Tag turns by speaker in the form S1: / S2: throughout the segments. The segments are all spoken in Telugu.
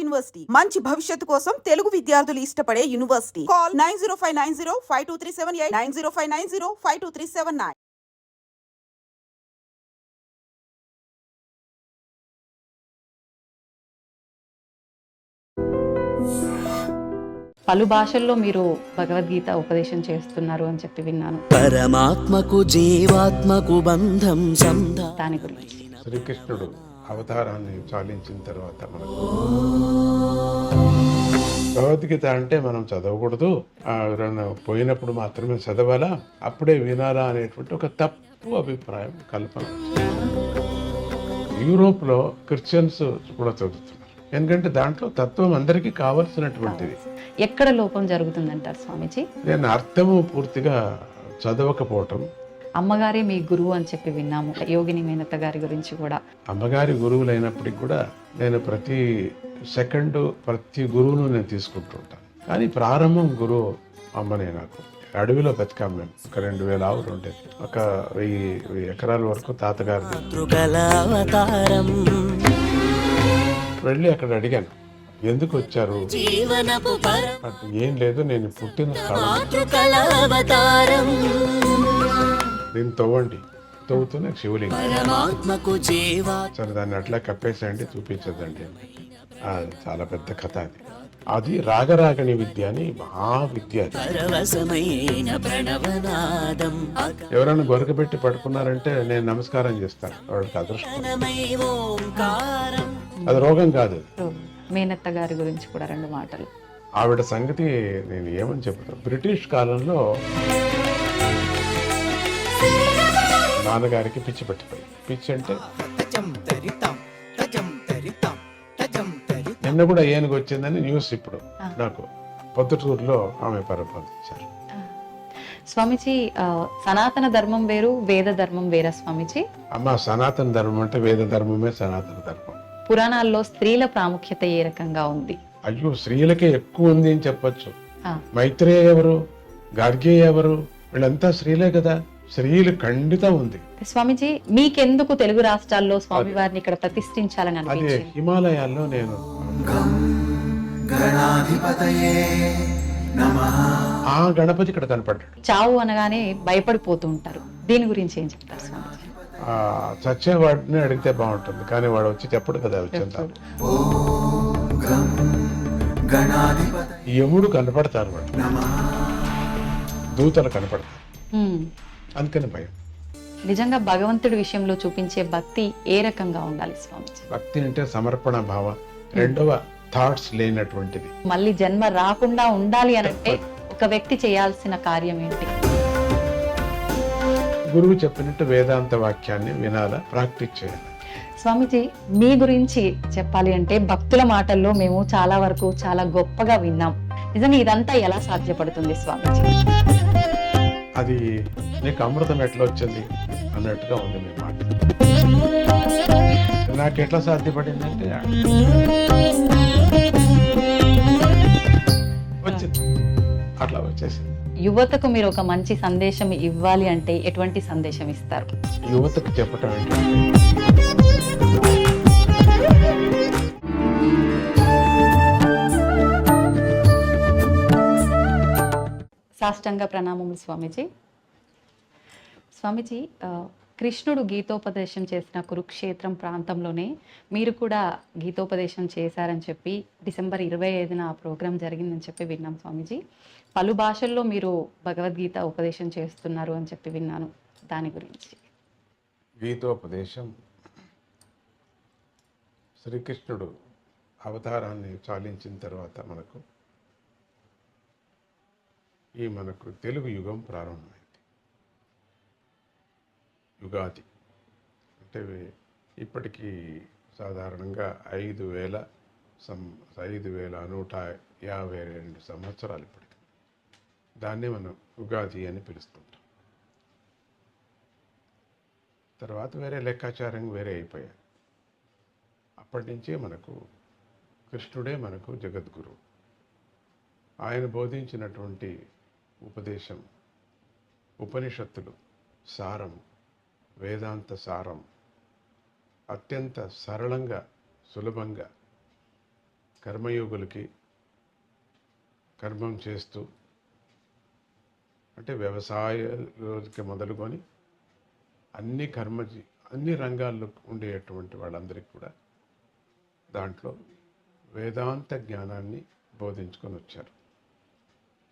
S1: యూనివర్సిటీ మంచి భవిష్యత్తు కోసం తెలుగు విద్యార్థులు ఇష్టపడే యూనివర్సిటీ. కాల్ 9059052378 9059052379.
S2: పలు భాషల్లో మీరు భగవద్గీత ఉపదేశం చేస్తున్నారు అని చెప్పి విన్నాను.
S3: పరమాత్మకు జీవాత్మకు బంధం
S2: దాని గురించి.
S4: శ్రీకృష్ణుడు అవతారాన్ని చాలించిన తర్వాత మనకు భగవద్గీత అంటే మనం చదవకూడదు, ఎవరైనా పోయినప్పుడు మాత్రమే చదవాలా, అప్పుడే వినాలా అనేటువంటి ఒక తప్పు అభిప్రాయం, కల్పన. యూరోప్లో క్రిస్టియన్స్ కూడా చదువుతున్నారు, ఎందుకంటే దాంట్లో తత్వం అందరికీ కావలసినటువంటిది.
S2: ఎక్కడ లోపం జరుగుతుందంటారు స్వామీజీ?
S4: నేను అర్థము పూర్తిగా చదవకపోవటం.
S2: అమ్మగారే మీ గురువు అని చెప్పి విన్నాము, యోగిని మేనత గారి గురించి కూడా.
S4: అమ్మగారి గురువులైనప్పటికీ కూడా నేను ప్రతి సెకండ్ ప్రతి గురువును నేను తీసుకుంటూ ఉంటాను. కానీ ప్రారంభం గురువు అమ్మనే నాకు. అడవిలో బతికాం మేము. ఒక 2000 ఆవులు ఉండేది, ఒక 1000 ఎకరాల వరకు తాతగారి. వెళ్ళి అక్కడ అడిగాను, ఎందుకు వచ్చారు? ఏం లేదు, నేను పుట్టిన స్థలం దీన్ని తవ్వండి. తవ్వుతూనే శివలింగం. సరే, దాన్ని అట్లా కప్పేసేయండి, చూపించదండి. చాలా పెద్ద కథ అది. అది రాగరాగని విద్య అని మహావిద్య. ఎవరైనా గొరకబెట్టి పడుకున్నారంటే నేను నమస్కారం చేస్తాను, వాళ్ళకి అదృష్టం. అది రోగం కాదు.
S2: మేనత్త గారి గురించి కూడా 2 మాటలు.
S4: ఆవిడ సంగతి నేను ఏమని చెప్తాను. బ్రిటిష్ కాలంలో నాన్నగారికి పిచ్చి పట్టిపోయి, పిచ్చి అంటే నిన్న కూడా ఏనుగు వచ్చిందని న్యూస్ ఇప్పుడు నాకు పొద్దుటూరులో ఆమె పరిపాలించారు.
S2: స్వామీజీ, సనాతన ధర్మం వేరు, వేద ధర్మం వేరా స్వామీజీ?
S4: అమ్మ, సనాతన ధర్మం అంటే వేద ధర్మమే సనాతన ధర్మం.
S2: పురాణాల్లో స్త్రీల ప్రాముఖ్యత ఏ రకంగా ఉంది?
S4: అయ్యో, స్త్రీలకే ఎక్కువ ఉంది అని చెప్పొచ్చు. మైత్రేయ ఎవరు, గార్గేయ ఎవరు, వీళ్ళంతా స్త్రీలే కదా. స్త్రీలు ఖండితం ఉంది.
S2: స్వామీజీ, మీకెందుకు తెలుగు రాష్ట్రాల్లో స్వామివారిని ఇక్కడ ప్రతిష్ఠించాలని
S4: అదే
S2: అనిపించింది?
S4: హిమాలయాల్లో నేను ఆ గణపతి ఇక్కడ కనపడ్డాడు.
S2: చావు అనగానే భయపడిపోతూ ఉంటారు, దీని గురించి ఏం చెప్తారు స్వామీజీ?
S4: చచ్చేవాడిని అడిగితే బాగుంటుంది, కానీ వాడు వచ్చి చెప్పడు కదా. వచ్చేంత యముడు కనపడతారు, వాడు దూతలు కనపడతారు, అందుకని భయం.
S2: నిజంగా భగవంతుడి విషయంలో చూపించే భక్తి ఏ రకంగా ఉండాలి స్వామీజీ?
S4: భక్తి అంటే సమర్పణ భావం, రెండవ థాట్స్ లేనటువంటిది.
S2: మళ్ళీ జన్మ రాకుండా ఉండాలి అంటే ఒక వ్యక్తి చేయాల్సిన కార్యం ఏంటి?
S4: గురువు చెప్పినట్టు వేదాంత వాక్యాన్ని వినాలా, ప్రాక్టీస్ చేయాలి.
S2: స్వామీజీ, మీ గురించి చెప్పాలి అంటే భక్తుల మాటల్లో మేము చాలా వరకు చాలా గొప్పగా విన్నాం. నిజంగా ఇదంతా ఎలా సాధ్యపడుతుంది స్వామీజీ?
S4: అది నీకు అమృతం ఎట్లా వచ్చింది అన్నట్టుగా ఉంది మీ మాట. నాకు ఎట్లా సాధ్యపడిందంటే వచ్చింది, అట్లా వచ్చేసింది.
S2: యువతకు మీరు ఒక మంచి సందేశం ఇవ్వాలి అంటే ఎటువంటి సందేశం ఇస్తారు?
S4: యువతకు చెప్పటం ఏంటంటే,
S2: సాష్టాంగ ప్రణామములు స్వామీజీ. స్వామీజీ, కృష్ణుడు గీతోపదేశం చేసిన కురుక్షేత్రం ప్రాంతంలోనే మీరు కూడా గీతోపదేశం చేశారని చెప్పి డిసెంబర్ 25న ఆ ప్రోగ్రాం జరిగిందని చెప్పి విన్నాం స్వామీజీ. పలు భాషల్లో మీరు భగవద్గీత ఉపదేశం చేస్తున్నారు అని చెప్పి విన్నాను, దాని గురించి.
S4: గీతోపదేశం శ్రీకృష్ణుడు అవతారాన్ని చాలించిన తర్వాత మనకు తెలుగు యుగం ప్రారంభమైంది. యుగాది అంటే ఇప్పటికీ సాధారణంగా 5152 సంవత్సరాలు ఇప్పటికి. దాన్నే మనం యుగాది అని పిలుస్తుంటాం. తర్వాత వేరే లెక్కాచారం వేరే అయిపోయాయి. అప్పటి నుంచే మనకు కృష్ణుడే మనకు జగద్గురువు. ఆయన బోధించినటువంటి ఉపదేశం, ఉపనిషత్తులు సారం, వేదాంత సారం అత్యంత సరళంగా, సులభంగా, కర్మయోగులకి కర్మం చేస్తూ, అంటే వ్యవసాయాలకి మొదలుకొని అన్ని రంగాల్లో ఉండేటువంటి వాళ్ళందరికీ కూడా దాంట్లో వేదాంత జ్ఞానాన్ని బోధించుకొని వచ్చారు.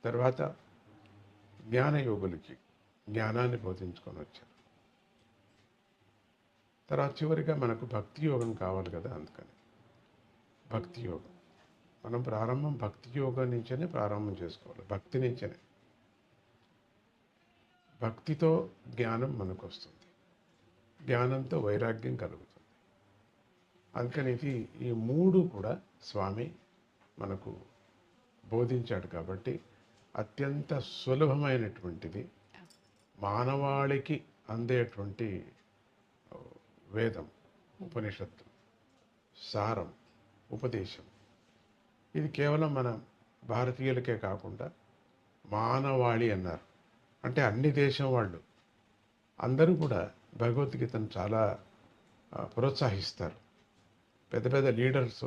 S4: తర్వాత జ్ఞానయోగులకి జ్ఞానాన్ని బోధించుకొని వచ్చారు. తర్వాత చివరిగా మనకు భక్తి యోగం కావాలి కదా, అందుకని భక్తి యోగం. మనం ప్రారంభం భక్తి యోగం నుంచే ప్రారంభం చేసుకోవాలి. భక్తి నుంచే, భక్తితో జ్ఞానం మనకు వస్తుంది, జ్ఞానంతో వైరాగ్యం కలుగుతుంది. అందుకని ఈ మూడు కూడా స్వామి మనకు బోధించాడు. కాబట్టి అత్యంత సులభమైనటువంటిది, మానవాళికి అందేటువంటి వేదం, ఉపనిషత్తు, సారం, ఉపదేశం. ఇది కేవలం మన భారతీయులకే కాకుండా మానవాళి అన్నారు. అంటే అన్ని దేశం వాళ్ళు అందరూ కూడా భగవద్గీతను చాలా ప్రోత్సహిస్తారు. పెద్ద పెద్ద లీడర్స్,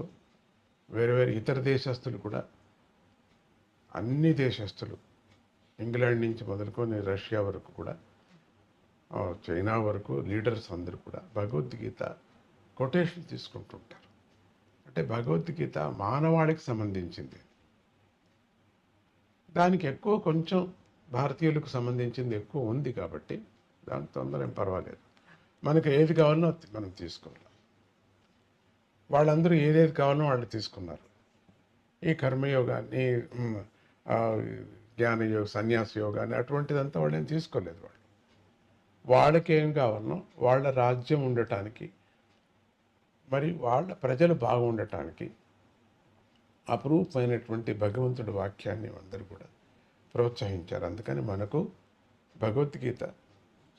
S4: వేరే వేరే ఇతర దేశస్తులు కూడా, అన్ని దేశస్తులు, ఇంగ్లాండ్ నుంచి మొదలుకొని రష్యా వరకు కూడా, చైనా వరకు లీడర్స్ అందరూ కూడా భగవద్గీత కొటేషన్ తీసుకుంటుంటారు. అంటే భగవద్గీత మానవాళికి సంబంధించింది. దానికి ఎక్కువ కొంచెం భారతీయులకు సంబంధించింది ఎక్కువ ఉంది కాబట్టి దానికి తొందర ఏం పర్వాలేదు. మనకు ఏది కావాలనో మనం తీసుకోవాలి. వాళ్ళందరూ ఏదేది కావాలనో వాళ్ళు తీసుకున్నారు. ఈ కర్మయోగాన్ని, జ్ఞానయోగ, సన్యాస యోగాన్ని అటువంటిదంతా వాళ్ళు ఏం తీసుకోలేదు. వాళ్ళకి ఏం కావాలనో, వాళ్ళ రాజ్యం ఉండటానికి, మరి వాళ్ళ ప్రజలు బాగుండటానికి అపురూపమైనటువంటి భగవంతుడి వాక్యాన్ని అందరూ కూడా ప్రోత్సహించారు. అందుకని మనకు భగవద్గీత,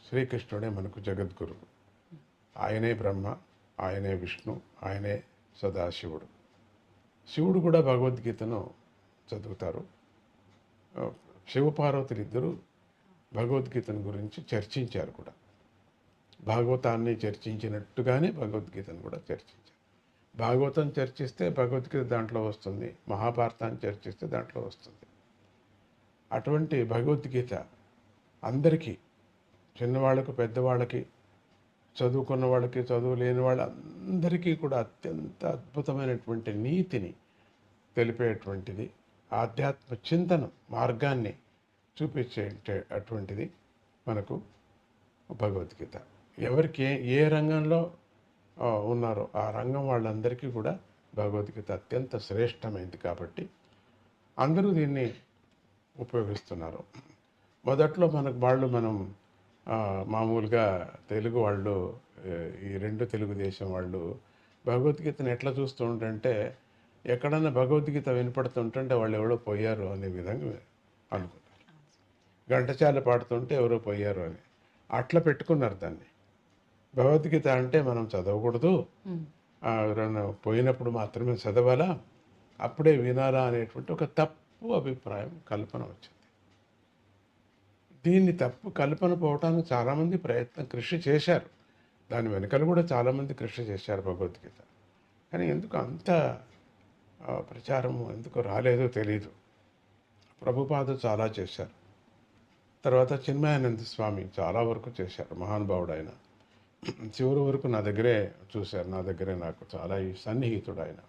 S4: శ్రీకృష్ణుడే మనకు జగద్గురువు. ఆయనే బ్రహ్మ, ఆయనే విష్ణు, ఆయనే సదాశివుడు. శివుడు కూడా భగవద్గీతను చదువుతారు. శివపార్వతులు ఇద్దరు భగవద్గీతను గురించి చర్చించారు కూడా. భాగవతాన్ని చర్చించినట్టుగానే భగవద్గీతను కూడా చర్చించారు. భాగవతం చర్చిస్తే భగవద్గీత దాంట్లో వస్తుంది, మహాభారతాన్ని చర్చిస్తే దాంట్లో వస్తుంది. అటువంటి భగవద్గీత అందరికీ, చిన్నవాళ్ళకు, పెద్దవాళ్ళకి, చదువుకున్న వాళ్ళకి, చదువు లేని వాళ్ళందరికీ కూడా అత్యంత అద్భుతమైనటువంటి నీతిని తెలిపేటువంటిది, ఆధ్యాత్మ చింతన మార్గాన్ని చూపించే అటువంటిది మనకు భగవద్గీత. ఎవరికి ఏ రంగంలో ఉన్నారో ఆ రంగం వాళ్ళందరికీ కూడా భగవద్గీత అత్యంత శ్రేష్టమైంది. కాబట్టి అందరూ దీన్ని ఉపయోగిస్తున్నారు. మొదట్లో మనం మామూలుగా తెలుగు వాళ్ళు, ఈ రెండు తెలుగుదేశం వాళ్ళు భగవద్గీతను ఎట్లా చూస్తూ ఉంటుంటే, ఎక్కడన్నా భగవద్గీత వినపడుతుంటే వాళ్ళు ఎవరో పోయారు అనే విధంగా అనుకుంటారు. ఘంటసాల పాడుతుంటే ఎవరో పోయారు అని అట్లా పెట్టుకున్నారు దాన్ని. భగవద్గీత అంటే మనం చదవకూడదు, ఎవరైనా పోయినప్పుడు మాత్రమే చదవాలా, అప్పుడే వినాలా అనేటువంటి ఒక తప్పు అభిప్రాయం, కల్పన వచ్చింది. దీన్ని తప్పు కల్పన పోవటానికి చాలామంది కృషి చేశారు. దాని వెనుకలు కూడా చాలామంది కృషి చేశారు భగవద్గీత. కానీ ఎందుకు అంత ప్రచారము ఎందుకు రాలేదో తెలియదు. ప్రభుపాద చాలా చేశారు. తర్వాత చిన్మయానంద స్వామి చాలా వరకు చేశారు, మహానుభావుడు ఆయన. చివరి వరకు నా దగ్గరే చూశారు, నా దగ్గరే నాకు చాలా సన్నిహితుడు ఆయన.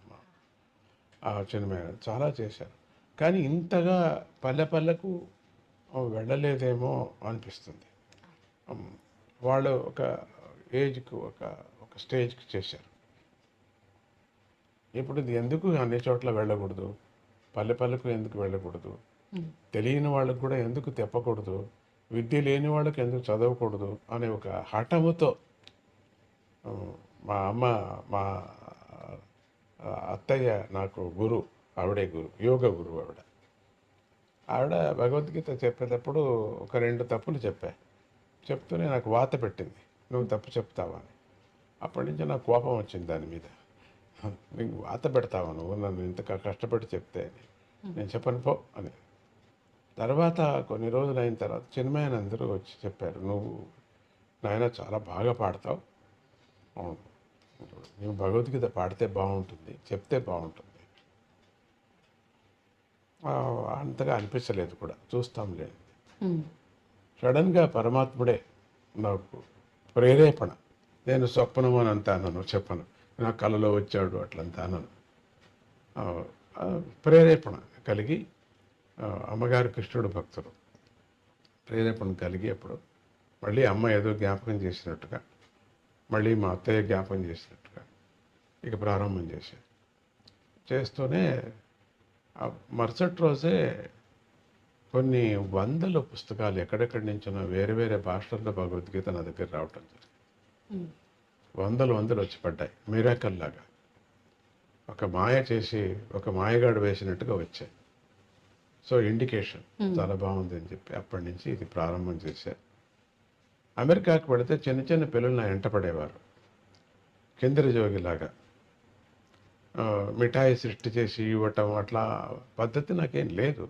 S4: చిన్మయానంద చాలా చేశారు. కానీ ఇంతగా పల్లెకు వెళ్ళలేదేమో అనిపిస్తుంది. వాళ్ళు ఒక ఏజ్కి, ఒక స్టేజ్కి చేశారు. ఇప్పుడు ఇది ఎందుకు అన్ని చోట్ల వెళ్ళకూడదు, పల్లెకు ఎందుకు వెళ్ళకూడదు, తెలియని వాళ్ళకు కూడా ఎందుకు తెప్పకూడదు, విద్య లేని వాళ్ళకి ఎందుకు చదవకూడదు అనే ఒక హఠముతో మా అత్తయ్య నాకు గురువు, ఆవిడే గురువు, యోగ గురువు ఆవిడ భగవద్గీత చెప్పేటప్పుడు ఒక 2 తప్పులు చెప్తూనే నాకు వాత పెట్టింది, నువ్వు తప్పు చెప్తావా అని. అప్పటి నుంచి నాకు కోపం వచ్చింది దాని మీద. నీకు వాత పెడతావా నువ్వు, నన్ను ఇంత కష్టపడి చెప్తే అని. నేను చెప్పను పో అని. తర్వాత కొన్ని రోజులు అయిన తర్వాత చిన్మయానందరూ వచ్చి చెప్పారు, నువ్వు నాయన చాలా బాగా పాడతావు, నువ్వు భగవద్గీత పాడితే బాగుంటుంది, చెప్తే బాగుంటుంది. అంతగా అనిపించలేదు కూడా, చూస్తాం లేదు.
S2: ఉమ్,
S4: సడన్గా పరమాత్ముడే నాకు ప్రేరేపణ. నేను స్వప్నం అని అంతా అనను, చెప్పను. నా కళలో వచ్చాడు అట్లంతా అనను. ఆ, ఆ, ప్రేరేపణ కలిగి, అమ్మగారు కృష్ణుడు భక్తులు, ప్రేరేపణ కలిగి అప్పుడు మళ్ళీ అమ్మ ఏదో జ్ఞాపకం చేసినట్టుగా, మళ్ళీ మా అత్తయ్య జ్ఞాపకం చేసినట్టుగా ఇక ప్రారంభం చేస్తూనే ఆ మరుసటి రోజే కొన్ని వందల పుస్తకాలు ఎక్కడెక్కడి నుంచినో వేరే వేరే భాషల్లో భగవద్గీత నా దగ్గర రావటం జరిగింది.
S2: ఉమ్,
S4: వందలు వచ్చి పడ్డాయి, మిరాకల్ లాగా. ఒక మాయ చేసి ఒక మాయగాడు వేసినట్టుగా వచ్చాయి. సో ఇండికేషన్ చాలా బాగుంది అని చెప్పి అప్పటి నుంచి ఇది ప్రారంభం చేశారు. అమెరికాకు పెడితే చిన్న చిన్న పిల్లలు నా వెంట పడేవారు, కిందరి జోగిలాగా. మిఠాయి సృష్టి చేసి ఇవ్వటం అట్లా పద్ధతి నాకేం లేదు.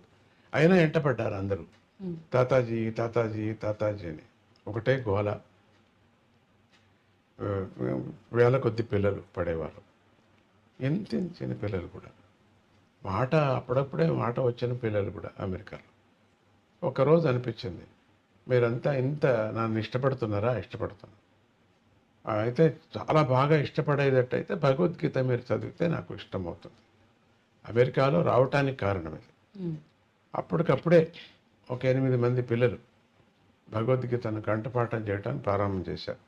S4: అయినా వెంట పడ్డారు అందరూ, తాతాజీ తాతాజీ తాతాజీ అని. ఒకటే గోల. వేల కొద్ది పిల్లలు పడేవారు, ఎంత చిన్న పిల్లలు కూడా. మాట అప్పుడప్పుడే మాట వచ్చిన పిల్లలు కూడా అమెరికాలో. ఒకరోజు అనిపించింది, మీరంతా ఇంత నన్ను ఇష్టపడుతున్నారా? ఇష్టపడుతున్నా. అయితే చాలా బాగా ఇష్టపడేటట్టయితే భగవద్గీత మీరు చదివితే నాకు ఇష్టమవుతుంది. అమెరికాలో రావటానికి కారణం ఇది.
S2: ఉమ్,
S4: అప్పటికప్పుడే ఒక 8 మంది పిల్లలు భగవద్గీతను కంఠపాఠం చేయడానికి ప్రారంభం చేశారు.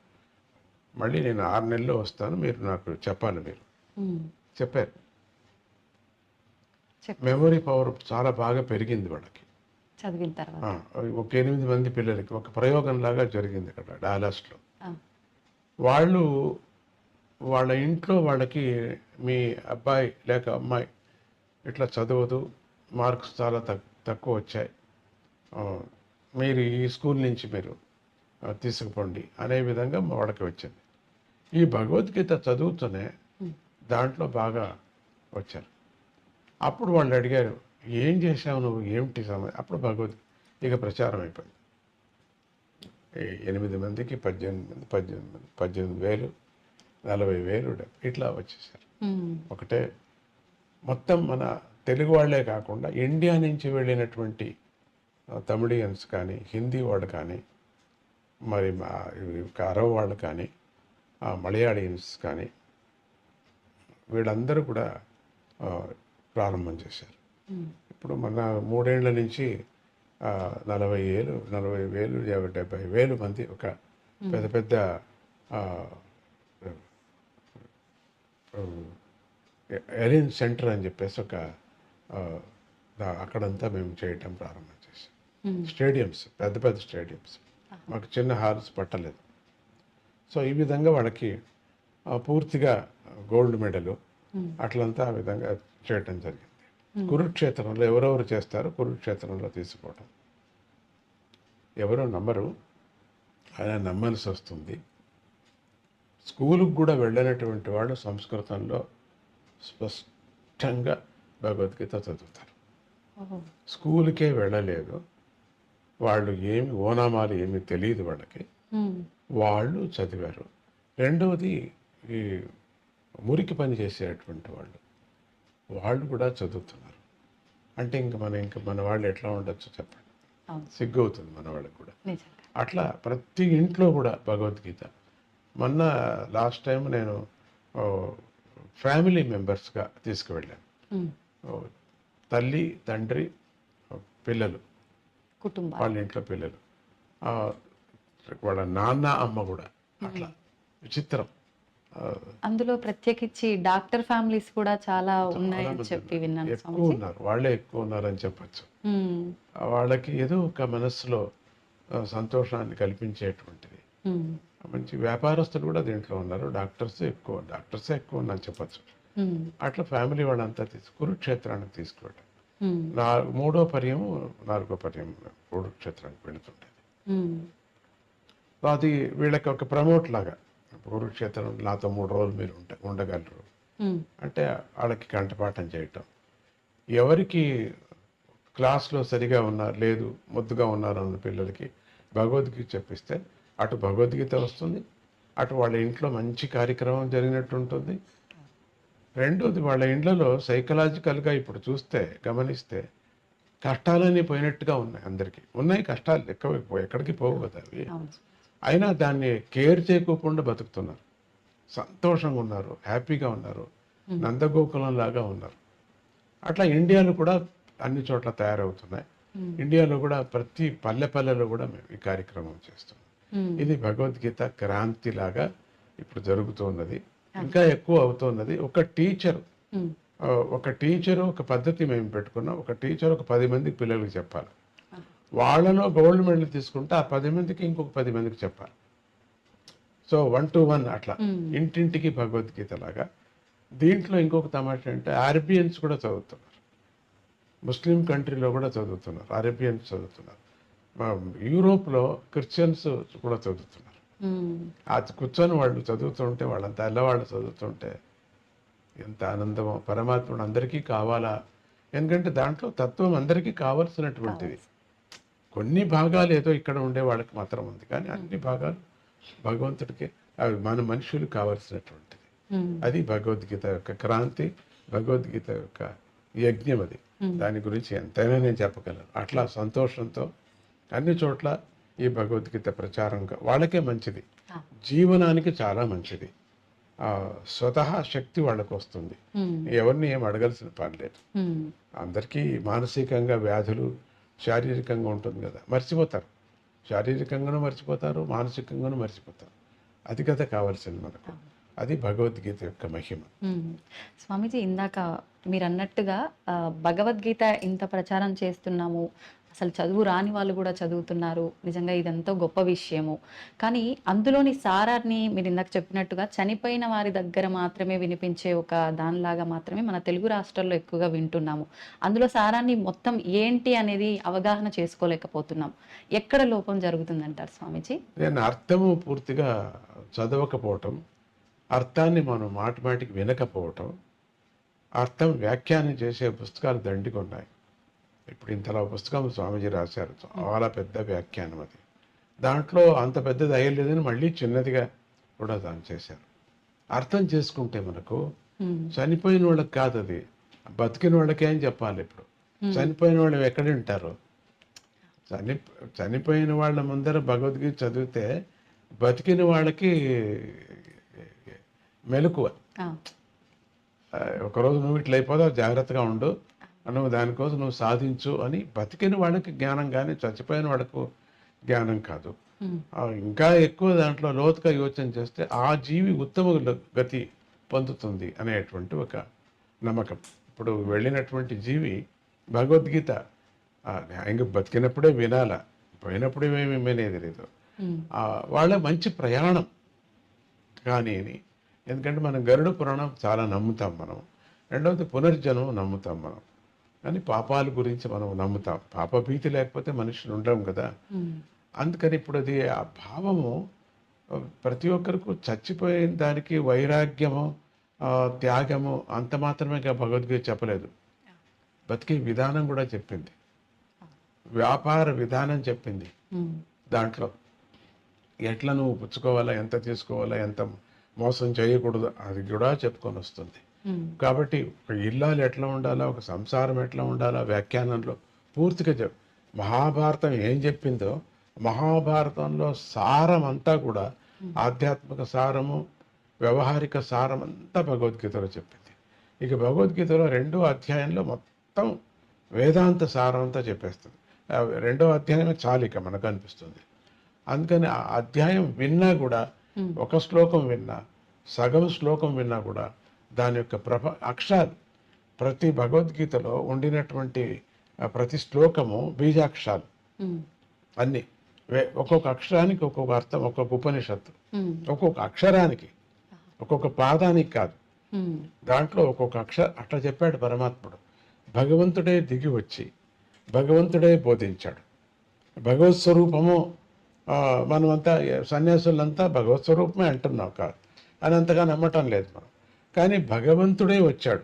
S4: మళ్ళీ నేను 6 నెలల్లో వస్తాను, మీరు నాకు చెప్పాలి. మీరు
S2: ఉమ్,
S4: చెప్పారు.
S2: చెప్పు.
S4: మెమొరీ పవర్ చాలా బాగా పెరిగింది వాళ్ళకి.
S2: చదివిన తర్వాత
S4: ఒక 8 మంది పిల్లలకి ఒక ప్రయోగంలాగా జరిగింది ఇక్కడ డాలస్లో.
S2: ఆ,
S4: వాళ్ళ ఇంట్లో వాళ్ళకి మీ అబ్బాయి లేక అమ్మాయి ఇట్లా చదవదు, మార్క్స్ చాలా తక్కువ వచ్చాయి, మీరు ఈ స్కూల్ నుంచి మీరు తీసుకుపోండి అనే విధంగా వాళ్ళకి వచ్చింది. ఈ భగవద్గీత చదువుతూనే దాంట్లో బాగా వచ్చారు. అప్పుడు వాళ్ళు అడిగారు, ఏం చేశావు నువ్వు, ఏమిటి సమయం? అప్పుడు ఇక ప్రచారం అయిపోయింది. 8 మందికి 18,000, 40,000 ఇట్లా వచ్చేసారు.
S2: ఉమ్,
S4: ఒకటే మొత్తం మన తెలుగు వాళ్ళే కాకుండా ఇండియా నుంచి వెళ్ళినటువంటి తమిళియన్స్ కానీ, హిందీ వాళ్ళు కానీ, మరి అరవ్ వాళ్ళు కానీ, మలయాళీయన్స్ కానీ, వీళ్ళందరూ కూడా ప్రారంభం చేశారు.
S2: ఉమ్,
S4: ఇప్పుడు మన 3 ఏళ్ల నుంచి 40,000, 70,000 మంది ఒక పెద్ద పెద్ద ఎరిన్ సెంటర్ అని చెప్పేసి ఒక అక్కడంతా మేము చేయటం ప్రారంభం చేసాం. స్టేడియంస్, పెద్ద పెద్ద స్టేడియంస్, మాకు చిన్న హాల్స్ పట్టలేదు. సో ఈ విధంగా వాళ్ళకి పూర్తిగా గోల్డ్ మెడలు అట్లంతా ఆ విధంగా చేయటం జరిగింది. కురుక్షేత్రంలో ఎవరెవరు చేస్తారో కురుక్షేత్రంలో తీసుకోవడం. ఎవరో నమ్మరు, ఆయన నమ్మాల్సి వస్తుంది. స్కూలుకు కూడా వెళ్ళినటువంటి వాళ్ళు సంస్కృతంలో స్పష్టంగా భగవద్గీత చదువుతారు.
S2: ఓహో,
S4: స్కూల్కే వెళ్ళలేదు వాళ్ళు, ఏమి ఓనామాలు ఏమీ తెలియదు వాళ్ళకి,
S2: ఉమ్,
S4: వాళ్ళు చదివారు. రెండవది ఈ మురికి పని చేసేటువంటి వాళ్ళు కూడా చదువుతున్నారు. అంటే ఇంక మన వాళ్ళు ఎట్లా ఉండొచ్చు చెప్పండి,
S2: అవును,
S4: సిగ్గు అవుతుంది మన వాళ్ళకి కూడా.
S2: నిజంగా.
S4: అట్లా ప్రతి ఇంట్లో కూడా భగవద్గీత. మొన్న లాస్ట్ టైం నేను ఫ్యామిలీ మెంబర్స్గా తీసుకువెళ్ళాను.
S2: ఉమ్,
S4: తల్లి, తండ్రి, పిల్లలు,
S2: కుటుంబం.
S4: వాళ్ళ ఇంట్లో పిల్లలు, వాళ్ళ నాన్న, అమ్మ కూడా. అట్లా విచిత్రం.
S2: అందులో ప్రత్యేకించి డాక్టర్ ఫ్యామిలీస్ కూడా చాలా ఉన్నాయని
S4: మంది
S2: చెప్పి విన్నాను
S4: ఎక్కువ
S2: స్వామిజీ.
S4: ఉన్నారు, వాళ్ళే ఎక్కువ ఉన్నారని చెప్పచ్చు.
S2: ఉమ్,
S4: వాళ్ళకి ఏదో ఒక మనస్సులో సంతోషాన్ని కల్పించేటువంటిది.
S2: ఉమ్,
S4: మంచి వ్యాపారస్తులు కూడా దీంట్లో ఉన్నారు, డాక్టర్సే ఎక్కువ ఉన్నారని చెప్పచ్చు.
S2: ఉమ్,
S4: అట్లా ఫ్యామిలీ వాళ్ళంతా కురుక్షేత్రానికి తీసుకువెళ్ళాం.
S2: ఉమ్,
S4: 3వ పర్యము 4వ పర్యం కురుక్షేత్రానికి వెళుతుండేది.
S2: ఉమ్,
S4: అది వీళ్ళకి ఒక ప్రమోట్ లాగా. కురుక్షేత్రం నాతో 3 రోజులు మీరు ఉండగలరు
S2: ఉమ్,
S4: అంటే వాళ్ళకి కంఠపాఠం చేయటం. ఎవరికి క్లాస్లో సరిగా లేదు, ముద్దుగా ఉన్నారు అన్న పిల్లలకి భగవద్గీత చెప్పిస్తే అటు భగవద్గీత వస్తుంది, అటు వాళ్ళ ఇంట్లో మంచి కార్యక్రమం జరిగినట్టు ఉంటుంది. రెండోది వాళ్ళ ఇండ్లలో సైకలాజికల్గా ఇప్పుడు గమనిస్తే కష్టాలన్నీ పోయినట్టుగా ఉన్నాయి, అందరికీ ఉన్నాయి కష్టాలు, ఎక్కడికి పోవు కదా అవి.
S2: అవును.
S4: అయినా దాన్ని కేర్ చేయకోకుండా బతుకుతున్నారు, సంతోషంగా ఉన్నారు, హ్యాపీగా ఉన్నారు, నందగోకులం లాగా ఉన్నారు. అట్లా ఇండియాలో కూడా అన్ని చోట్ల తయారవుతున్నాయి. ఇండియాలో కూడా ప్రతి పల్లెలో కూడా మేము ఈ కార్యక్రమం చేస్తున్నాం. ఇది భగవద్గీత క్రాంతి లాగా ఇప్పుడు జరుగుతున్నది, ఇంకా ఎక్కువ అవుతున్నది. ఒక టీచరు ఒక పద్ధతి మేము పెట్టుకున్నాం. ఒక టీచర్ ఒక 10 మందికి పిల్లలకు చెప్పాలి, వాళ్ళలో గోల్డ్ మెడల్ తీసుకుంటే ఆ 10 మందికి ఇంకొక 10 మందికి చెప్పాలి. సో 1 to 1 అట్లా ఇంటింటికి భగవద్గీత లాగా. దీంట్లో ఇంకొక తమాషా అంటే అరేబియన్స్ కూడా చదువుతున్నారు, ముస్లిం కంట్రీలో కూడా చదువుతున్నారు, అరేబియన్స్ చదువుతున్నారు, యూరోప్లో క్రిస్టియన్స్ కూడా చదువుతున్నారు. అది కూర్చొని వాళ్ళు చదువుతుంటే, వాళ్ళంతా తెల్లవాళ్ళు చదువుతుంటే ఎంత ఆనందమో. పరమాత్ముడు అందరికీ కావాలా, ఎందుకంటే దాంట్లో తత్వం అందరికీ కావలసినటువంటిది. కొన్ని భాగాలు ఏదో ఇక్కడ ఉండే వాళ్ళకి మాత్రం ఉంది, కానీ అన్ని భాగాలు భగవంతుడికి, అవి మన మనుషులు కావలసినటువంటిది. అది భగవద్గీత యొక్క క్రాంతి, భగవద్గీత యొక్క యజ్ఞం. అది దాని గురించి ఎంతైనా నేను చెప్పగలను. అట్లా సంతోషంతో అన్ని చోట్ల ఈ భగవద్గీత ప్రచారంగా వాళ్ళకే మంచిది, జీవనానికి చాలా మంచిది. స్వతహా శక్తి వాళ్ళకు వస్తుంది, ఎవరిని ఏం అడగాల్సిన పని లేదు. అందరికీ మానసికంగా వ్యాధులు, శారీరకంగా ఉంటుంది కదా, మర్చిపోతారు, శారీరకంగానూ మర్చిపోతారు, మానసికంగానూ మర్చిపోతారు. అది కదా కావాల్సింది మనకు. అది భగవద్గీత యొక్క మహిమ.
S2: స్వామీజీ, ఇందాక మీరు అన్నట్టుగా భగవద్గీత ఇంత ప్రచారం చేస్తున్నాము, అసలు చదువు రాని వాళ్ళు కూడా చదువుతున్నారు, నిజంగా ఇదంతా గొప్ప విషయము. కానీ అందులోని సారాన్ని మీరు ఇందాక చెప్పినట్టుగా చనిపోయిన వారి దగ్గర మాత్రమే వినిపించే ఒక దానిలాగా మాత్రమే మన తెలుగు రాష్ట్రాల్లో ఎక్కువగా వింటున్నాము. అందులో సారాన్ని మొత్తం ఏంటి అనేది అవగాహన చేసుకోలేకపోతున్నాం. ఎక్కడ లోపం జరుగుతుందంటారు స్వామీజీ?
S4: నేను అర్థము పూర్తిగా చదవకపోవటం, అర్థాన్ని మనం మాటిమాటికి వినకపోవటం, అర్థం వ్యాఖ్యానం చేసే పుస్తకాలు దండిగా ఉన్నాయి. ఇప్పుడు ఇంతలా పుస్తకం స్వామీజీ రాశారు, చాలా పెద్ద వ్యాఖ్యానం అది. దాంట్లో అంత పెద్దది అయ్యలేదని మళ్ళీ చిన్నదిగా కూడా దాన్ని చేశారు. అర్థం చేసుకుంటే మనకు చనిపోయిన వాళ్ళకి కాదు, అది బతికిన వాళ్ళకే అని చెప్పాలి. ఇప్పుడు చనిపోయిన వాళ్ళు ఎక్కడ ఉంటారు? చనిపోయిన వాళ్ళ ముందర భగవద్గీత చదివితే బతికిన వాళ్ళకి మెలకువ. ఒకరోజు నువ్వు ఇట్లా అయిపోతావు, జాగ్రత్తగా ఉండు, నువ్వు దానికోసం నువ్వు సాధించు అని బతికిన వాళ్ళకి జ్ఞానం, కానీ చచ్చిపోయిన వాళ్ళకు జ్ఞానం కాదు. ఇంకా ఎక్కువ దాంట్లో లోతుగా యోచన చేస్తే ఆ జీవి ఉత్తమ గతి పొందుతుంది అనేటువంటి ఒక నమ్మకం. ఇప్పుడు వెళ్ళినటువంటి జీవి భగవద్గీత ఇంకా బతికినప్పుడే వినాల, పోయినప్పుడే ఏమి వినేది లేదు. వాళ్ళ మంచి ప్రయాణం కానీ, ఎందుకంటే మనం గరుడ పురాణం చాలా నమ్ముతాం మనం. రెండవది పునర్జన్మ నమ్ముతాం మనం, కానీ పాపాల గురించి మనం నమ్ముతాం. పాపభీతి లేకపోతే మనుషులు ఉండం కదా. అందుకని ఇప్పుడు అది ఆ భావము ప్రతి ఒక్కరికి చచ్చిపోయిన దానికి వైరాగ్యము, త్యాగము అంత మాత్రమే భగవద్గీత చెప్పలేదు, బతికే విధానం కూడా చెప్పింది, వ్యాపార విధానం చెప్పింది. దాంట్లో ఎట్లా నువ్వు పుచ్చుకోవాలా, ఎంత తీసుకోవాలా, ఎంత మోసం చేయకూడదు, అది కూడా చెప్పుకొని వస్తుంది. కాబట్టి ఒక ఇల్లాలు ఎట్లా ఉండాలా, ఒక సంసారం ఎట్లా ఉండాలా వ్యాఖ్యానంలో పూర్తిగా మహాభారతం ఏం చెప్పిందో, మహాభారతంలో సారం అంతా కూడా ఆధ్యాత్మిక సారము, వ్యవహారిక సారం అంతా భగవద్గీతలో చెప్పింది. ఇక భగవద్గీతలో 2వ అధ్యాయంలో మొత్తం వేదాంత సారం అంతా చెప్పేస్తుంది. 2వ అధ్యాయమే చాలిక మనకు అనిపిస్తుంది. అందుకని ఆ అధ్యాయం విన్నా కూడా, ఒక శ్లోకం విన్నా, సగం శ్లోకం విన్నా కూడా దాని యొక్క అక్షరాలు, ప్రతి భగవద్గీతలో ఉండినటువంటి ప్రతి శ్లోకము బీజాక్షరాలు అన్నీ. ఒక్కొక్క అక్షరానికి ఒక్కొక్క అర్థం, ఒక్కొక్క ఉపనిషత్తు, ఒక్కొక్క అక్షరానికి, ఒక్కొక్క పాదానికి కాదు, దాంట్లో ఒక్కొక్క అట్లా చెప్పాడు పరమాత్ముడు. భగవంతుడే దిగి వచ్చి భగవంతుడే బోధించాడు. భగవత్ స్వరూపము మనమంతా సన్యాసులంతా భగవత్ స్వరూపమే అంటున్నాం కాదు అని అంతగా నమ్మటం లేదు మనం, కానీ భగవంతుడే వచ్చాడు.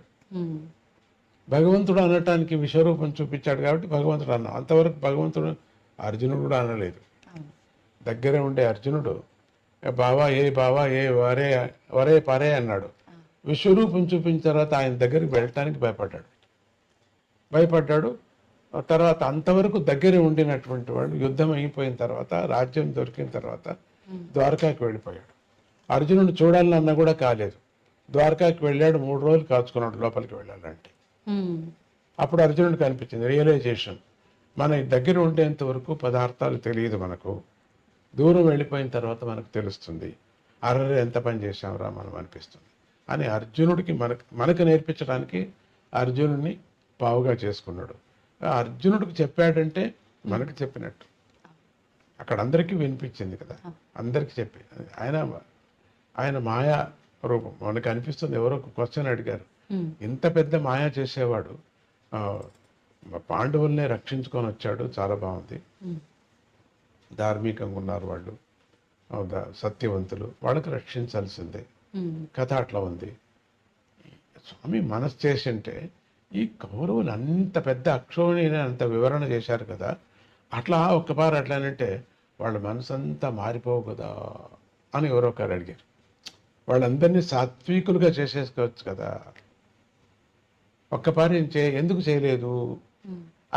S4: భగవంతుడు అనటానికి విశ్వరూపం చూపించాడు కాబట్టి భగవంతుడు అన్నాం. అంతవరకు భగవంతుడు అర్జునుడు కూడా అనలేదు. దగ్గరే ఉండే అర్జునుడు బావా ఏ వరే పరే అన్నాడు. విశ్వరూపం చూపించిన తర్వాత ఆయన దగ్గరికి వెళ్ళటానికి భయపడ్డాడు. తర్వాత అంతవరకు దగ్గర ఉండినటువంటి వాడు యుద్ధం అయిపోయిన తర్వాత, రాజ్యం దొరికిన తర్వాత ద్వారకాకి వెళ్ళిపోయాడు. అర్జునుడు చూడాలన్నా కూడా కాలేదు. ద్వారకాకి వెళ్ళాడు, 3 రోజులు కాచుకున్నాడు లోపలికి వెళ్ళాలంటే. అప్పుడు అర్జునుడికి అనిపించింది రియలైజేషన్, మన దగ్గర ఉండేంత వరకు పదార్థాలు తెలియదు మనకు, దూరం వెళ్ళిపోయిన తర్వాత మనకు తెలుస్తుంది, అర్రే ఎంత పని చేశాంరా మనం అనిపిస్తుంది అని అర్జునుడికి మనకు నేర్పించడానికి అర్జునుడిని పావుగా చేసుకున్నాడు. అర్జునుడికి చెప్పాడంటే మనకు చెప్పినట్టు. అక్కడ అందరికీ వినిపించింది కదా, అందరికీ చెప్పి ఆయన మాయా రూపం మనకు అనిపిస్తుంది. ఎవరో ఒక క్వశ్చన్ అడిగారు, ఇంత పెద్ద మాయా చేసేవాడు పాండవుల్నే రక్షించుకొని వచ్చాడు, చాలా బాగుంది, ధార్మికంగా ఉన్నారు వాళ్ళు, సత్యవంతులు, వాళ్ళకి రక్షించాల్సిందే, కథ అట్లా ఉంది. స్వామి మనసు చేసింటే ఈ కౌరవులు అంత పెద్ద అక్షోణిని అంత వివరణ చేశారు కదా, అట్లా ఒక్కపారు అట్లానంటే వాళ్ళ మనసు అంతా మారిపోవు కదా అని ఎవరో ఒకరు అడిగారు. వాళ్ళందరినీ సాత్వికులుగా చేసేసుకోవచ్చు కదా, ఒక్కపారి ఎందుకు చేయలేదు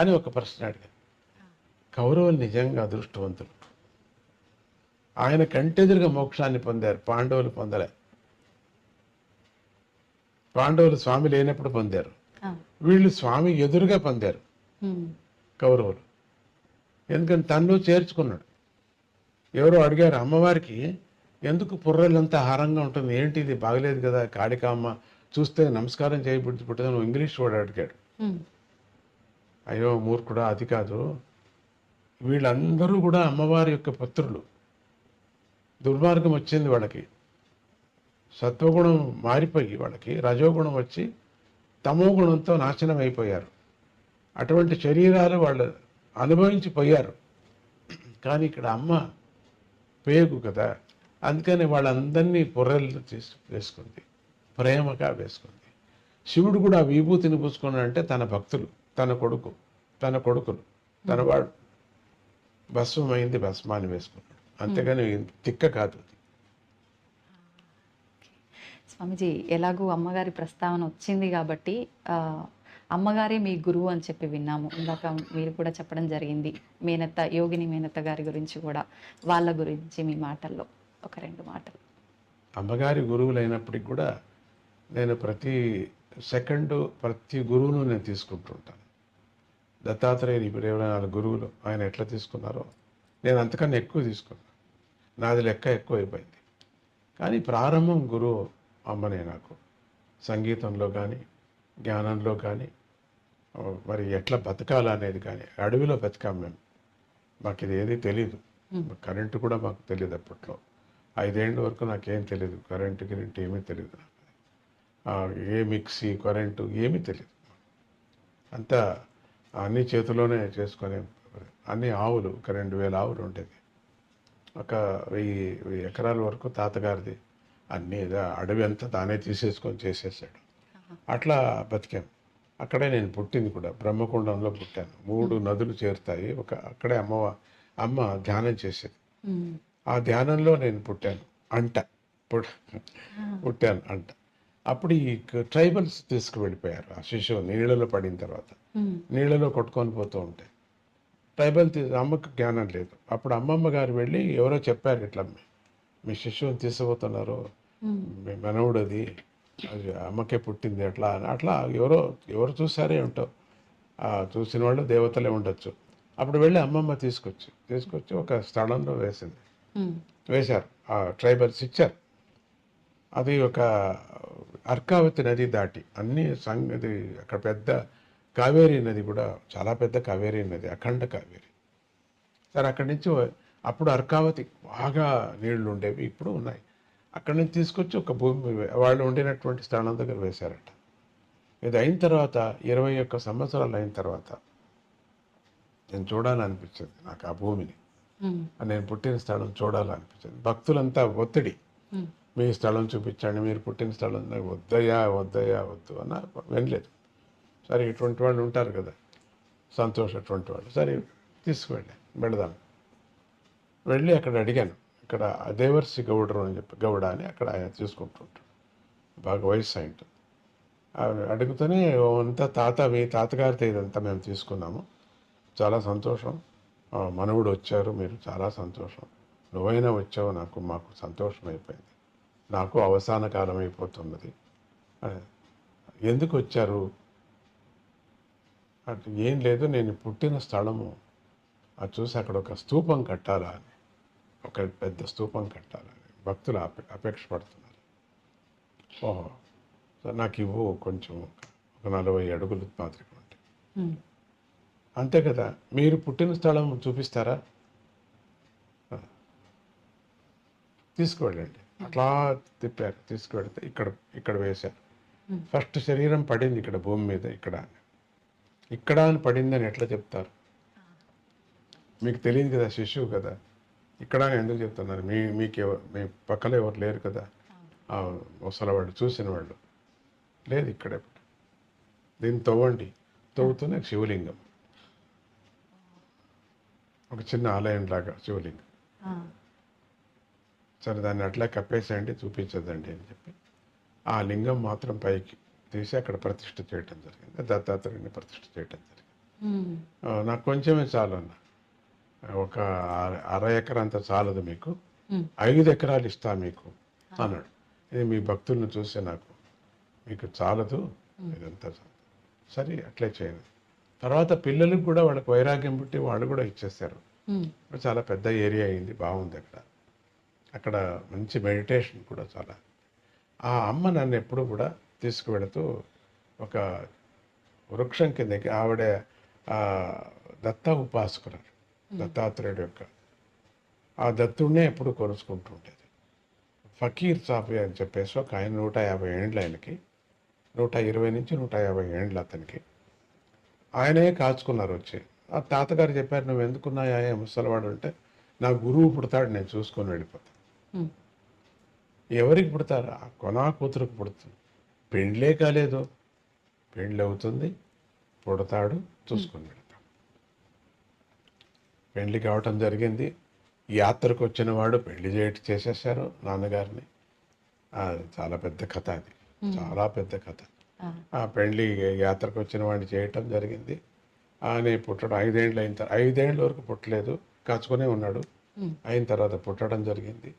S4: అని ఒక ప్రశ్న అడిగారు. కౌరవులు నిజంగా అదృష్టవంతులు. ఆయన కంటెదురుగా మోక్షాన్ని పొందారు, పాండవులు పొందలే. పాండవులు స్వామి లేనప్పుడు పొందారు, వీళ్ళు స్వామి ఎదురుగా పొందారు కౌరవులు. ఎందుకని తనలో చేర్చుకున్నాడు. ఎవరో అడిగారు, అమ్మవారికి ఎందుకు పుర్రెలంతా హారంగా ఉంటుంది, ఏంటి ఇది బాగలేదు కదా, కాళికామ్మ చూస్తే నమస్కారం చేయబుద్ధి పుట్టదు, నువ్వు ఇంగ్లీష్ వాడు అడిగాడు. అయ్యో మూర్ఖుడా, అది కాదు, వీళ్ళందరూ కూడా అమ్మవారి యొక్క పుత్రులు. దుర్మార్గం వచ్చింది వాళ్ళకి, సత్వగుణం మారిపోయి వాళ్ళకి రజోగుణం వచ్చి తమో గుణంతో నాశనం అయిపోయారు. అటువంటి శరీరాలు వాళ్ళు అనుభవించిపోయారు. కానీ ఇక్కడ అమ్మ పేగు కదా, అందుకని వాళ్ళందరినీ పొర్రెలు వేసుకుంది, ప్రేమగా వేసుకుంది. శివుడు కూడా విభూతిని పూసుకున్నాడంటే తన భక్తులు, తన కొడుకులు, తన వాడు భస్మమైంది, భస్మాన్ని వేసుకున్నాడు, అంతేగాని తిక్క కాదు.
S2: స్వామిజీ, ఎలాగూ అమ్మగారి ప్రస్తావన వచ్చింది కాబట్టి అమ్మగారే మీ గురువు అని చెప్పి విన్నాము. ఇందాక మీరు కూడా చెప్పడం జరిగింది మేనత్త, యోగిని మేనత్త గారి గురించి కూడా, వాళ్ళ గురించి మీ మాటల్లో ఒక 2 మాటలు.
S4: అమ్మగారి గురువులైనప్పటికి కూడా నేను ప్రతి సెకండు ప్రతి గురువును నేను తీసుకుంటుంటాను. దత్తాత్రేయుని ఇప్పుడు 24 గురువులు ఆయన ఎట్లా తీసుకున్నారో నేను అంతకన్నా ఎక్కువ తీసుకున్నాను. నాది లెక్క ఎక్కువ అయిపోయింది. కానీ ప్రారంభం గురువు అమ్మనే నాకు. సంగీతంలో కానీ, జ్ఞానంలో కానీ, మరి ఎట్లా బతకాలనేది కానీ. అడవిలో బతికాం మేము, మాకు ఇది ఏది తెలీదు. కరెంటు కూడా మాకు తెలియదు అప్పట్లో. 5 ఏళ్ళ వరకు నాకేం తెలియదు, కరెంటు ఏమీ తెలియదు నాకు. ఏ మిక్సీ, కరెంటు ఏమీ తెలియదు. అంతా అన్ని చేతిలోనే చేసుకొని, అన్ని ఆవులు, ఒక 2000 ఆవులు ఉండేది. ఒక 1000 ఎకరాల వరకు తాతగారిది. అన్నీ అడవి అంతా తానే తీసేసుకొని చేసేసాడు. అట్లా బతికాం. అక్కడే నేను పుట్టింది కూడా, బ్రహ్మకుండంలో పుట్టాను. 3 నదులు చేరుతాయి, అక్కడే అమ్మ ధ్యానం చేసేది. ఆ ధ్యానంలో నేను పుట్టాను అంట. అప్పుడు ఈ ట్రైబల్స్ తీసుకువెళ్ళిపోయారు ఆ శిశువు నీళ్ళలో పడిన తర్వాత. నీళ్ళలో కొట్టుకొని పోతూ ఉంటాయి. ట్రైబల్ అమ్మకు జ్ఞానం లేదు. అప్పుడు అమ్మమ్మ గారు వెళ్ళి ఎవరో చెప్పారు, ఇట్లా మీ శిశువుని తీసుకుపోతున్నారు, మీ మనవుడు అది అమ్మకే పుట్టింది అట్లా అని. అట్లా ఎవరు చూసారే ఉంటావు, చూసిన వాళ్ళు దేవతలే ఉండొచ్చు. అప్పుడు వెళ్ళి అమ్మమ్మ తీసుకొచ్చి ఒక స్థలంలో వేశారు. ఆ ట్రైబల్స్ ఇచ్చారు. అది ఒక అర్కావతి నది దాటి అన్ని అది అక్కడ పెద్ద కావేరీ నది కూడా, చాలా పెద్ద కావేరీ నది, అఖండ కావేరీ. సరే, అక్కడి నుంచి అప్పుడు అర్కావతి బాగా నీళ్లు ఉండేవి, ఇప్పుడు ఉన్నాయి. అక్కడి నుంచి తీసుకొచ్చి ఒక భూమి వాళ్ళు ఉండినటువంటి స్థానం దగ్గర వేశారట. ఇది అయిన తర్వాత 21 సంవత్సరాలు అయిన తర్వాత నేను చూడాలనిపించింది నాకు ఆ భూమిని. నేను పుట్టిన స్థలం చూడాలనిపించింది. భక్తులంతా ఒత్తిడి, మీ స్థలం చూపించండి, మీరు పుట్టిన స్థలం. వద్దు అన్న వినలేదు. సరే, ఇటువంటి వాళ్ళు ఉంటారు కదా, సంతోష్ అటువంటి వాళ్ళు. సరే, వెళదాం. వెళ్ళి అక్కడ అడిగాను. ఇక్కడ దేవర్సి గౌడ అని అక్కడ ఆయన తీసుకుంటుంటాడు, బాగా వయసు అయింటుంది. అడుగుతూనే అంతా మీ తాతగారితో ఇదంతా మేము తీసుకున్నాము, చాలా సంతోషం. మనవుడు వచ్చారు, మీరు చాలా సంతోషం. నువ్వైనా వచ్చావు, మాకు సంతోషం అయిపోయింది. నాకు అవసాన కాలం అయిపోతున్నది. ఎందుకు వచ్చారు అంటే, ఏం లేదు, నేను పుట్టిన స్థలము అది చూసి అక్కడ ఒక స్తూపం కట్టాలా అని, ఒక పెద్ద స్తూపం కట్టాలని భక్తులు అపేక్ష పడుతున్నారు. ఓహో, నాకు ఇవ్వు కొంచెం, ఒక 40 అడుగులు మాత్రమే ఉంటాయి. అంతే కదా, మీరు పుట్టిన స్థలం చూపిస్తారా? తీసుకువెళ్ళండి. అట్లా తిప్పారు, తీసుకువెళ్తే ఇక్కడ వేశారు. ఫస్ట్ శరీరం పడింది ఇక్కడ భూమి మీద, ఇక్కడ అని పడిందని ఎట్లా చెప్తారు? మీకు తెలియదు కదా, శిశువు కదా. ఇక్కడ అని ఎందుకు చెప్తున్నారు? మీ పక్కలో ఎవరు లేరు కదా, ముసలవాళ్ళు చూసిన వాళ్ళు లేదు. ఇక్కడే దీన్ని తవ్వండి. తవ్వుతూనే శివలింగం, ఒక చిన్న ఆలయం లాగా శివలింగం. సరే, దాన్ని అట్లా కప్పేసేయండి, చూపించదండి అని చెప్పి ఆ లింగం మాత్రం పైకి తీసి అక్కడ ప్రతిష్ఠ చేయటం జరిగింది. దత్తాత్రేయుని ప్రతిష్ఠ చేయటం జరిగింది. నాకు కొంచెమే చాలు అన్న, ఒక 1/2 ఎకరా అంత చాలదు మీకు, 5 ఎకరాలు ఇస్తా మీకు అన్నాడు. ఇది మీ భక్తులను చూస్తే మీకు చాలదు ఇదంతా. సరే, అట్లే చేయండి. తర్వాత పిల్లలకు కూడా వాళ్ళకి వైరాగ్యం పుట్టి వాళ్ళు కూడా ఇచ్చేస్తారు. చాలా పెద్ద ఏరియా అయింది, బాగుంది అక్కడ మంచి మెడిటేషన్ కూడా చాలా. ఆ అమ్మ నన్ను ఎప్పుడు కూడా తీసుకువెళుతూ ఒక వృక్షం కిందకి, ఆవిడ దత్త ఉపాసకురాలు, దత్తాత్రేయుడు యొక్క ఆ దత్తుడినే ఎప్పుడు కొలుసుకుంటూ ఉండేది. ఫకీర్ సాఫీ అని చెప్పేసి ఒక ఆయన 150 ఏండ్లు, ఆయనకి 120 నుంచి 150 ఏండ్లు అతనికి. ఆయనే కాచుకున్నారు వచ్చి. ఆ తాతగారు చెప్పారు, నువ్వు ఎందుకున్నాయా ముసలివాడు అంటే, నా గురువు పుడతాడు, నేను చూసుకొని వెళ్ళిపోతాను. ఎవరికి పుడతారు? ఆ కొనా కూతురుకు పుడుతుంది. పెండ్లే కాలేదు, పెండ్లి అవుతుంది, పుడతాడు, చూసుకొని వెళ్తాం. పెండ్లి కావటం జరిగింది. యాత్రకు వచ్చిన వాడు పెళ్లి చేసేసారు నాన్నగారిని. చాలా పెద్ద కథ అది, చాలా పెద్ద కథ. ఆ పెళ్లి యాత్రకు వచ్చిన వాడిని చేయటం జరిగింది. ఆయన పుట్టడం 5 ఏండ్లు అయిన తర్వాత, 5 ఏండ్ల వరకు పుట్టలేదు, కాచుకునే ఉన్నాడు. అయిన తర్వాత పుట్టడం జరిగింది.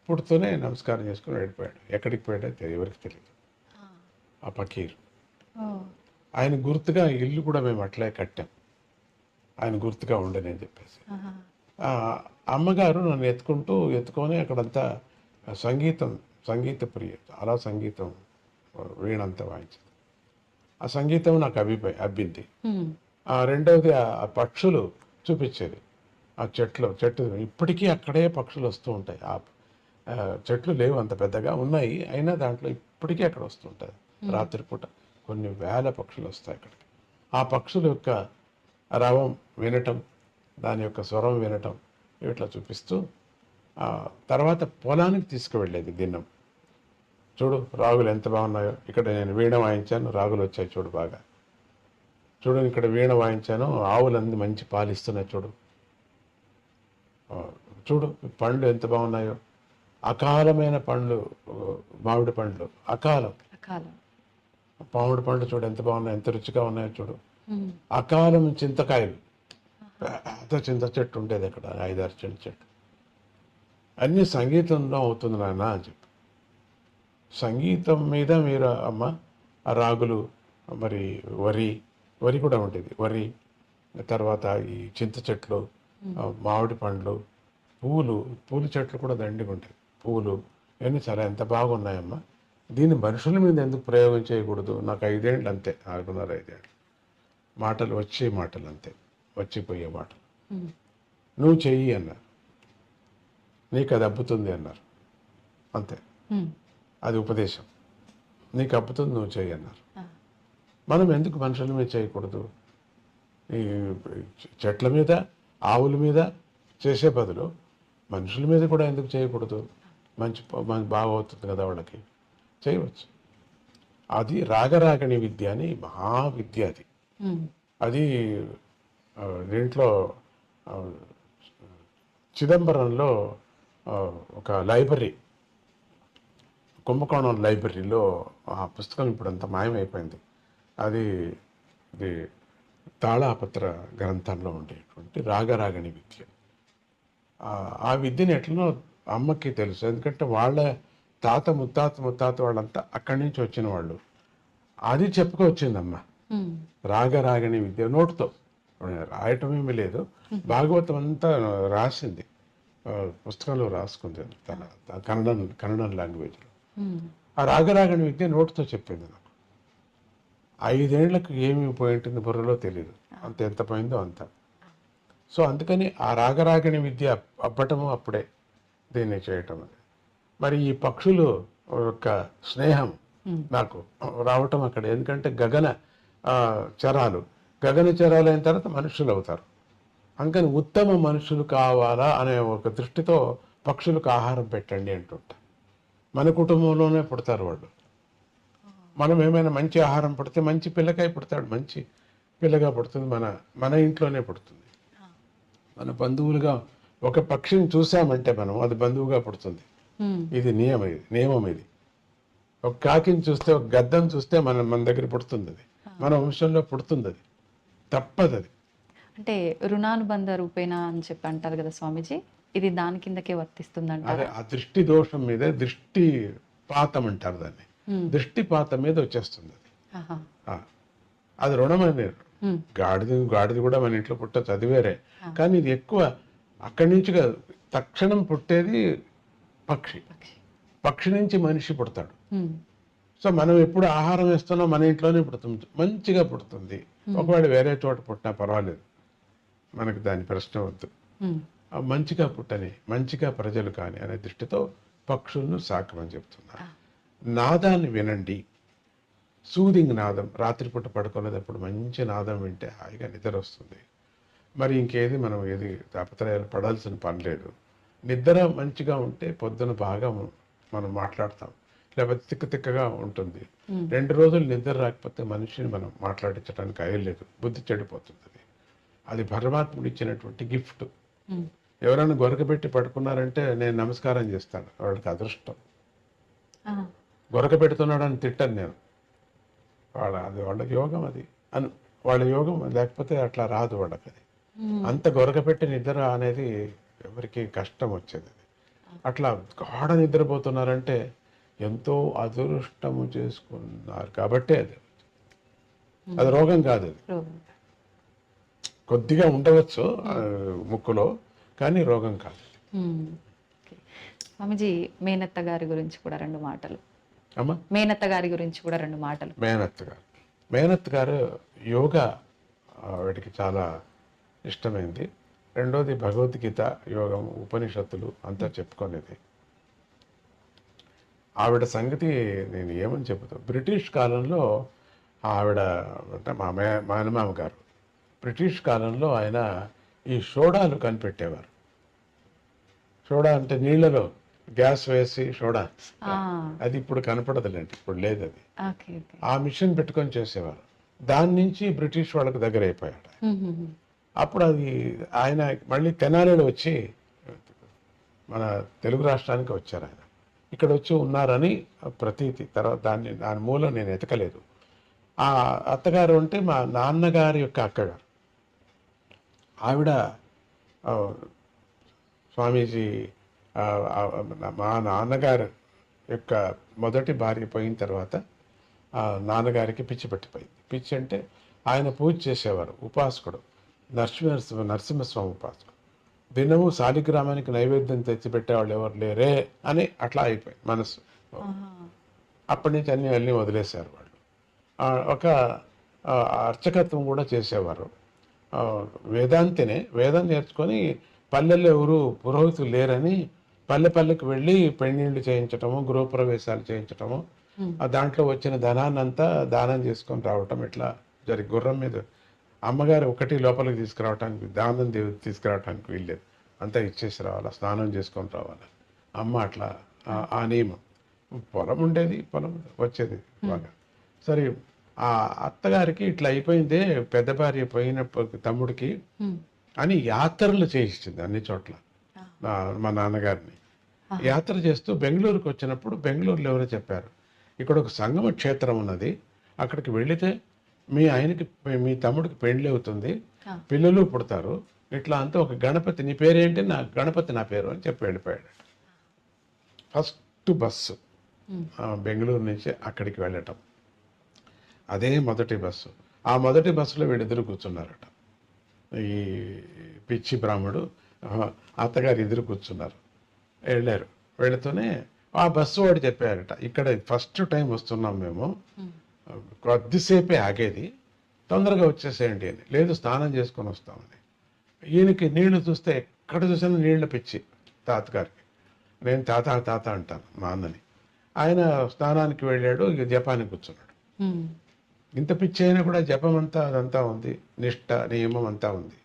S4: పుడుతూనే నమస్కారం చేసుకుని వెళ్ళిపోయాడు. ఎక్కడికి పోయాడో ఎవరికి తెలియదు. ఆ ఫకీర్ ఆయన గుర్తుగా ఇల్లు కూడా మేము అట్లే కట్టాం, ఆయన గుర్తుగా ఉండని అని చెప్పేసి. అమ్మగారు నన్ను ఎత్తుకొని అక్కడంతా సంగీత ప్రియ, చాలా సంగీతం, వీణంతా వాయించింది. ఆ సంగీతం నాకు అబ్బింది. రెండవది ఆ పక్షులు చూపించేది. ఆ చెట్టు ఇప్పటికీ అక్కడే పక్షులు వస్తూ ఉంటాయి. ఆ చెట్లు లేవు, అంత పెద్దగా ఉన్నాయి, అయినా దాంట్లో ఇప్పటికీ అక్కడ వస్తుంటుంది. రాత్రిపూట కొన్ని వేల పక్షులు వస్తాయి అక్కడికి. ఆ పక్షుల యొక్క రవం వినటం, దాని యొక్క స్వరం వినటం, ఇట్లా చూపిస్తూ తర్వాత పొలానికి తీసుకువెళ్ళేది దినం. చూడు రాగులు ఎంత బాగున్నాయో, ఇక్కడ నేను వీణ వాయించాను, రాగులు వచ్చాయి చూడు బాగా, చూడు ఇక్కడ వీణ వాయించాను, ఆవులన్నీ మంచి పాలు ఇస్తున్నాయి చూడు, చూడు పండ్లు ఎంత బాగున్నాయో, అకాలమైన పండ్లు, మామిడి పండ్లు అకాలం, మామిడి పండ్లు చూడు ఎంత బాగున్నాయి, ఎంత రుచిగా ఉన్నాయో చూడు. అకాలం చింతకాయలు, పెద్ద చింత చెట్టు ఉండేది అక్కడ, 5-6 చింత చెట్టు. అన్నీ సంగీతంలో అవుతుంది నాన్న అని చెప్పి. సంగీతం మీద మీరు అమ్మ ఆ రాగులు, మరి వరి కూడా ఉండేది, వరి తర్వాత ఈ చింత చెట్లు, మామిడి పండ్లు, పూల చెట్లు కూడా దండిగా ఉంటాయి, పూలు ఇవన్నీ చాలా ఎంత బాగున్నాయమ్మా. దీన్ని మనుషుల మీద ఎందుకు ప్రయోగం చేయకూడదు? నాకు 5 ఏండ్లు అంతే, 4.5 ఏండ్లు. మాటలు వచ్చే మాటలు అంతే, వచ్చిపోయే మాటలు. నువ్వు చెయ్యి అన్నారు, నీకు అది అబ్బుతుంది అన్నారు, అంతే. అది ఉపదేశం, నీకు అబ్బుతుంది, నువ్వు చెయ్యి అన్నారు. మనం ఎందుకు మనుషుల మీద చేయకూడదు? ఈ చెట్ల మీద, ఆవుల మీద చేసే బదులు మనుషుల మీద కూడా ఎందుకు చేయకూడదు? మంచి బాగా అవుతుంది కదా వాళ్ళకి, చేయవచ్చు. అది రాగరాగణి విద్య అని మహావిద్య అది. అది దీంట్లో చిదంబరంలో ఒక లైబ్రరీ, కుంభకోణం లైబ్రరీలో ఆ పుస్తకం ఇప్పుడు అంత మాయమైపోయింది. అది తాళాపత్ర గ్రంథంలో ఉండేటువంటి రాగరాగణి విద్య. ఆ విద్యను ఎట్లనో అమ్మకి తెలుసు, ఎందుకంటే వాళ్ళ తాత ముత్తాత వాళ్ళంతా అక్కడి నుంచి వచ్చిన వాళ్ళు. అది చెప్పుకొచ్చిందమ్మ. రాగరాగణి విద్య నోటుతో రాయటం ఏమీ లేదు, భాగవతం అంతా రాసింది, పుస్తకంలో రాసుకుంది తన కన్నడ లాంగ్వేజ్లో. ఆ రాగరాగణి విద్య నోటుతో చెప్పింది నాకు. 5 ఏళ్లకు ఏమి పోయి ఉంటుంది బుర్రలో తెలియదు, అంత ఎంత పోయిందో అంత. సో అందుకని ఆ రాగరాగణి విద్య అబ్బటము అప్పుడే దీన్ని చేయటం. మరి ఈ పక్షులు యొక్క స్నేహం నాకు రావటం అక్కడ, ఎందుకంటే గగన చరాలు అయిన తర్వాత మనుషులు అవుతారు. అందుకని ఉత్తమ మనుషులు కావాలా అనే ఒక దృష్టితో పక్షులకు ఆహారం పెట్టండి అంటుంటా. మన కుటుంబంలోనే పుడతారు వాళ్ళు. మనం ఏమైనా మంచి ఆహారం పుడితే మంచి పిల్లకాయ పుడతాడు, మంచి పిల్లగా పుడుతుంది, మన ఇంట్లోనే పుడుతుంది. మన బంధువులుగా ఒక పక్షిని చూసామంటే మనం అది బంధువుగా పుడుతుంది. ఇది నియమం ఇది. ఒక కాకిని చూస్తే, ఒక గద్దను చూస్తే మన దగ్గర పుడుతుంది, అది మన వంశంలో పుడుతుంది, అది తప్పదు. అది
S2: అంటే రుణానుబంధ రూపేణ అని చెప్పి అంటారు కదా స్వామీజీ, ఇది దాని కిందకే వర్తిస్తుంది.
S4: అదే ఆ దృష్టి దోషం మీద దృష్టి పాతం అంటారు దాన్ని. దృష్టిపాతం మీద వచ్చేస్తుంది అది. అది రుణమని. గాడిది కూడా మన ఇంట్లో పుట్టచ్చు, అది వేరే. కానీ ఇది ఎక్కువ అక్కడి నుంచి కాదు, తక్షణం పుట్టేది పక్షి నుంచి మనిషి పుడతాడు. సో మనం ఎప్పుడు ఆహారం వేస్తున్నాం మన ఇంట్లోనే పుడుతుంది, మంచిగా పుడుతుంది. ఒకవేళ వేరే చోట పుట్టినా పర్వాలేదు, మనకు దాని ప్రశ్న వద్దు. మంచిగా పుట్టని, మంచిగా ప్రజలు కాని అనే దృష్టితో పక్షులను సాకమని చెప్తున్నారు. నాదాన్ని వినండి, సూదింగ్ నాదం. రాత్రిపూట పడుకునేటప్పుడు మంచి నాదం వింటే హాయిగా నిద్ర వస్తుంది. మరి ఇంకేది మనం ఏది తాపత్రయాలు పడాల్సిన పని లేదు. నిద్ర మంచిగా ఉంటే పొద్దున బాగా మనం మాట్లాడతాం, లేకపోతే తిక్కగా ఉంటుంది. 2 రోజులు నిద్ర రాకపోతే మనిషిని మనం మాట్లాడించడానికి అయ్యలేదు, బుద్ధి చెడిపోతుంది. అది పరమాత్ముడు ఇచ్చినటువంటి గిఫ్ట్. ఎవరైనా గొరకబెట్టి పడుకున్నారంటే నేను నమస్కారం చేస్తాను, వాళ్ళకి అదృష్టం. గొరక పెడుతున్నాడని తిట్టను నేను, వాళ్ళ యోగం అది అని, వాళ్ళ యోగం. లేకపోతే అట్లా రాదు వాళ్ళకి. అది అంత గొరక పెట్టి నిద్ర అనేది ఎవరికి కష్టం వచ్చేది. అట్లా గాఢ నిద్రపోతున్నారంటే ఎంతో అదృష్టము చేసుకున్నారు కాబట్టే అది రోగం కాదు. అది కొద్దిగా ఉండవచ్చు ముక్కులో, కానీ రోగం కాదు.
S2: స్వామిజీ, మేనత్త గారి గురించి కూడా 2 మాటలు.
S4: అమ్మా,
S2: మేనత్త గారి గురించి కూడా 2 మాటలు.
S4: మేనత్త గారు యోగా ఆవిడికి చాలా ఇష్టమైంది. రెండోది భగవద్గీత, యోగం, ఉపనిషత్తులు అంతా చెప్పుకునేది. ఆవిడ సంగతి నేను ఏమని చెబుతాను. బ్రిటిష్ కాలంలో ఆవిడ అంటే మా మేనమామ గారు బ్రిటిష్ కాలంలో ఆయన ఈ సోడాలు కనిపెట్టేవారు. సోడా అంటే నీళ్లలో గ్యాస్ వేసి సోడా, అది ఇప్పుడు కనపడదులేండి, ఇప్పుడు లేదు అది. ఆ మిషన్ పెట్టుకొని చేసేవారు. దాని నుంచి బ్రిటిష్ వాళ్ళకి దగ్గర అయిపోయాడు. అప్పుడు అది ఆయన మళ్ళీ తెనాలిలో వచ్చి మన తెలుగు రాష్ట్రానికి వచ్చారు. ఆయన ఇక్కడ వచ్చి ఉన్నారని ప్రతీతి. తర్వాత దాని మూలం నేను ఎతకలేదు. ఆ అత్తగారు అంటే మా నాన్నగారి యొక్క అక్కగారు. ఆవిడ స్వామీజీ మా నాన్నగారు యొక్క మొదటి భార్య పోయిన తర్వాత నాన్నగారికి పిచ్చి పట్టిపోయింది. పిచ్చి అంటే ఆయన పూజ చేసేవారు, ఉపాసకుడు, నరసింహస్వామి ఉపాసకుడు. దినము శాలిగ్రామానికి నైవేద్యం తెచ్చిపెట్టేవాళ్ళు ఎవరు లేరే అని అట్లా అయిపోయింది మనసు. అప్పటి నుంచి అన్నీ వదిలేశారు వాళ్ళు. ఒక అర్చకత్వం కూడా చేసేవారు. వేదాంతినే, వేదం నేర్చుకొని పల్లెల్లో ఎవరు పురోహితులు లేరని పల్లెకు వెళ్ళి పెళ్ళిళ్ళు చేయించటము, గృహప్రవేశాలు చేయించటము, దాంట్లో వచ్చిన ధనాన్నంతా దానం చేసుకొని రావటం ఇట్లా జరిగి, గుర్రం మీద అమ్మగారు ఒకటి లోపలికి తీసుకురావటానికి, దానం తీసుకురావటానికి వీల్లేదు, అంతా ఇచ్చేసి రావాలా, స్నానం చేసుకొని రావాలా. అమ్మ అట్లా ఆ నియమం. పొలం ఉండేది, పొలం వచ్చేది బాగా. సరే, ఆ అత్తగారికి ఇట్లా అయిపోయిందే, పెద్ద భార్య పోయిన తమ్ముడికి అని యాత్రలు చేయించింది అన్ని చోట్ల. మా నాన్నగారిని యాత్ర చేస్తూ బెంగళూరుకి వచ్చినప్పుడు బెంగళూరులో ఎవరో చెప్పారు, ఇక్కడ ఒక సంగమ క్షేత్రం ఉన్నది, అక్కడికి వెళితే మీ తమ్ముడికి పెళ్లి అవుతుంది, పిల్లలు పుడతారు, ఇట్లా అంతా ఒక గణపతి, నీ పేరేంటి, నా గణపతి నా పేరు అని చెప్పి వెళ్ళిపోయాడు. ఫస్ట్ బస్సు బెంగళూరు నుంచి అక్కడికి వెళ్ళటం, అదే మొదటి బస్సు. ఆ మొదటి బస్సులో వీళ్ళిద్దరు కూర్చున్నారట. ఈ పిచ్చి బ్రాహ్మడు అత్తగారు ఎదురు కూర్చున్నారు. వెళ్ళారు. వెళుతూనే ఆ బస్సు వాడు చెప్పారట, ఇక్కడ ఫస్ట్ టైం వస్తున్నాం మేము, కొద్దిసేపే ఆగేది, తొందరగా వచ్చేసేయండి అని. లేదు, స్నానం చేసుకొని వస్తామని. ఈయనకి నీళ్లు చూస్తే ఎక్కడ చూసినా నీళ్ల పిచ్చి తాతగారికి. నేను తాత తాత అంటాను మా అన్నని. ఆయన స్నానానికి వెళ్ళాడు, ఇక జపానికి కూర్చున్నాడు. ఇంత పిచ్చి అయినా కూడా జపం అంతా అదంతా ఉంది, నిష్ట నియమం అంతా ఉంది.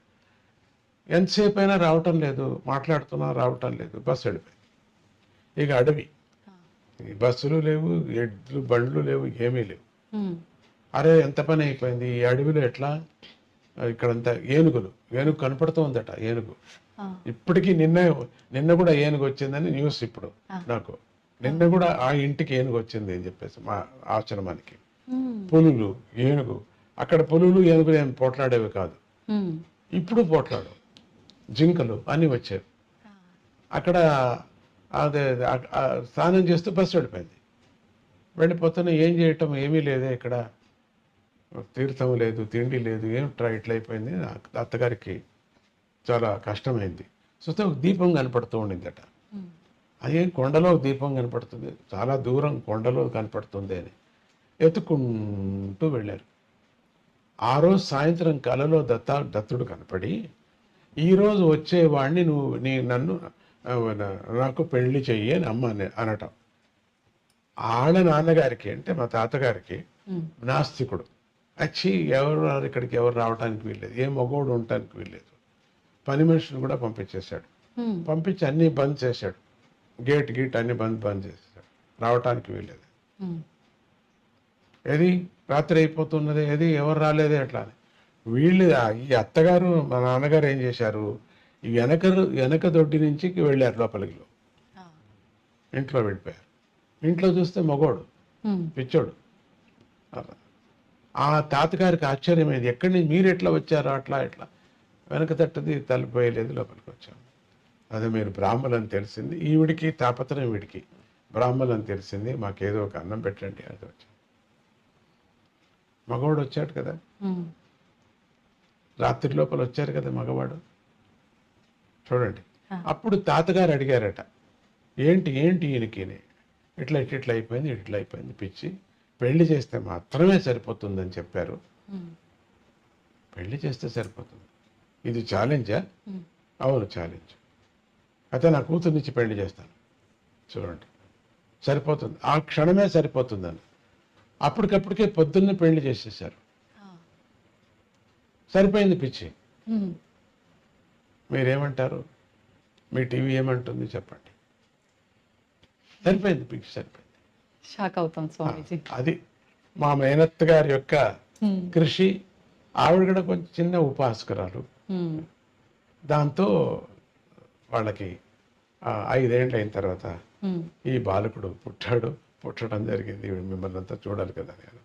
S4: ఎంతసేపు అయినా రావటం లేదు, మాట్లాడుతున్నా రావటం లేదు. బస్సు వెళ్ళిపోయింది. ఇక అడవి, బస్సులు లేవు, ఎడ్లు బండ్లు లేవు, ఏమీ లేవు. అరే ఎంత పని అయిపోయింది ఈ అడవిలో, ఎట్లా ఇక్కడంతా ఏనుగు కనపడుతూ ఉందట. ఏనుగు ఇప్పటికీ నిన్న కూడా ఏనుగు వచ్చిందని న్యూస్ ఇప్పుడు నాకు. నిన్న కూడా ఆ ఇంటికి ఏనుగు వచ్చింది అని చెప్పేసి మా ఆశ్రమానికి. పులులు, ఏనుగు, అక్కడ పులులు ఏనుగులు ఏం పోట్లాడేవి కాదు, ఇప్పుడు పోట్లాడు. జింకలు అన్నీ వచ్చేవి. అక్కడ అదే స్నానం చేస్తూ బస్సు వెళ్ళిపోయింది. వెళ్ళిపోతున్నా ఏం చేయటం, ఏమీ లేదే ఇక్కడ, తీర్థం లేదు, తిండి లేదు, ఏమిట్రా ఇట్లా అయిపోయింది. అత్తగారికి చాలా కష్టమైంది. చూస్తే ఒక దీపం కనపడుతూ ఉండిందట. అదేం కొండలో దీపం కనపడుతుంది, చాలా దూరం కొండలో కనపడుతుంది అని ఎత్తుకుంటూ వెళ్ళారు. ఆ రోజు సాయంత్రం కలలో దత్తుడు కనపడి, ఈరోజు వచ్చేవాడిని నన్ను నాకు పెళ్లి చెయ్యి అని అమ్మ అనటం. ఆళ్ళ నాన్నగారికి అంటే మా తాతగారికి నాస్తికుడు. వచ్చి ఎవరు ఇక్కడికి ఎవరు రావడానికి వీల్లేదు, ఏ మగోడు ఉండటానికి వీల్లేదు. పని మనిషిని కూడా పంపించేశాడు. పంపించి అన్నీ బంద్ చేశాడు, గేట్ అన్ని బంద్ చేసేసాడు, రావటానికి వీల్లేదు. ఏది రాత్రి అయిపోతున్నది, ఏది ఎవరు రాలేదే అట్లా అని. వీళ్ళు ఈ అత్తగారు మా నాన్నగారు ఏం చేశారు, ఈ వెనక దొడ్డి నుంచి వెళ్ళారు లోపలికి. ఇంట్లో వెళ్ళిపోయారు. ఇంట్లో చూస్తే మగోడు, పిచ్చోడు. ఆ తాతగారికి ఆశ్చర్యమైంది, ఎక్కడి నుంచి మీరు ఎట్లా వచ్చారో అట్లా ఇట్లా. వెనక తట్టది తలిపోయలేదు, లోపలికి వచ్చాము. అదే మీరు బ్రాహ్మణులని తెలిసింది, ఈవిడికి తాపత్రయం, వీడికి బ్రాహ్మణులని తెలిసింది, మాకేదో ఒక అన్నం పెట్టండి. అది వచ్చాం. మగవాడు వచ్చాడు కదా, రాత్రి లోపల వచ్చారు కదా మగవాడు, చూడండి. అప్పుడు తాతగారు అడిగారట, ఏంటి ఈయనకి ఇట్లా అయిపోయింది పిచ్చి, పెళ్లి చేస్తే మాత్రమే సరిపోతుందని చెప్పారు. పెళ్లి చేస్తే సరిపోతుంది, ఇది ఛాలెంజా? అవును ఛాలెంజ్. అయితే నా కూతుర్నిచ్చి పెళ్లి చేస్తాను, చూడండి సరిపోతుంది, ఆ క్షణమే సరిపోతుందని. అప్పటికప్పటికే పొద్దున్నే పెళ్లి చేసేసారు. సరిపోయింది పిచ్చి. మీరేమంటారు, మీ టీవీ ఏమంటుంది చెప్పండి. సరిపోయింది పిచ్చి, సరిపోయింది.
S2: షాక్ అవుతాం స్వామీజీ.
S4: అది మా మేనత్త గారి యొక్క కృషి. ఆవిడ కూడా కొంచెం చిన్న ఉపాసకురాలు. దాంతో వాళ్ళకి 5 ఏళ్ళు అయిన తర్వాత ఈ బాలకుడు పుట్టడం జరిగింది. మిమ్మల్ని అంతా చూడాలి కదా, నేను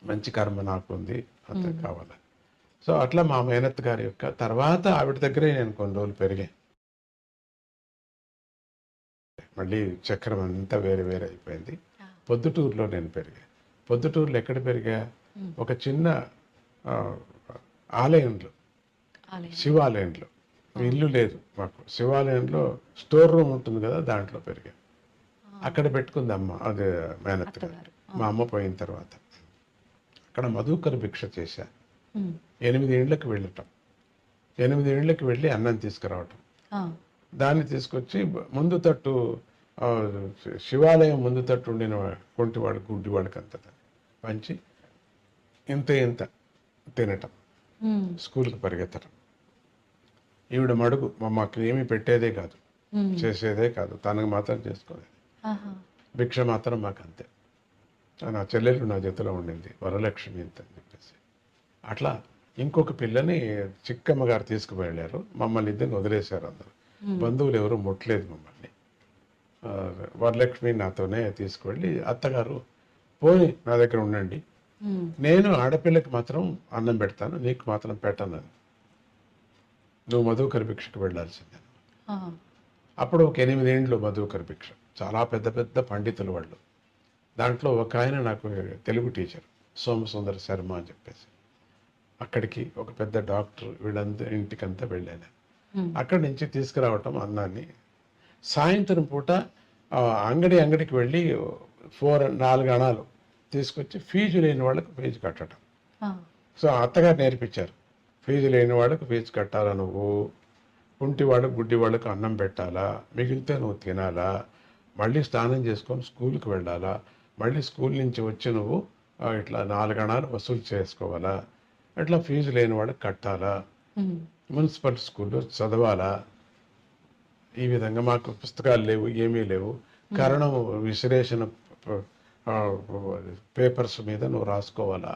S4: మంచి కర్మ నాకు ఉంది, అంత కావాలని. సో అట్లా మా మేనత్ గారి యొక్క తర్వాత ఆవిడ దగ్గరే నేను కొన్ని రోజులు పెరిగాను. మళ్ళీ చక్రం అంతా వేరే అయిపోయింది. పొద్దుటూరులో నేను పెరిగాను. పొద్దుటూరులో ఎక్కడ పెరిగా, ఒక చిన్న ఆలయంలో, శివాలయంలో. ఇల్లు లేదు మాకు, శివాలయంలో స్టోర్ రూమ్ ఉంటుంది కదా, దాంట్లో పెరిగాను. అక్కడ పెట్టుకుంది అమ్మ, అదే మేనత్ గారు. మా అమ్మ పోయిన తర్వాత అక్కడ మధుకర భిక్ష చేశా. 8 ఏళ్ళకి వెళ్ళటం, 8 ఏళ్ళకి వెళ్ళి అన్నం తీసుకురావటం, దాన్ని తీసుకొచ్చి ముందు తట్టు, శివాలయం ముందు తట్టు ఉండిన గుడ్డివాడికి అంత పంచి ఇంత తినటం, స్కూల్కి పరిగెత్తడం. ఈవిడ మడుగు మాకు ఏమీ పెట్టేదే కాదు, చేసేదే కాదు, తనకు మాత్రం చేసుకోలేదు. భిక్ష మాత్రం మాకు అంతే. నా చెల్లెలు నా జతలో ఉండింది, వరలక్ష్మి అంత అని చెప్పేసి. అట్లా ఇంకొక పిల్లని చిక్కమ్మ గారు తీసుకువెళ్ళారు. మమ్మల్ని ఇద్దరిని వదిలేశారు. అందరూ బంధువులు ఎవరు ముట్టలేదు మమ్మల్ని. వరలక్ష్మి నాతోనే తీసుకువెళ్ళి, అత్తగారు పోయి నా దగ్గర ఉండండి, నేను ఆడపిల్లకి మాత్రం అన్నం పెడతాను, నీకు మాత్రం పెట్టను. నువ్వు మధుకర భిక్షకు వెళ్ళాల్సిందే. అప్పుడు ఒక 8 ఏండ్లు మధుకర భిక్ష. చాలా పెద్ద పెద్ద పండితులు వాళ్ళు. దాంట్లో ఒక ఆయన నాకు తెలుగు టీచర్ సోమసుందర శర్మ అని చెప్పేసి, అక్కడికి ఒక పెద్ద డాక్టర్, వీళ్ళందరూ ఇంటికంతా వెళ్ళాను. అక్కడి నుంచి తీసుకురావటం అన్నాన్ని, సాయంత్రం పూట అంగడికి వెళ్ళి 4 అణాలు తీసుకొచ్చి ఫీజు లేని వాళ్ళకు ఫీజు కట్టడం. సో అత్తగారు నేర్పించారు, ఫీజు లేని వాళ్ళకు ఫీజు కట్టాలా, నువ్వు కుంటి వాళ్ళకు గుడ్డి వాళ్ళకు అన్నం పెట్టాలా, మిగిలితే నువ్వు తినాలా, మళ్ళీ స్నానం చేసుకొని స్కూల్కి వెళ్ళాలా, మళ్ళీ స్కూల్ నుంచి వచ్చి నువ్వు ఇట్లా 4 అణాలు వసూలు చేసుకోవాలా, ఇట్లా ఫీజు లేని వాళ్ళకి కట్టాలా, మున్సిపల్ స్కూల్లో చదవాలా. ఈ విధంగా మాకు పుస్తకాలు లేవు, ఏమీ లేవు, కరణం విశ్లేషణ పేపర్స్ మీద నువ్వు రాసుకోవాలా.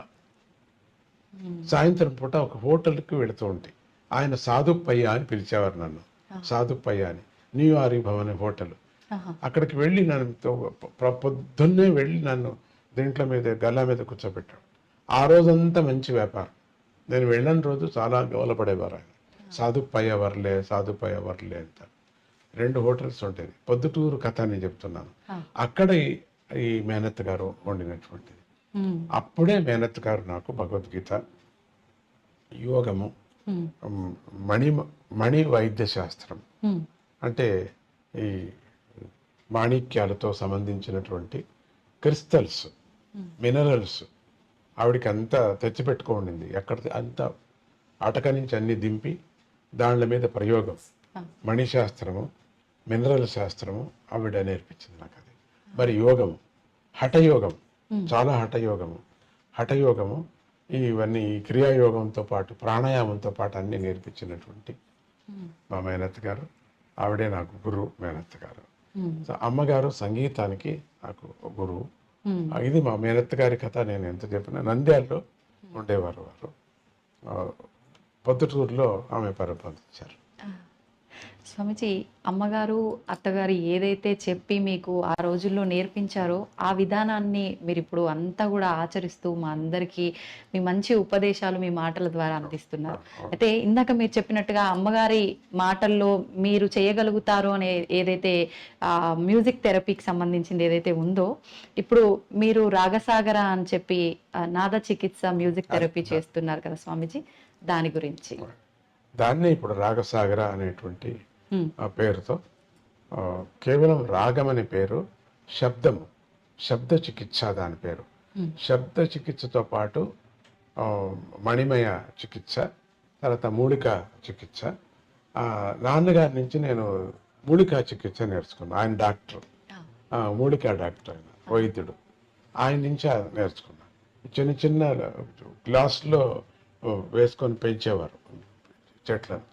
S4: సాయంత్రం పూట ఒక హోటల్కి వెళుతూ ఉంటే, ఆయన సాధుప్పయ్య అని పిలిచేవారు నన్ను, సాధుప్పయ్య అని, న్యూయార్క్ భవన్ హోటల్. అక్కడికి వెళ్ళి నన్ను పొద్దున్నే వెళ్ళి నన్ను దీంట్లో మీద గల్లా మీద కూర్చోబెట్టాడు. ఆ రోజంతా మంచి వ్యాపారం. నేను వెళ్ళని రోజు చాలా గౌలపడేవారు ఆయన, సాధుప్పయ్య వర్లే అంత. 2 హోటల్స్ ఉండేది. పొద్దుటూరు కథ అని చెప్తున్నాను. అక్కడ ఈ మేనత్ గారు వండినటువంటిది. అప్పుడే మేనత్ గారు నాకు భగవద్గీత, యోగము, మణి వైద్య శాస్త్రం, అంటే ఈ మాణిక్యాలతో సంబంధించినటువంటి క్రిస్టల్స్, మినరల్స్ ఆవిడికి అంతా తెచ్చిపెట్టుకోండింది. ఎక్కడ అంతా అటక నుంచి అన్ని దింపి దానిల మీద ప్రయోగం, మణిశాస్త్రము, మినరల్ శాస్త్రము ఆవిడ నేర్పించింది నాకు. అది మరి యోగము, హఠయోగం, చాలా హఠయోగము ఇవన్నీ క్రియాయోగంతో పాటు ప్రాణాయామంతో పాటు అన్ని నేర్పించినటువంటి మా మేనత్ గారు. ఆవిడే నాకు గురువు, మేనత్ గారు. సో అమ్మగారు సంగీతానికి నాకు గురువు. ఇది మా మేనత్ గారి కథ. నేను ఎంత చెప్పినా నంద్యాలలో ఉండేవారు వారు, పొద్దుటూరులో ఆమె పరిపాలించారు.
S2: స్వామిజీ, అమ్మగారు అత్తగారు ఏదైతే చెప్పి మీకు ఆ రోజుల్లో నేర్పించారో ఆ విధానాన్ని మీరు ఇప్పుడు అంతా కూడా ఆచరిస్తూ మా అందరికీ మీ మంచి ఉపదేశాలు మీ మాటల ద్వారా అందిస్తున్నారు. అయితే ఇందాక మీరు చెప్పినట్టుగా అమ్మగారి మాటల్లో మీరు చేయగలుగుతారు అనే ఏదైతే మ్యూజిక్ థెరపీకి సంబంధించింది ఏదైతే ఉందో, ఇప్పుడు మీరు రాగసాగర అని చెప్పి నాద చికిత్స మ్యూజిక్ థెరపీ చేస్తున్నారు కదా స్వామిజీ, దాని గురించి.
S4: దాన్నే ఇప్పుడు రాగసాగర అనేటువంటి ఆ పేరుతో, కేవలం రాగం అనే పేరు, శబ్ద చికిత్స దాని పేరు. శబ్ద చికిత్సతో పాటు మణిమయ చికిత్స, తర్వాత మూలిక చికిత్స. నాన్నగారి నుంచి నేను మూలికా చికిత్స నేర్చుకున్నాను. ఆయన డాక్టర్, మూలికా డాక్టర్, ఆయన వైద్యుడు. ఆయన నుంచి నేర్చుకున్నాను. చిన్న చిన్న గ్లాసులో వేసుకొని పెంచేవారు చెట్లను.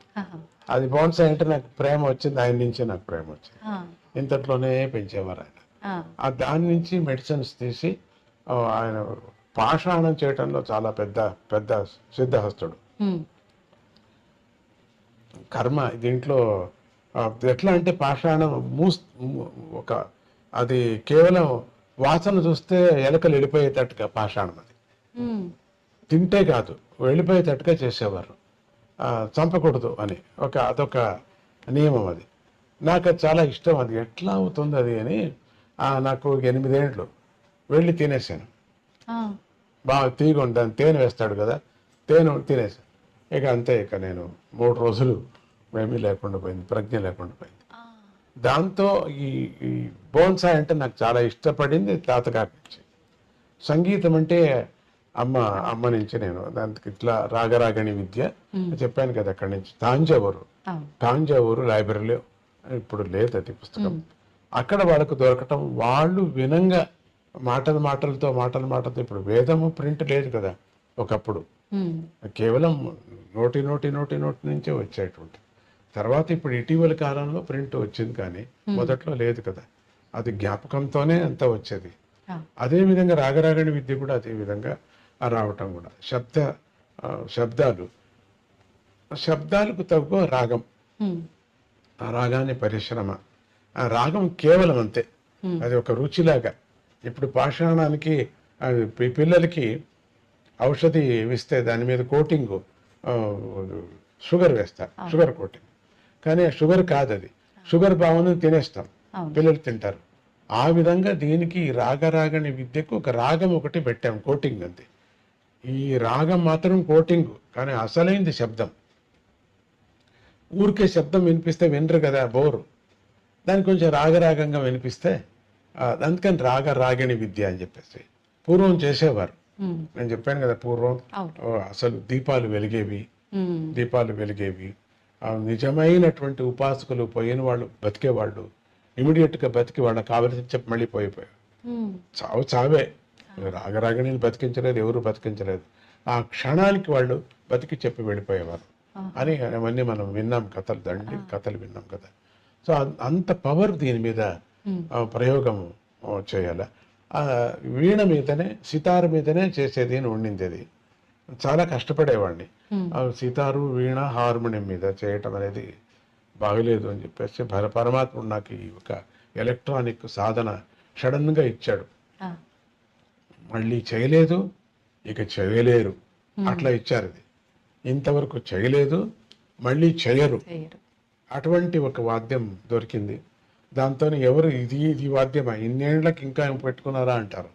S4: అది బోన్సాయ్ అంటే నాకు ప్రేమ వచ్చింది, ఆయన నుంచి నాకు ప్రేమ వచ్చింది. ఇంతట్లోనే పెంచేవారు ఆయన. దాని నుంచి మెడిసిన్స్ తీసి ఆయన పాషాణం చేయటంలో చాలా పెద్ద సిద్ధహస్తుడు. కర్మ దీంట్లో ఎట్లా అంటే పాషాణం ఒక అది కేవలం వాసన చూస్తే ఎలకలు వెళ్ళిపోయేటట్టుగా పాషాణం, అది తింటే కాదు వెళ్ళిపోయేటట్టుగా చేసేవారు. చంపకూడదు అని అదొక నియమం. అది నాకు అది చాలా ఇష్టం. అది ఎట్లా అవుతుంది అది అని నాకు 8 ఏండ్లు వెళ్ళి తినేసాను. బాగా తీగ దాన్ని తేనె వేస్తాడు కదా, తేనె తినేసాను. ఇక అంతే, ఇక నేను 3 రోజులు ఏమీ లేకుండా పోయింది, ప్రజ్ఞ లేకుండా పోయింది. దాంతో ఈ బోన్సాయ్ అంటే నాకు చాలా ఇష్టపడింది తాతగారి నుంచి. సంగీతం అంటే అమ్మ నుంచి నేను దానికి ఇట్లా రాగరాగణి విద్య చెప్పాను కదా, అక్కడి నుంచి తాంజావూరు లైబ్రరీలో ఇప్పుడు లేదు అది పుస్తకం. అక్కడ వాళ్ళకు దొరకటం, వాళ్ళు వినంగా మాటలతో ఇప్పుడు వేదము ప్రింట్ లేదు కదా ఒకప్పుడు, కేవలం నోటి నుంచే వచ్చేటువంటి. తర్వాత ఇప్పుడు ఇటీవల కాలంలో ప్రింట్ వచ్చింది, కానీ మొదట్లో లేదు కదా. అది జ్ఞాపకంతోనే అంతా వచ్చేది. అదే విధంగా రాగరాగణి విద్య కూడా అదే విధంగా రావటం కూడా. శబ్దాలకు తగ్గ రాగం, ఆ రాగాన్ని పరిశ్రమ. ఆ రాగం కేవలం అంతే, అది ఒక రుచిలాగా. ఇప్పుడు పాషాణానికి పిల్లలకి ఔషధి ఇస్తే దాని మీద కోటింగ్ షుగర్ వేస్తారు, షుగర్ కోటింగ్. కానీ ఆ షుగర్ కాదు, అది షుగర్ భావన తినేస్తాం, పిల్లలు తింటారు. ఆ విధంగా దీనికి రాగరాగని విద్యకు ఒక రాగం ఒకటి పెట్టాం, కోటింగ్ అంతే. ఈ రాగం మాత్రం కోటింగ్, కానీ అసలైంది శబ్దం. ఊరికే శబ్దం వినిపిస్తే వినరు కదా, బోరు. దాన్ని కొంచెం రాగరాగంగా వినిపిస్తే అందుకని రాగరాగిణి విద్య అని చెప్పేసి పూర్వం చేసేవారు. నేను చెప్పాను కదా, పూర్వం అసలు దీపాలు వెలిగేవి, నిజమైనటువంటి ఉపాసకులు పోయిన వాళ్ళు బతికేవాళ్ళు, ఇమీడియట్గా బతికి వాళ్ళకి కావలసి చెప్పి మళ్ళీ పోయిపోయారు. చావే. రాగరాగిణిని బతికించలేదు, ఎవరు బతికించలేదు. ఆ క్షణానికి వాళ్ళు బతికి చెప్పి వెళ్ళిపోయేవారు అని అవన్నీ మనం విన్నాం, కథలు విన్నాం కదా. సో అంత పవర్ దీని మీద ప్రయోగం చేయాల. వీణ మీదనే, సితారు మీదనే చేసేది అని ఉండింది. అది చాలా కష్టపడేవాడిని. సితారు, వీణ, హార్మోనియం మీద చేయటం అనేది బాగలేదు అని చెప్పేసి పరమాత్ముడు నాకు ఈ ఒక ఎలక్ట్రానిక్ సాధన సడన్గా ఇచ్చాడు. మళ్ళీ చేయలేదు, ఇక చేయలేరు, అట్లా ఇచ్చారు. ఇది ఇంతవరకు చేయలేదు, మళ్ళీ చేయరు, అటువంటి ఒక వాద్యం దొరికింది. దాంతో ఎవరు ఇది వాద్యమా, ఇన్నేళ్లకు ఇంకా పెట్టుకున్నారా అంటారు.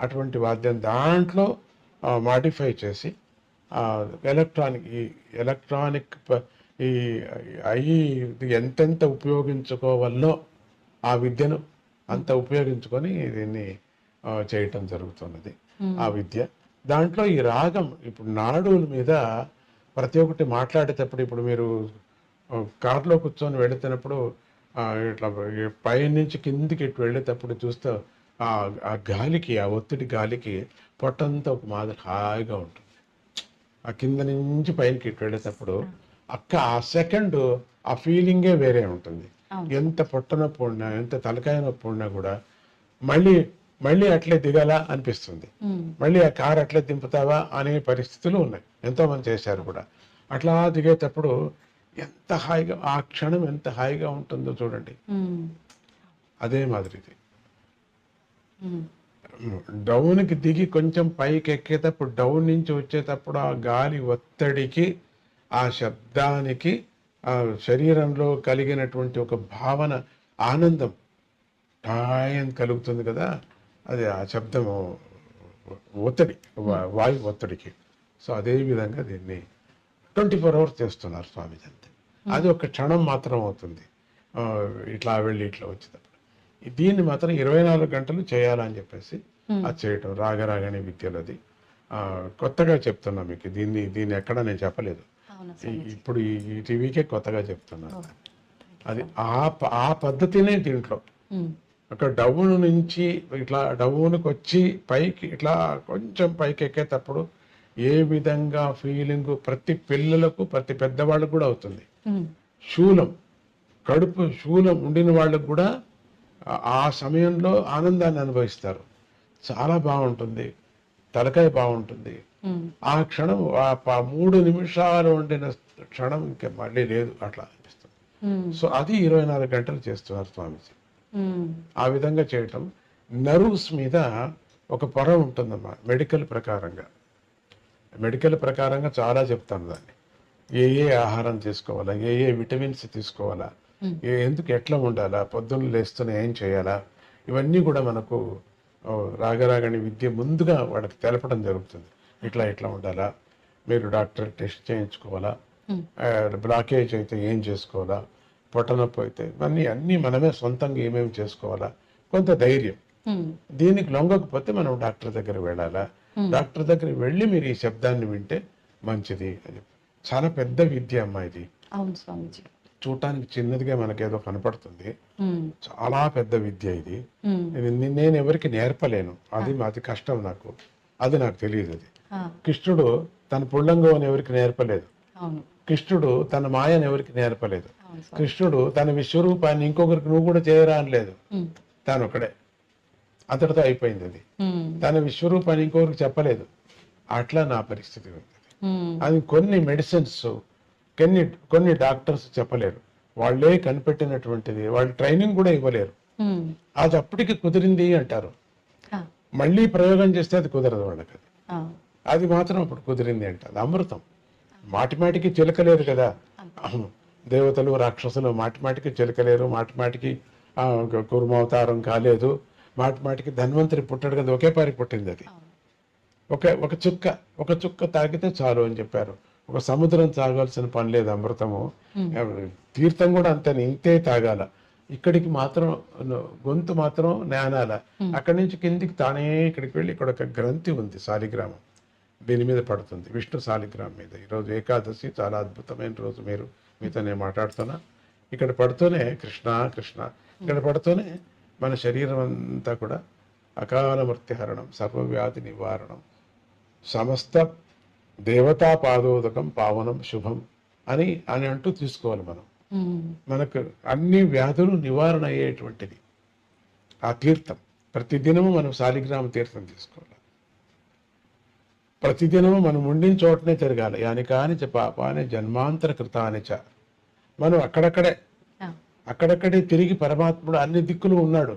S4: అటువంటి వాద్యం దాంట్లో మాడిఫై చేసి ఎలక్ట్రానిక్ ఇది ఎంతెంత ఉపయోగించుకోవాలో ఆ విద్యను అంత ఉపయోగించుకొని దీన్ని చేయటం జరుగుతున్నది. ఆ విద్య దాంట్లో ఈ రాగం ఇప్పుడు నాడుల మీద ప్రతి ఒక్కటి మాట్లాడేటప్పుడు, ఇప్పుడు మీరు కారులో కూర్చొని వెళుతున్నప్పుడు ఇట్లా పైనుంచి కిందికి ఇటు వెళ్ళేటప్పుడు చూస్తే ఆ గాలికి, ఆ ఒత్తిడి గాలికి పొట్టంతా ఒక మాదిరి హాయిగా ఉంటుంది. ఆ కింద నుంచి పైనకి ఇటు వెళ్ళేటప్పుడు ఆ సెకండ్ ఆ ఫీలింగే వేరే ఉంటుంది. ఎంత పొట్ట నొప్పి ఉన్నా, ఎంత తలకాయ నొప్పి ఉన్నా కూడా మళ్ళీ అట్లే దిగాల అనిపిస్తుంది. మళ్ళీ ఆ కారు అట్లే దింపుతావా అనే పరిస్థితులు ఉన్నాయి. ఎంతో మంది చేశారు కూడా. అట్లా దిగేటప్పుడు ఎంత హాయిగా, ఆ క్షణం ఎంత హాయిగా ఉంటుందో చూడండి. అదే మాదిరిది డౌన్కి దిగి కొంచెం పైకి ఎక్కేటప్పుడు, డౌన్ నుంచి వచ్చేటప్పుడు ఆ గాలి ఒత్తిడికి, ఆ శబ్దానికి, ఆ శరీరంలో కలిగినటువంటి ఒక భావన, ఆనందం టాయని కలుగుతుంది కదా. అది ఆ శబ్దము ఒత్తిడి, వాయు ఒత్తిడికి. సో అదే విధంగా దీన్ని 24 hours చేస్తున్నారు స్వామీజీ అంతే. అది ఒక క్షణం మాత్రం అవుతుంది, ఇట్లా వెళ్ళి ఇట్లా వచ్చేటప్పుడు. దీన్ని మాత్రం 24 గంటలు చేయాలని చెప్పేసి అది చేయటం రాగరాగని విద్యలు. అది కొత్తగా చెప్తున్నా మీకు. దీన్ని ఎక్కడ నేను చెప్పలేదు, ఇప్పుడు ఈ టీవీకే కొత్తగా చెప్తున్నాను. అది ఆ పద్ధతినే దీంట్లో. అక్కడ డౌన్ నుంచి ఇట్లా డౌన్కి వచ్చి పైకి ఇట్లా కొంచెం పైకి ఎక్కేటప్పుడు ఏ విధంగా ఫీలింగ్ ప్రతి పిల్లలకు, ప్రతి పెద్దవాళ్ళకు కూడా అవుతుంది. కడుపు శూలం ఉండిన వాళ్ళకు కూడా ఆ సమయంలో ఆనందాన్ని అనుభవిస్తారు. చాలా బాగుంటుంది, తలకాయ బాగుంటుంది. ఆ క్షణం, ఆ 3 నిమిషాలు ఉండిన క్షణం ఇంకా మళ్ళీ లేదు, అట్లా అనిపిస్తుంది. సో అది 24 గంటలు చేస్తున్నారు స్వామీజీ. ఆ విధంగా చేయటం. నర్వ్స్ మీద ఒక పొర ఉంటుందమ్మా. మెడికల్ ప్రకారంగా చాలా చెప్తాను దాన్ని. ఏ ఆహారం తీసుకోవాలా, ఏ విటమిన్స్ తీసుకోవాలా, ఎందుకు ఎట్లా ఉండాలా, పొద్దున్న లేస్తూనే ఏం చేయాలా, ఇవన్నీ కూడా మనకు రాగరాగని విద్య ముందుగా వాళ్ళకి తెలపడం జరుగుతుంది. ఇట్లా ఉండాలా, మీరు డాక్టర్ టెస్ట్ చేయించుకోవాలా, బ్లాకేజ్ అయితే ఏం చేసుకోవాలా, పొట్టనొప్పి అయితే అన్నీ మనమే సొంతంగా ఏమేమి చేసుకోవాలా, కొంత ధైర్యం. దీనికి లొంగకపోతే మనం డాక్టర్ దగ్గర వెళ్ళాలా, డాక్టర్ దగ్గర వెళ్ళి మీరు ఈ శబ్దాన్ని వింటే మంచిది అని. చాలా పెద్ద విద్య అమ్మా ఇది. చూడటానికి చిన్నదిగా మనకేదో కనపడుతుంది, చాలా పెద్ద విద్య ఇది. నేను ఎవరికి నేర్పలేను, అది కష్టం నాకు, అది నాకు తెలియదు. అది కృష్ణుడు తన పుల్లంగం ఎవరికి నేర్పలేదు, కృష్ణుడు తన మాయను ఎవరికి నేర్పలేదు, కృష్ణుడు తన విశ్వరూపాన్ని ఇంకొకరికి నువ్వు కూడా చేయరా అనలేదు, తాను ఒకడే, అంతటితో అయిపోయింది. అది తన విశ్వరూపాన్ని ఇంకొకరికి చెప్పలేదు. అట్లా నా పరిస్థితి ఉంది. అది కొన్ని మెడిసిన్స్, కొన్ని డాక్టర్స్ చెప్పలేరు, వాళ్ళే కనిపెట్టినటువంటిది, వాళ్ళు ట్రైనింగ్ కూడా ఇవ్వలేరు. అది అప్పటికి కుదిరింది అంటారు, మళ్ళీ ప్రయోగం చేస్తే అది కుదరదు వాళ్ళకి. అది అది మాత్రం అప్పుడు కుదిరింది అంట. అది అమృతం. మాటిమాటికి చిలకలేరు కదా దేవతలు రాక్షసులు, మాటిమాటికి చిలకలేరు, మాటిమాటికి కుర్మావతారం కాలేదు, మాటిమాటికి ధన్వంతరి పుట్టాడు కదా, ఒకేపారి పుట్టింది అది. ఒక చుక్క తాగితే చాలు అని చెప్పారు. ఒక సముద్రం తాగాల్సిన పని లేదు అమృతము. తీర్థం కూడా అంతే, ఇంతే తాగాల. ఇక్కడికి మాత్రం గొంతు మాత్రం నానాల. అక్కడి నుంచి కిందికి తానే ఇక్కడికి వెళ్ళి ఇక్కడ ఒక గ్రంథి ఉంది, శాలిగ్రామం, దీని మీద పడుతుంది, విష్ణు శాలిగ్రామం మీద. ఈరోజు ఏకాదశి, చాలా అద్భుతమైన రోజు. మీతో నేను మాట్లాడుతున్నా, ఇక్కడ పడుతూనే కృష్ణ కృష్ణ, ఇక్కడ పడుతూనే మన శరీరం అంతా కూడా అకాల మృత్యుహరణం, సర్వవ్యాధి నివారణం, సమస్త దేవతా పాదోదకం పావనం శుభం అని అంటూ తీసుకోవాలి మనం. మనకు అన్ని వ్యాధులు నివారణ అయ్యేటువంటిది ఆ తీర్థం. ప్రతిదినము మనం శాలిగ్రామ తీర్థం తీసుకోవాలి. ప్రతిదినము మనం ఉండిన చోటనే తిరగాలి. యాని కాని చ పాపాని జన్మాంతర కృతాని చ. మనం అక్కడక్కడే తిరిగి పరమాత్ముడు అన్ని దిక్కులు ఉన్నాడు,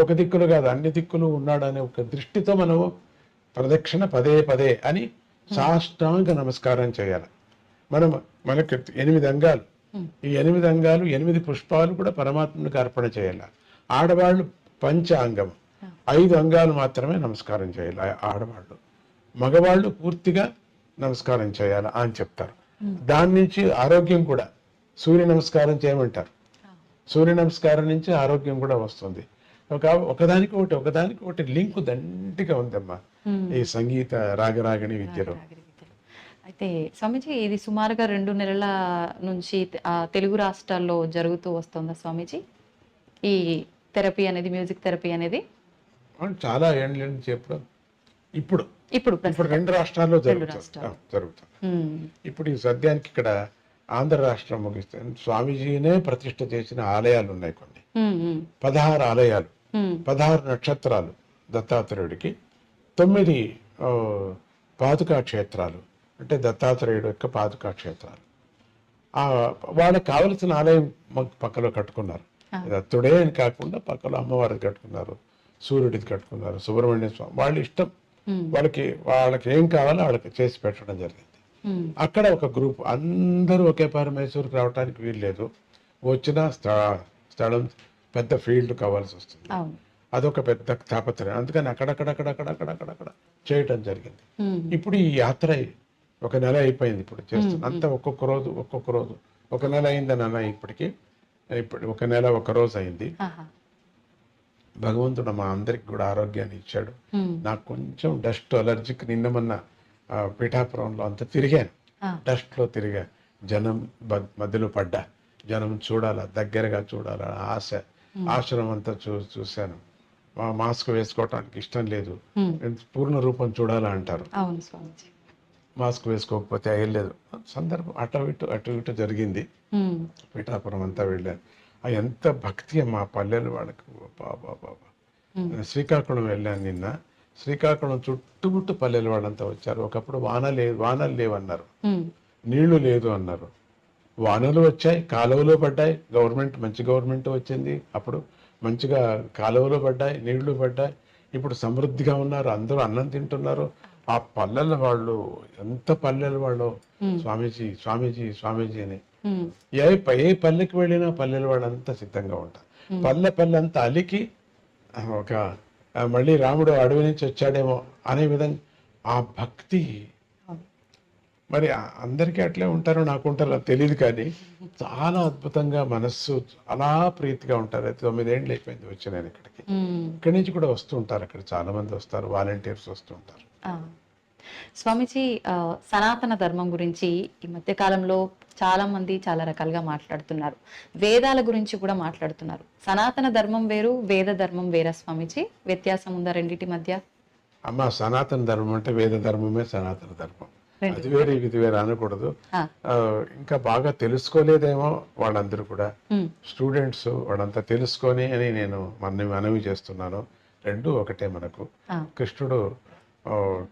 S4: ఒక దిక్కులు కాదు అన్ని దిక్కులు ఉన్నాడు అనే ఒక దృష్టితో మనము ప్రదక్షిణ పదే పదే అని సాష్టాంగ నమస్కారం చేయాలి. మనకి 8 అంగాలు, ఈ 8 అంగాలు 8 పుష్పాలు కూడా పరమాత్మునికి అర్పణ చేయాలి. ఆడవాళ్ళు పంచాంగం 5 అంగాలు మాత్రమే నమస్కారం చేయాలి ఆడవాళ్ళు. మగవాళ్ళు పూర్తిగా నమస్కారం చేయాలి అని చెప్తారు. దాని నుంచి ఆరోగ్యం కూడా, సూర్య నమస్కారం చేయమంటారు. సూర్య నమస్కారం నుంచి ఆరోగ్యం కూడా వస్తుంది. ఒకదానికి ఒకటి లింక్ దండిగా ఉందమ్మా ఈ సంగీత రాగరాగిణి విద్యలో.
S2: అయితే స్వామీజీ, ఇది సుమారుగా 2 నెలల నుంచి తెలుగు రాష్ట్రాల్లో జరుగుతూ వస్తుందా స్వామీజీ ఈ థెరపీ అనేది, మ్యూజిక్ థెరపీ అనేది?
S4: చాలా ఏళ్ళ నుంచి ఇప్పుడు 2 రాష్ట్రాల్లో జరుగుతుంది. ఇప్పుడు ఈ సద్యానికి ఇక్కడ ఆంధ్ర రాష్ట్రం ముగిస్తే స్వామీజీనే ప్రతిష్ఠ చేసిన ఆలయాలు ఉన్నాయి కొన్ని, 16 ఆలయాలు, 16 నక్షత్రాలు దత్తాత్రేయుడికి, 9 పాదుకా క్షేత్రాలు, అంటే దత్తాత్రేయుడు యొక్క పాదుకా క్షేత్రాలు. వాళ్ళకి కావలసిన ఆలయం పక్కలో కట్టుకున్నారు. దత్తుడే అని కాకుండా పక్కలో అమ్మవారిది కట్టుకున్నారు, సూర్యుడిది కట్టుకున్నారు, సుబ్రహ్మణ్య స్వామి. వాళ్ళ ఇష్టం, వాళ్ళకి ఏం కావాలో వాళ్ళకి చేసి పెట్టడం జరిగింది. అక్కడ ఒక గ్రూప్, అందరూ ఒకేపారి మైసూరుకి రావడానికి వీల్లేదు. వచ్చిన స్థలం పెద్ద ఫీల్డ్ కావాల్సి వస్తుంది, అదొక పెద్ద తాపత్రయం. అందుకని అక్కడక్కడ చేయటం జరిగింది. ఇప్పుడు ఈ యాత్ర 1 నెల అయిపోయింది. ఇప్పుడు చేస్తుంది అంతా ఒక్కొక్క రోజు 1 నెల అయిందని అన్న. ఇప్పుడు 1 నెల 1 రోజు అయింది. భగవంతుడు మా అందరికి కూడా ఆరోగ్యాన్ని ఇచ్చాడు. నాకు కొంచెం డస్ట్ అలర్జీకి నిన్నమన్న పిఠాపురంలో అంతా తిరిగాను, డస్ట్ లో తిరిగా, జనం మధ్యలో పడ్డా, జనం చూడాలా, దగ్గరగా చూడాలా ఆశ, ఆశ్రమం అంతా చూశాను. మాస్క్ వేసుకోవటానికి ఇష్టం లేదు, పూర్ణ రూపం చూడాలా అంటారు. మాస్క్ వేసుకోకపోతే అయ్యలేదు. సందర్భం అటు ఇటు జరిగింది. పిఠాపురం అంతా వెళ్ళాను. ఎంత భక్తి మా పల్లెలు వాళ్ళకి, బాబా. శ్రీకాకుళం వెళ్ళాను నిన్న. శ్రీకాకుళం చుట్టుముట్టు పల్లెలు వాళ్ళంతా వచ్చారు. ఒకప్పుడు వానలు లేవన్నారు, నీళ్లు లేదు అన్నారు. వానలు వచ్చాయి, కాలువలు పడ్డాయి. మంచి గవర్నమెంట్ వచ్చింది. అప్పుడు మంచిగా కాలువలు పడ్డాయి, నీళ్లు పడ్డాయి. ఇప్పుడు సమృద్ధిగా ఉన్నారు, అందరూ అన్నం తింటున్నారు. ఆ పల్లెల వాళ్ళు ఎంత పల్లెల వాళ్ళు స్వామీజీ స్వామీజీ స్వామీజీ అని. ఏ పల్లెకి వెళ్ళినా పల్లెల వాళ్ళంతా సిద్ధంగా ఉంటారు. పల్లె అంతా అలికి ఒక మళ్ళీ రాముడు అడవి నుంచి వచ్చాడేమో అనే విధంగా ఆ భక్తి. మరి అందరికీ అట్లే ఉంటారో నాకు ఉంటారో తెలియదు, కానీ చాలా అద్భుతంగా మనస్సు అలా ప్రీతిగా ఉంటారు. 9 ఏళ్ళు అయిపోయింది వచ్చి నేను ఇక్కడికి. ఇక్కడి నుంచి కూడా వస్తూ ఉంటారు, అక్కడ చాలా మంది వస్తారు, వాలంటీర్స్ వస్తూ ఉంటారు.
S2: స్వామీజీ, సనాతన ధర్మం గురించి ఈ మధ్య కాలంలో చాలా మంది చాలా రకాలుగా మాట్లాడుతున్నారు. వేదాల గురించి కూడా మాట్లాడుతున్నారు. సనాతన ధర్మం వేరు, వేద ధర్మం వేరా స్వామీజీ? వ్యత్యాసం ఉందా రెండింటి మధ్య?
S4: అమ్మ, సనాతన ధర్మం అంటే వేద ధర్మమే సనాతన ధర్మం. అది వేరే ఇది వేరే అనకూడదు. ఇంకా బాగా తెలుసుకోలేదేమో వాళ్ళందరూ కూడా, స్టూడెంట్స్ వాళ్ళంతా తెలుసుకొని అని నేను మనవి చేస్తున్నాను. 2 ఒకటే మనకు. కృష్ణుడు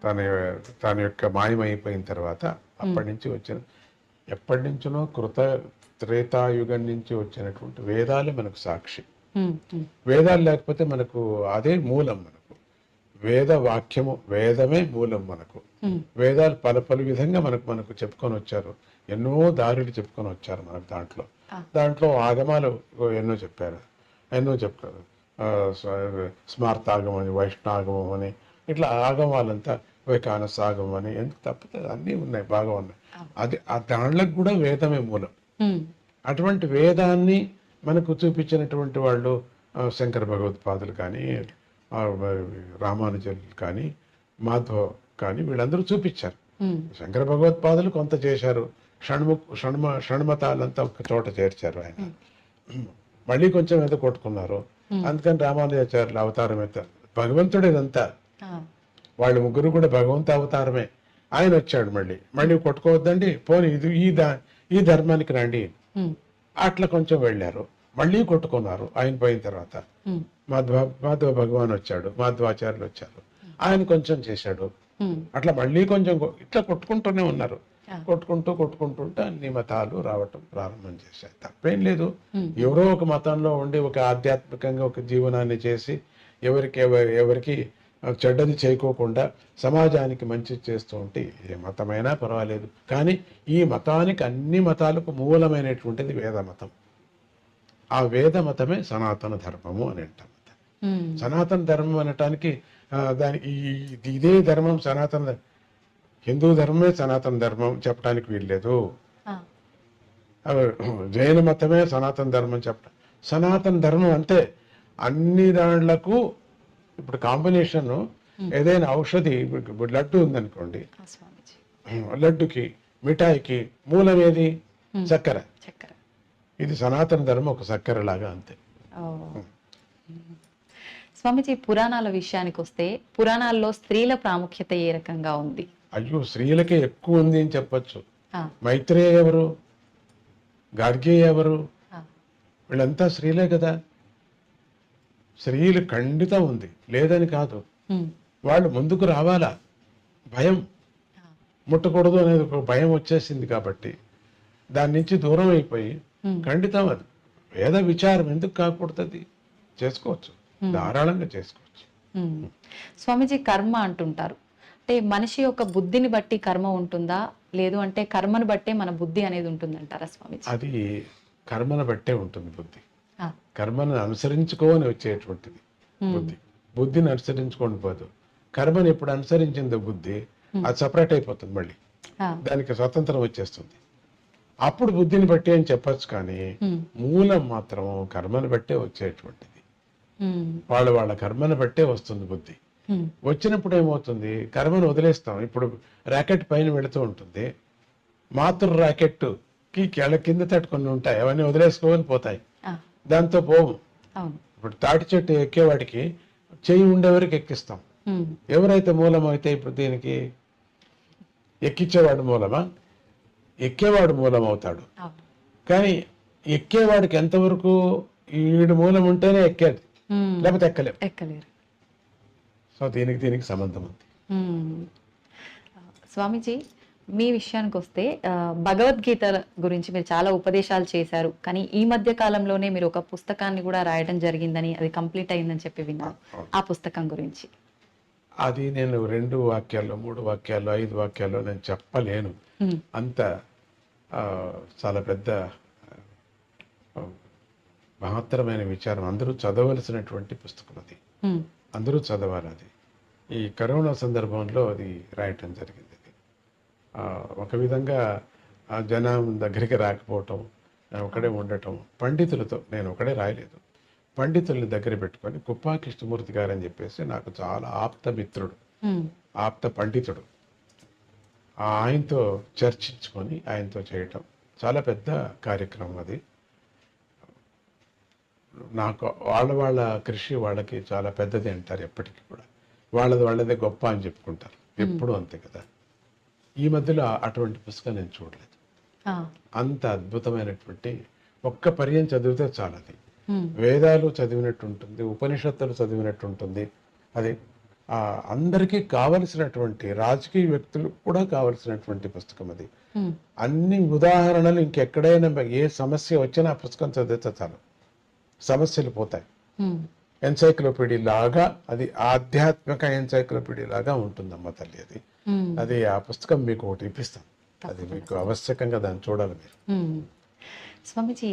S4: తన యొక్క మాయమైపోయిన తర్వాత ఎప్పటి నుంచినో త్రేతాయుగం నుంచి వచ్చినటువంటి వేదాలే మనకు సాక్షి. వేదాలు లేకపోతే మనకు అదే మూలం. మనకు వేద వాక్యము, వేదమే మూలం మనకు. వేదాలు పలు విధంగా మనకు చెప్పుకొని వచ్చారు. ఎన్నో దారులు చెప్పుకొని వచ్చారు మనకు. దాంట్లో ఆగమాలు ఎన్నో చెప్పారు. స్మార్తాగమం అని, వైష్ణాగమం అని, ఇట్లా ఆగమాలంతా వైకానసాగమం అని ఎందుకు తప్పదు, అన్నీ ఉన్నాయి, బాగా ఉన్నాయి. దాంట్లోకి కూడా వేదమే మూలం. అటువంటి వేదాన్ని మనకు చూపించినటువంటి వాళ్ళు శంకర భగవత్పాదులు కానీ, రామానుజులు కానీ, మాధవ కానీ, వీళ్ళందరూ చూపించారు. శంకర భగవత్పాదులు కొంత చేశారు, షణ్మతాలంతా ఒక చోట చేర్చారు ఆయన. మళ్ళీ కొంచెం ఏదో కొట్టుకున్నారు. అందుకని రామానుజాచార్యులు అవతారం ఎత్తారు. భగవంతుడు ఇదంతా, వాళ్ళు ముగ్గురు కూడా భగవంతు అవతారమే. ఆయన వచ్చాడు, మళ్ళీ కొట్టుకోవద్దండి, పోనీ ఈ ధర్మానికి రండి, అట్లా కొంచెం వెళ్ళారు. మళ్ళీ కొట్టుకున్నారు. ఆయన పోయిన తర్వాత మాధవ భగవాన్ వచ్చాడు, మాధవాచార్యులు వచ్చారు, ఆయన కొంచెం చేశాడు. అట్లా మళ్ళీ కొంచెం ఇట్లా కొట్టుకుంటూనే ఉన్నారు. కొట్టుకుంటుంటే అన్ని మతాలు రావటం ప్రారంభం చేశాయి. తప్పేం లేదు. ఎవరో ఒక మతంలో ఉండి ఒక ఆధ్యాత్మికంగా ఒక జీవనాన్ని చేసి ఎవరికి చెడ్డది చేయకోకుండా సమాజానికి మంచి చేస్తూ ఉంటే ఏ మతమైనా పర్వాలేదు. కానీ ఈ మతానికి, అన్ని మతాలకు మూలమైనటువంటిది వేద మతం. ఆ వేద మతమే సనాతన ధర్మము అని అంటాం. సనాతన ధర్మం అనటానికి ఇదే ధర్మం హిందూ ధర్మమే సనాతన ధర్మం చెప్పడానికి వీల్లేదు. జైన మతమే సనాతన ధర్మం చెప్పడం. సనాతన ధర్మం అంటే అన్ని దాంట్లకు ఇప్పుడు కాంబినేషన్. ఏదైనా ఔషధి, లడ్డు ఉందనుకోండి, లడ్డుకి మిఠాయికి మూలం ఏది? చక్కెర. ఇది సనాతన ధర్మం ఒక చక్కెర లాగా, అంతే.
S2: స్వామిజీ, పురాణాల విషయానికి వస్తే పురాణాల్లో స్త్రీల ప్రాముఖ్యత ఏ రకంగా ఉంది?
S4: అయ్యో, స్త్రీలకే ఎక్కువ ఉంది అని చెప్పచ్చు. మైత్రేయ ఎవరు? గార్గేయ ఎవరు? వీళ్ళంతా స్త్రీలే కదా. స్త్రీలు ఖండితం ఉంది, లేదని కాదు. వాళ్ళు ముందుకు రావాలా. భయం, ముట్టకూడదు అనేది ఒక భయం వచ్చేసింది కాబట్టి దాని నుంచి దూరం అయిపోయి ఖండితం. అది వేద విచారం ఎందుకు కాకూడదు? చేసుకోవచ్చు, ధారాళంగా చేసుకోవచ్చు.
S2: స్వామిజీ, కర్మ అంటుంటారు. అంటే మనిషి యొక్క బుద్ధిని బట్టి కర్మ ఉంటుందా, లేదు అంటే కర్మను బట్టే మన బుద్ధి అనేది ఉంటుందంటారా స్వామిజీ?
S4: అది కర్మను బట్టే ఉంటుంది బుద్ధి. కర్మను అనుసరించుకోని వచ్చేటువంటిది బుద్ధి. బుద్ధిని అనుసరించుకోండి పోదు. కర్మను ఎప్పుడు అనుసరించిందో బుద్ధి, అది సపరేట్ అయిపోతుంది. మళ్ళీ దానికి స్వతంత్రం వచ్చేస్తుంది. అప్పుడు బుద్ధిని బట్టి అని చెప్పచ్చు. కానీ మూలం మాత్రం కర్మను బట్టే వచ్చేటువంటిది. వాళ్ళ కర్మను బట్టే వస్తుంది బుద్ధి. వచ్చినప్పుడు ఏమవుతుంది? కర్మను వదిలేస్తాం. ఇప్పుడు ర్యాకెట్ పైన వెళుతూ ఉంటుంది, మాతృ ర్యాకెట్ కి కింద తట్టుకొని ఉంటాయి, అవన్నీ వదిలేసుకోవాలి, పోతాయి, దాంతో పోవు. ఇప్పుడు తాటి చెట్టు ఎక్కేవాడికి చెయ్యి ఉండేవరకు ఎక్కిస్తాం. ఎవరైతే మూలం అయితే ఇప్పుడు దీనికి ఎక్కించేవాడు మూలమా? ఎక్కేవాడు మూలం అవుతాడు. కానీ ఎక్కేవాడికి ఎంతవరకు ఈడు మూలం ఉంటేనే ఎక్కేది, లేకపోతే ఎక్కలేరు. సో దీనికి సంబంధం ఉంది.
S2: స్వామీజీ, మీ విషయానికి వస్తే భగవద్గీత గురించి మీరు చాలా ఉపదేశాలు చేశారు. కానీ ఈ మధ్య కాలంలోనే మీరు ఒక పుస్తకాన్ని కూడా రాయడం జరిగిందని, అది కంప్లీట్ అయిందని చెప్పి విన్నాను. ఆ పుస్తకం గురించి.
S4: అది నేను 2 వాక్యాల్లో, 3 వాక్యాల్లో, 5 వాక్యాల్లో నేను చెప్పలేను. అంత చాలా పెద్ద మహత్తరమైన విచారం. అందరూ చదవలసినటువంటి పుస్తకం అది. అందరూ చదవాలి. అది ఈ కరోనా సందర్భంలో అది రాయటం జరిగింది. ఒక విధంగా జనం దగ్గరికి రాకపోవటం, ఒకడే ఉండటం, పండితులతో, నేను ఒకడే రాయలేదు, పండితుల్ని దగ్గర పెట్టుకొని, కుప్పా కృష్ణమూర్తి గారు అని చెప్పేసి నాకు చాలా ఆప్త మిత్రుడు, ఆప్త పండితుడు, ఆయనతో చర్చించుకొని ఆయనతో చేయటం చాలా పెద్ద కార్యక్రమం అది. నాకు వాళ్ళ కృషి వాళ్ళకి చాలా పెద్దది అంటారు ఎప్పటికీ కూడా. వాళ్ళదే గొప్ప అని చెప్పుకుంటారు ఎప్పుడు, అంతే కదా. ఈ మధ్యలో అటువంటి పుస్తకం నేను చూడలేదు. అంత అద్భుతమైనటువంటి, ఒక్క పర్యం చదివితే చాలది. వేదాలు చదివినట్టు ఉంటుంది, ఉపనిషత్తులు చదివినట్టు ఉంటుంది. అది అందరికీ కావలసినటువంటి, రాజకీయ వ్యక్తులు కూడా కావలసినటువంటి పుస్తకం అది. అన్ని ఉదాహరణలు ఇంకెక్కడైనా ఏ సమస్య వచ్చినా ఆ పుస్తకం చదివితే చాలు, సమస్యలు పోతాయి. ఎన్సైక్లోపీడియా లాగా, అది ఆధ్యాత్మిక ఎన్సైక్లోపీడియా లాగా ఉంటుందమ్మ తల్లి. అది ఆ పుస్తకం మీకు ఒకటి ఇప్పిస్తాం, అది మీకు ఆవశ్యకంగా దాన్ని చూడాలి మీరు.
S2: స్వామీజీ,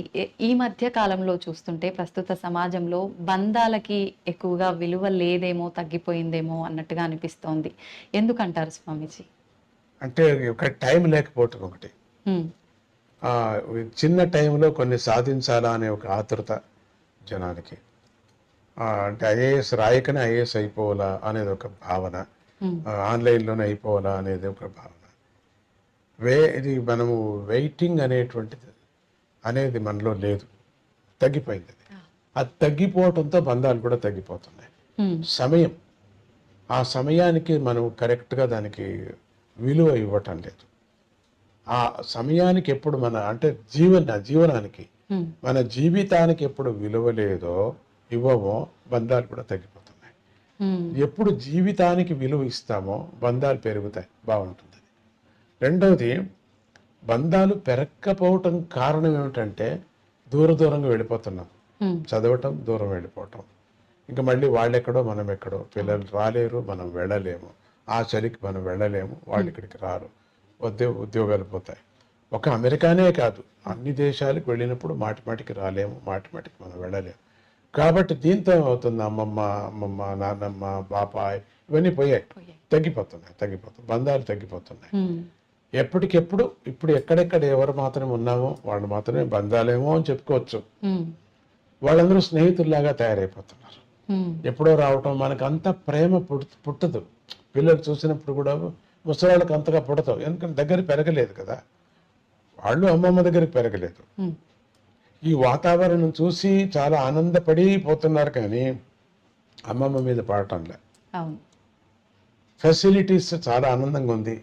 S2: ఈ మధ్య కాలంలో చూస్తుంటే ప్రస్తుత సమాజంలో బంధాలకి ఎక్కువగా విలువ లేదేమో, తగ్గిపోయిందేమో అన్నట్టుగా అనిపిస్తోంది. ఎందుకంటారు స్వామీజీ?
S4: అంటే ఒక టైం లేకపోవటం ఒకటి,
S2: ఉమ్,
S4: చిన్న టైంలో కొన్ని సాధించాలా అనే ఒక ఆతృత జనానికి, అంటే ఐఏఎస్ రాయకనే ఐఏఎస్ అయిపోవాలా అనేది ఒక భావన, ఆన్లైన్లోనే అయిపోవాలా అనేది ఒక భావన. ఇది మనము వెయిటింగ్ అనేది మనలో లేదు, తగ్గిపోయింది. అది తగ్గిపోవడంతో బంధాలు కూడా తగ్గిపోతున్నాయి. సమయం, ఆ సమయానికి మనం కరెక్ట్గా దానికి విలువ ఇవ్వటం లేదు. ఆ సమయానికి ఎప్పుడు అంటే జీవనానికి, మన జీవితానికి ఎప్పుడు విలువ లేదో, ఇవ్వమో, బంధాలు కూడా తగ్గిపోతున్నాయి. ఎప్పుడు జీవితానికి విలువ ఇస్తామో బంధాలు పెరుగుతాయి, బాగుంటుంది. రెండవది, బంధాలు పెరగకపోవటం కారణం ఏమిటంటే దూరంగా వెళ్ళిపోతున్నాం, చదవటం, దూరం వెళ్ళిపోవటం. ఇంకా మళ్ళీ వాళ్ళెక్కడో మనం ఎక్కడో, పిల్లలు రాలేరు, మనం వెళ్ళలేము, ఆ చలికి మనం వెళ్ళలేము, వాళ్ళు ఇక్కడికి రారు, ఉద్యోగాలు పోతాయి. ఒక అమెరికానే కాదు, అన్ని దేశాలకు వెళ్ళినప్పుడు మాటికి రాలేము, మాటికి మనం వెళ్ళలేము. కాబట్టి దీంతో ఏమవుతుంది, అమ్మమ్మ, నాన్నమ్మ, బాపాయ్ ఇవన్నీ తగ్గిపోతున్నాయి, బంధాలు తగ్గిపోతున్నాయి. ఎప్పటికెప్పుడు ఇప్పుడు ఎక్కడెక్కడ ఎవరు మాత్రమే ఉన్నామో వాళ్ళు మాత్రమే బంధాలేమో అని చెప్పుకోవచ్చు. వాళ్ళందరూ స్నేహితుల్లాగా తయారైపోతున్నారు. ఎప్పుడో రావటం, మనకు అంత ప్రేమ పుట్టదు. పిల్లలు చూసినప్పుడు కూడా ముసలాళ్ళకి అంతగా పుడతావు, ఎందుకంటే దగ్గర పెరగలేదు కదా, వాళ్ళు అమ్మమ్మ దగ్గరికి పెరగలేదు. ఈ వాతావరణం చూసి చాలా ఆనందపడి పోతున్నారు, కానీ అమ్మమ్మ మీద పడటంలే. ఫెసిలిటీస్ చాలా ఆనందంగా ఉంది,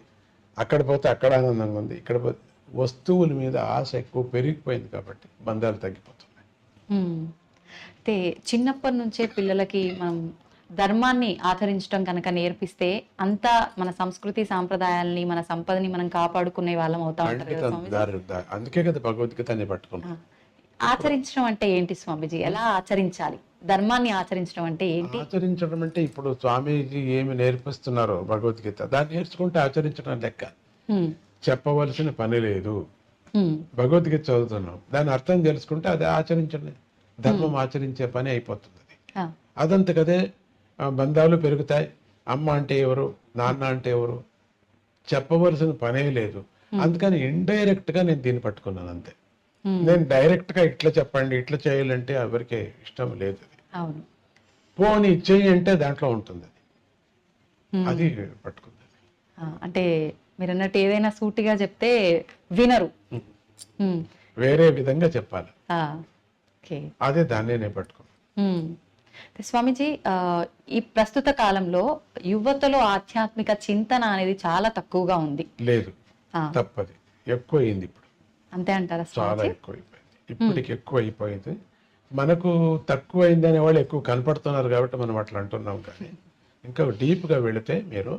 S4: అక్కడ పోతే అక్కడ ఆనందంగా ఉంది, ఇక్కడ పోతే వస్తువుల మీద ఆశ ఎక్కువ పెరిగిపోయింది, కాబట్టి బంధాలు తగ్గిపోతున్నాయి.
S2: అంటే చిన్నప్పటి నుంచే పిల్లలకి మనం ధర్మాన్ని ఆచరించడం కనుక నేర్పిస్తే అంతా మన సంస్కృతి సాంప్రదాయాల్ని, మన సంపదని మనం కాపాడుకునే వాళ్ళం అవుతా ఉంటారు.
S4: అందుకే కదా భగవద్గీతని పట్టుకున్నాం.
S2: ఆచరించడం అంటే ఏంటి స్వామీజీ? ఎలా ఆచరించాలి? ధర్మాన్ని ఆచరించడం అంటే ఏంటి?
S4: ఆచరించడం అంటే ఇప్పుడు స్వామీజీ ఏమి నేర్పిస్తున్నారో భగవద్గీత, దాన్ని నేర్చుకుంటే ఆచరించడం లెక్క. చెప్పవలసిన పని లేదు. భగవద్గీత చదువుతున్నాం, దాని అర్థం తెలుసుకుంటే అది ఆచరించడం, ధర్మం ఆచరించే పని అయిపోతుంది. అదంతకదే బంధాలు పెరుగుతాయి. అమ్మ అంటే ఎవరు, నాన్న అంటే ఎవరు చెప్పవలసిన పనే లేదు. అందుకని ఇండైరెక్ట్ గా నేను దీన్ని పట్టుకున్నాను అంతే. నేను డైరెక్ట్ గా ఇట్లా చెప్పండి, ఇట్లా చేయాలంటే ఎవరికి ఇష్టం లేదు. పోనీ ఇచ్చేయి అంటే దాంట్లో ఉంటుంది, అది పట్టుకుంది.
S2: అంటే మీరు అన్నట్టు ఏదైనా సూటిగా చెప్తే వినరు,
S4: వేరే విధంగా చెప్పాలి, అదే దాన్నే నేను పట్టుకున్నాను.
S2: స్వామీజీ, ఈ ప్రస్తుత కాలంలో యువతలో ఆధ్యాత్మిక చింతన అనేది చాలా తక్కువగా ఉంది.
S4: లేదు, తప్పది, ఎక్కువ అయింది ఇప్పుడు.
S2: అంతే అంటారా?
S4: చాలా ఎక్కువైపోయింది, ఇప్పటికి ఎక్కువ అయిపోయింది. మనకు తక్కువ అయింది అనే వాళ్ళు ఎక్కువ కనపడుతున్నారు కాబట్టి మనం అట్లా అంటున్నాం. కానీ ఇంకా డీప్గా వెళితే మీరు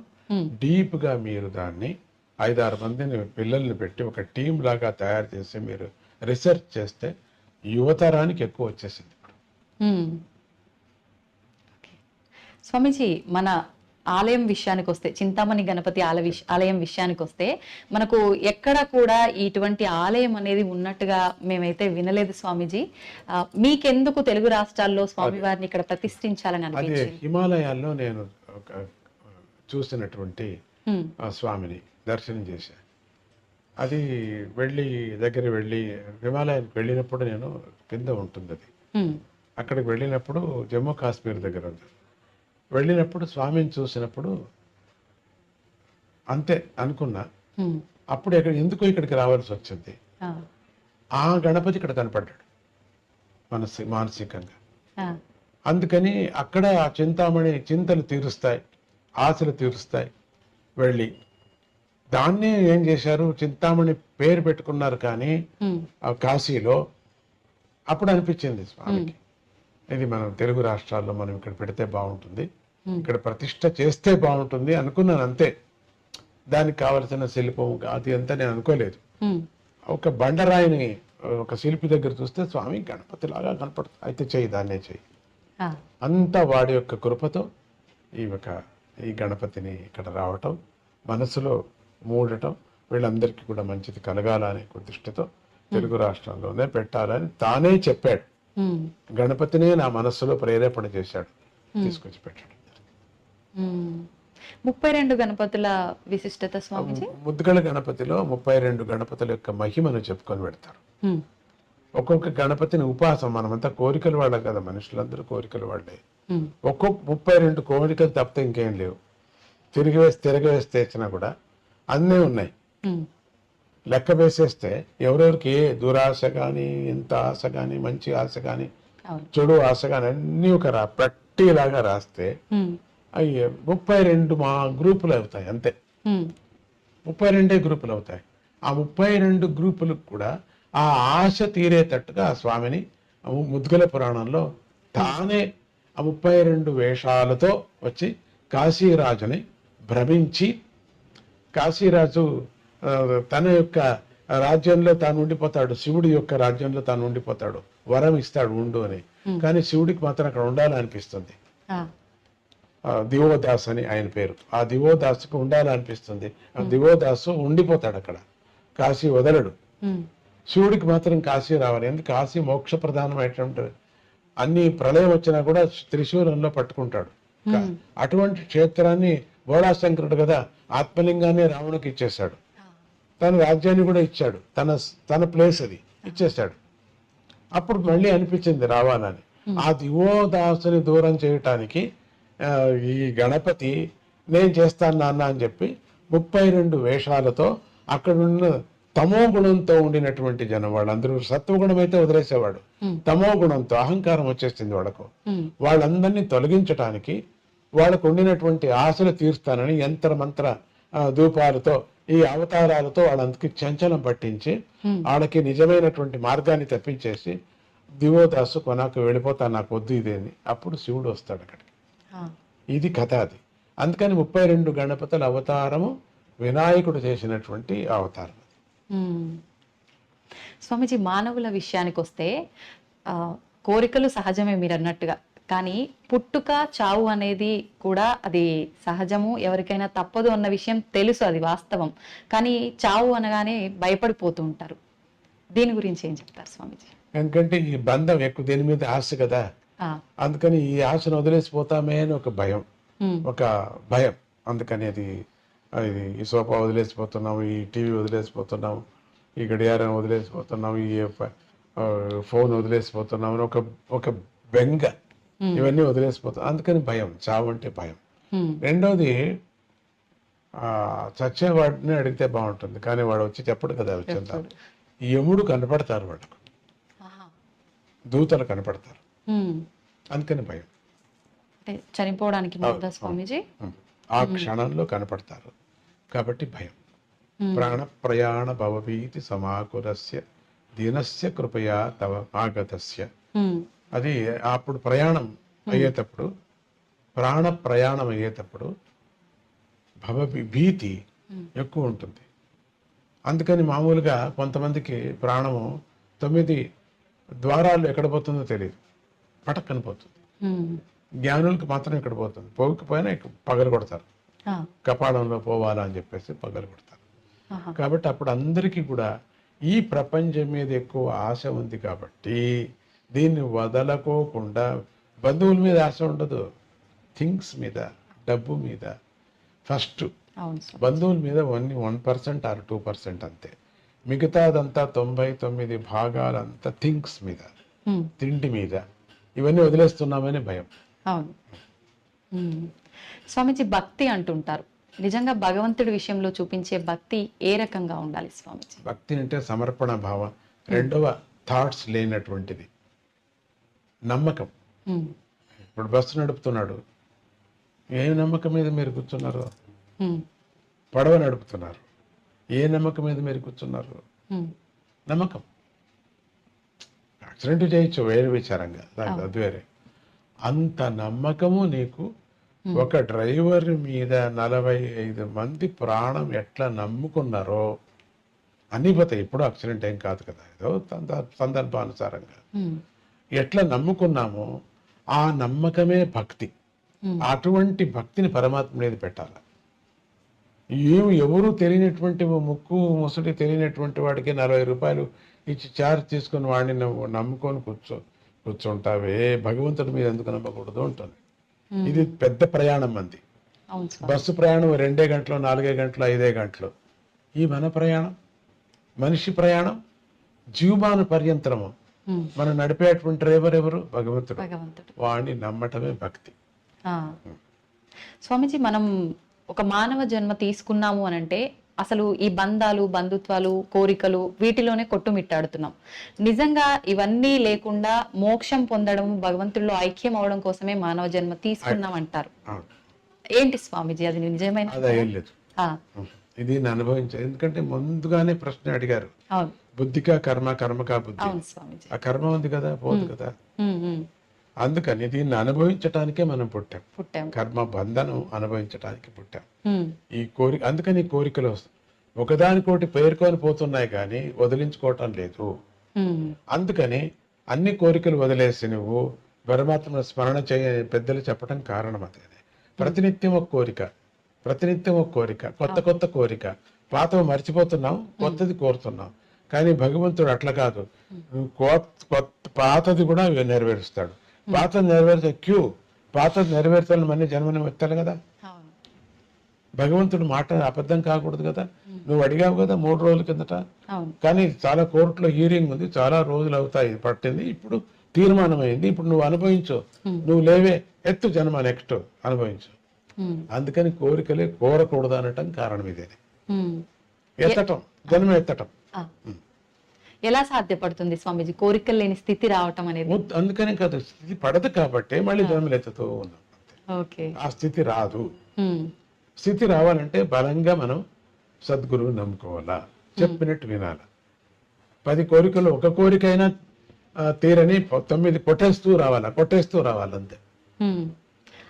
S4: దాన్ని 5-6 మందిని పిల్లల్ని పెట్టి ఒక టీం లాగా తయారు చేసి మీరు రీసెర్చ్ చేస్తే యువతరానికి ఎక్కువ వచ్చేసింది ఇప్పుడు.
S2: స్వామీజీ, మన ఆలయం విషయానికి వస్తే, చింతామణి గణపతి ఆలయం విషయానికి వస్తే, మనకు ఎక్కడ కూడా ఇటువంటి ఆలయం అనేది ఉన్నట్టుగా మేమైతే వినలేదు స్వామీజీ. మీకెందుకు తెలుగు రాష్ట్రాల్లో స్వామివారిని ఇక్కడ ప్రతిష్ఠించాలని అనిపించింది?
S4: హిమాలయాల్లో నేను చూసినటువంటి స్వామిని దర్శనం చేశాను. అది దగ్గర వెళ్ళి హిమాలయానికి వెళ్ళినప్పుడు నేను కింద ఉంటుంది అది, అక్కడికి వెళ్ళినప్పుడు జమ్మూ కాశ్మీర్ దగ్గర ఉంది. వెళ్ళినప్పుడు స్వామిని చూసినప్పుడు అంతే అనుకున్నా. అప్పుడు ఎందుకు ఇక్కడికి రావాల్సి వచ్చింది, ఆ గణపతి ఇక్కడ కనపడ్డాడు మానసికంగా. అందుకని అక్కడ ఆ చింతామణి చింతలు తీరుస్తాయి, ఆశలు తీరుస్తాయి. వెళ్ళి దాన్ని ఏం చేశారు, చింతామణి పేరు పెట్టుకున్నారు. కానీ ఆ కాశీలో అప్పుడు అనిపించింది స్వామికి, ఇది మనం తెలుగు రాష్ట్రాల్లో మనం ఇక్కడ పెడితే బాగుంటుంది, ఇక్కడ ప్రతిష్ట చేస్తే బాగుంటుంది అనుకున్నాను అంతే. దానికి కావలసిన శిల్పం అది అంతా నేను అనుకోలేదు. ఒక బండరాయిని ఒక శిల్పి దగ్గర చూస్తే స్వామి గణపతి లాగా కనపడుతుంది, అయితే చెయ్యి, దాన్నే చెయ్యి
S2: ఆ,
S4: అంతా వాడి యొక్క కృపతో ఈ గణపతిని ఇక్కడ రావటం, మనసులో మూడటం, వీళ్ళందరికీ కూడా మంచిది కలగాలనే దృష్టితో తెలుగు రాష్ట్రాల్లోనే పెట్టాలని తానే చెప్పాడు.
S2: ఉమ్,
S4: గణపతినే నా మనస్సులో ప్రేరేపణ చేశాడు, తీసుకొచ్చి పెట్టాడు.
S2: 32 గణపతుల విశిష్టత స్వామిజీ.
S4: ముద్దుగల గణపతిలో 32 గణపతుల యొక్క మహిమను చెప్పుకొని పెడతారు.
S2: ఉమ్,
S4: ఒక్కొక్క గణపతిని ఉపాసం, మనమంతా కోరికలు వాళ్ళే కదా, మనుషులందరూ కోరికలు వాళ్ళే.
S2: ఉమ్,
S4: ఒక్కొక్క 32 కోరికలు తప్పితే ఇంకేం లేవు. తిరగవేస్తే ఇచ్చినా కూడా అన్నీ ఉన్నాయి.
S2: ఉమ్,
S4: లెక్క వేసేస్తే ఎవరెవరికి ఏ దురాశ కానీ, ఎంత ఆశ కానీ, మంచి ఆశ కానీ,
S2: అవును.
S4: చెడు ఆశ కానీ అన్నీ ఒక పట్టీలాగా రాస్తే
S2: ఉమ్,
S4: అయ్యే 32 మా గ్రూపులు అవుతాయి అంతే.
S2: ఉమ్,
S4: 32 గ్రూపులు అవుతాయి. ఆ 32 గ్రూపులకు కూడా ఆ ఆశ తీరేటట్టుగా ఆ స్వామిని ముద్గల పురాణంలో తానే ఆ 32 వేషాలతో వచ్చి కాశీరాజుని భ్రమించి, కాశీరాజు తన యొక్క రాజ్యంలో తాను ఉండిపోతాడు, శివుడి యొక్క రాజ్యంలో తాను ఉండిపోతాడు, వరం ఇస్తాడు ఉండు అని. కానీ శివుడికి మాత్రం అక్కడ ఉండాలనిపిస్తుంది.
S2: ఆ,
S4: దివోదాస్ అని ఆయన పేరు. ఆ దివోదాసుకు ఉండాలనిపిస్తుంది. ఆ దివోదాసు ఉండిపోతాడు అక్కడ, కాశీ వదలడు.
S2: ఉమ్,
S4: శివుడికి మాత్రం కాశీ రావాలి. ఎందుకు? కాశీ మోక్ష ప్రధానమైనటువంటి, అన్ని ప్రళయం వచ్చినా కూడా త్రిశూలంలో పట్టుకుంటాడు. అటువంటి క్షేత్రాన్ని బోళాశంకరుడు కదా ఆత్మలింగాన్ని రావణుకి ఇచ్చేశాడు, తన రాజ్యాన్ని కూడా ఇచ్చాడు, తన ప్లేస్ అది ఇచ్చేశాడు. అప్పుడు మళ్ళీ అనిపించింది రావాలని. ఆ దివోదాసుని దూరం చేయటానికి ఈ గణపతి నేను చేస్తాను నాన్న అని చెప్పి 32 వేషాలతో అక్కడున్న తమో గుణంతో ఉండినటువంటి జనం, వాళ్ళందరూ సత్వగుణం అయితే వదిలేసేవాడు, తమో గుణంతో అహంకారం వచ్చేసింది వాళ్ళకు. వాళ్ళందరినీ తొలగించటానికి, వాళ్ళకు ఉండినటువంటి ఆశలు తీరుస్తానని యంత్ర మంత్ర ధూపాలతో, ఈ అవతారాలతో వాళ్ళందరికీ చంచలం పట్టించి వాళ్ళకి నిజమైనటువంటి మార్గాన్ని తప్పించేసి, దివోదాసు కొనాకు వెళ్ళిపోతా, నాకు వద్దు ఇదేని. అప్పుడు శివుడు వస్తాడు అక్కడికి. ఇది కథ అది. అందుకని 32 గణపతుల అవతారము వినాయకుడు చేసినటువంటి అవతారం.
S2: స్వామిజీ, మానవుల విషయానికి వస్తే కోరికలు సహజమే మీరు అన్నట్టుగా, కానీ పుట్టుక చావు అనేది కూడా అది సహజము, ఎవరికైనా తప్పదు అన్న విషయం తెలుసు, అది వాస్తవం. కానీ చావు అనగానే భయపడిపోతూ ఉంటారు. దీని గురించి ఏం చెప్తారు స్వామిజీ?
S4: ఎందుకంటే ఈ బంధం ఎక్కువ, దీని మీద ఆశ కదా, అందుకని ఈ ఆశను వదిలేసిపోతామే అని ఒక భయం, అందుకని అది ఈ సోఫా వదిలేసిపోతున్నాం, ఈ టీవీ వదిలేసిపోతున్నాం, ఈ గడియారం వదిలేసిపోతున్నాం, ఈ ఫోన్ వదిలేసిపోతున్నాం అని ఒక బెంగ, ఇవన్నీ వదిలేసిపోతాం. అందుకని భయం, చావు అంటే భయం. రెండోది, చచ్చేవాడిని అడిగితే బాగుంటుంది, కానీ వాడు వచ్చి చెప్పడు కదా. వచ్చిందా యముడు కనపడతారు, వాడుకు దూతలు కనపడతారు, అందుకని భయం.
S2: చనిపోవడానికి స్వామిజీ
S4: ఆ క్షణంలో కనపడతారు కాబట్టి భయం. ప్రాణ ప్రయాణ భవభీతి సమాకులస్య దీనస్య కృపయా తవ ఆగతస్య. అది అప్పుడు ప్రయాణం అయ్యేటప్పుడు, ప్రాణ ప్రయాణం అయ్యేటప్పుడు భీతి ఎక్కువ ఉంటుంది. అందుకని మామూలుగా కొంతమందికి ప్రాణము 9 ద్వారాలు ఎక్కడ పోతుందో తెలియదు, పటక్కన పోతుంది. జ్ఞానులకు మాత్రం ఇక్కడ పోతుంది, పోకపోయినా పగలు కొడతారు, కపాలంలో పోవాలా అని చెప్పేసి పగలు కొడతారు. కాబట్టి అప్పుడు అందరికీ కూడా ఈ ప్రపంచం మీద ఎక్కువ ఆశ ఉంది కాబట్టి దీన్ని వదలకోకుండా, బంధువుల మీద ఆశ ఉండదు, థింగ్స్ మీద, డబ్బు మీద ఫస్ట్. బంధువుల మీద ఓన్లీ 1% ఆర్ 2% అంతే. మిగతాదంతా 99 భాగాలంతా థింగ్స్ మీద, తిండి మీద, ఇవన్నీ వదిలేస్తున్నామని భయం.
S2: అవును స్వామిజీ, భక్తి అంటుంటారు. నిజంగా భగవంతుడి విషయంలో చూపించే భక్తి ఏ రకంగా ఉండాలి స్వామిజీ?
S4: భక్తి అంటే సమర్పణ భావం. రెండవ థాట్స్ లేనటువంటిది, నమ్మకం. ఇప్పుడు బస్సు నడుపుతున్నాడు, ఏ నమ్మకం మీద మీరు కూర్చున్నారు? పడవ నడుపుతున్నారు, ఏ నమ్మకం మీద మీరు కూర్చున్నారు? నమ్మకం. యాక్సిడెంట్ చేయొచ్చు వేరే విచారంగా, అది వేరే. అంత నమ్మకము నీకు. ఒక డ్రైవర్ మీద 45 మంది ప్రాణం ఎట్లా నమ్ముకున్నారో అన్ని పోతాయి. ఇప్పుడు యాక్సిడెంట్ ఏం కాదు కదా, ఏదో సందర్భానుసారంగా ఎట్లా నమ్ముకున్నామో ఆ నమ్మకమే భక్తి. అటువంటి భక్తిని పరమాత్మ మీద పెట్టాలి. ఎవరు తెలియనటువంటి ముక్కు ముసలి తెలియనటువంటి వాడికి 40 రూపాయలు ఇచ్చి చార్జ్ తీసుకుని వాడిని నమ్ముకొని కూర్చుంటావే, భగవంతుడి మీద ఎందుకు నమ్మకూడదు ఉంటుంది. ఇది పెద్ద ప్రయాణం మంది. బస్సు ప్రయాణం 2 గంటలు 4 గంటలు 5 గంటలు. ఈ మన ప్రయాణం, మనిషి ప్రయాణం జీవమాన పర్యంతరము. మనం నడిపేటువంటి డ్రైవర్ ఎవరు? భగవంతుడు. వాడిని నమ్మటమే భక్తి.
S2: స్వామీజీ, మనం ఒక మానవ జన్మ తీసుకున్నాము అని అంటే అసలు ఈ బంధాలు, బంధుత్వాలు, కోరికలు వీటిలోనే కొట్టుమిట్టాడుతున్నాం. నిజంగా ఇవన్నీ లేకుండా మోక్షం పొందడం, భగవంతుల్లో ఐక్యం అవడం కోసమే మానవ జన్మ తీసుకున్నాం అంటారు. ఏంటి స్వామీజీ అది నిజమైన?
S4: అదేం లేదు, ఇది నేను అనుభవించాను. ఎందుకంటే ముందుగానే ప్రశ్న అడిగారు, బుద్ధికా కర్మ, కర్మకా బుద్ధి. ఆ కర్మ ఉంది కదా, పోదు కదా. అందుకని దీన్ని అనుభవించటానికే మనం పుట్టాం. కర్మ బంధనం అనుభవించటానికి పుట్టాం. ఈ కోరిక, అందుకని ఈ కోరికలు ఒకదానికోటి పేర్కొని పోతున్నాయి కానీ వదిలించుకోవటం లేదు. అందుకని అన్ని కోరికలు వదిలేసి నువ్వు పరమాత్మ స్మరణ చేయ పెద్దలు చెప్పడం కారణం అదే. ప్రతినిత్యం ఒక కోరిక, ప్రతినిత్యం ఒక కోరిక, కొత్త కొత్త కోరిక. పాతవి మర్చిపోతున్నాం, కొత్తది కోరుతున్నాం. కానీ భగవంతుడు అట్లా కాదు, పాతది కూడా నెరవేరుస్తాడు. పాతది నెరవేర్చే పాతది నెరవేర్చాలని మళ్ళీ జన్మని ఎత్తాలి కదా. భగవంతుడు మాట అబద్ధం కాకూడదు కదా. నువ్వు అడిగావు కదా 3 రోజుల కిందట, కానీ చాలా కోర్టులో హీరింగ్ ఉంది, చాలా రోజులు అవుతాయి పట్టింది, ఇప్పుడు తీర్మానం అయింది, ఇప్పుడు నువ్వు అనుభవించు, నువ్వు లేవే, ఎత్తు జన్మ నెక్స్ట్ అనుభవించు. అందుకని కోరికలే కోరకూడదు అనటం కారణం ఇదే. ఎత్తటం, జన్మ ఎత్తటం.
S2: ఎలా సాధ్యపడుతుంది స్వామీజీ కోరికలు లేని స్థితి రావటం అనేది?
S4: అందుకనే కదా, స్థితి పడదు కాబట్టి మళ్ళీ జన్మలు ఎత్తుతూ ఉన్నాం. ఆ స్థితి రాదు. స్థితి రావాలంటే బలంగా మనం సద్గురువు నమ్ముకోవాలా, చెప్పినట్టు వినాలా. 10 కోరికలు ఒక కోరికైనా తీరని 9 కొట్టేస్తూ రావాలంతే.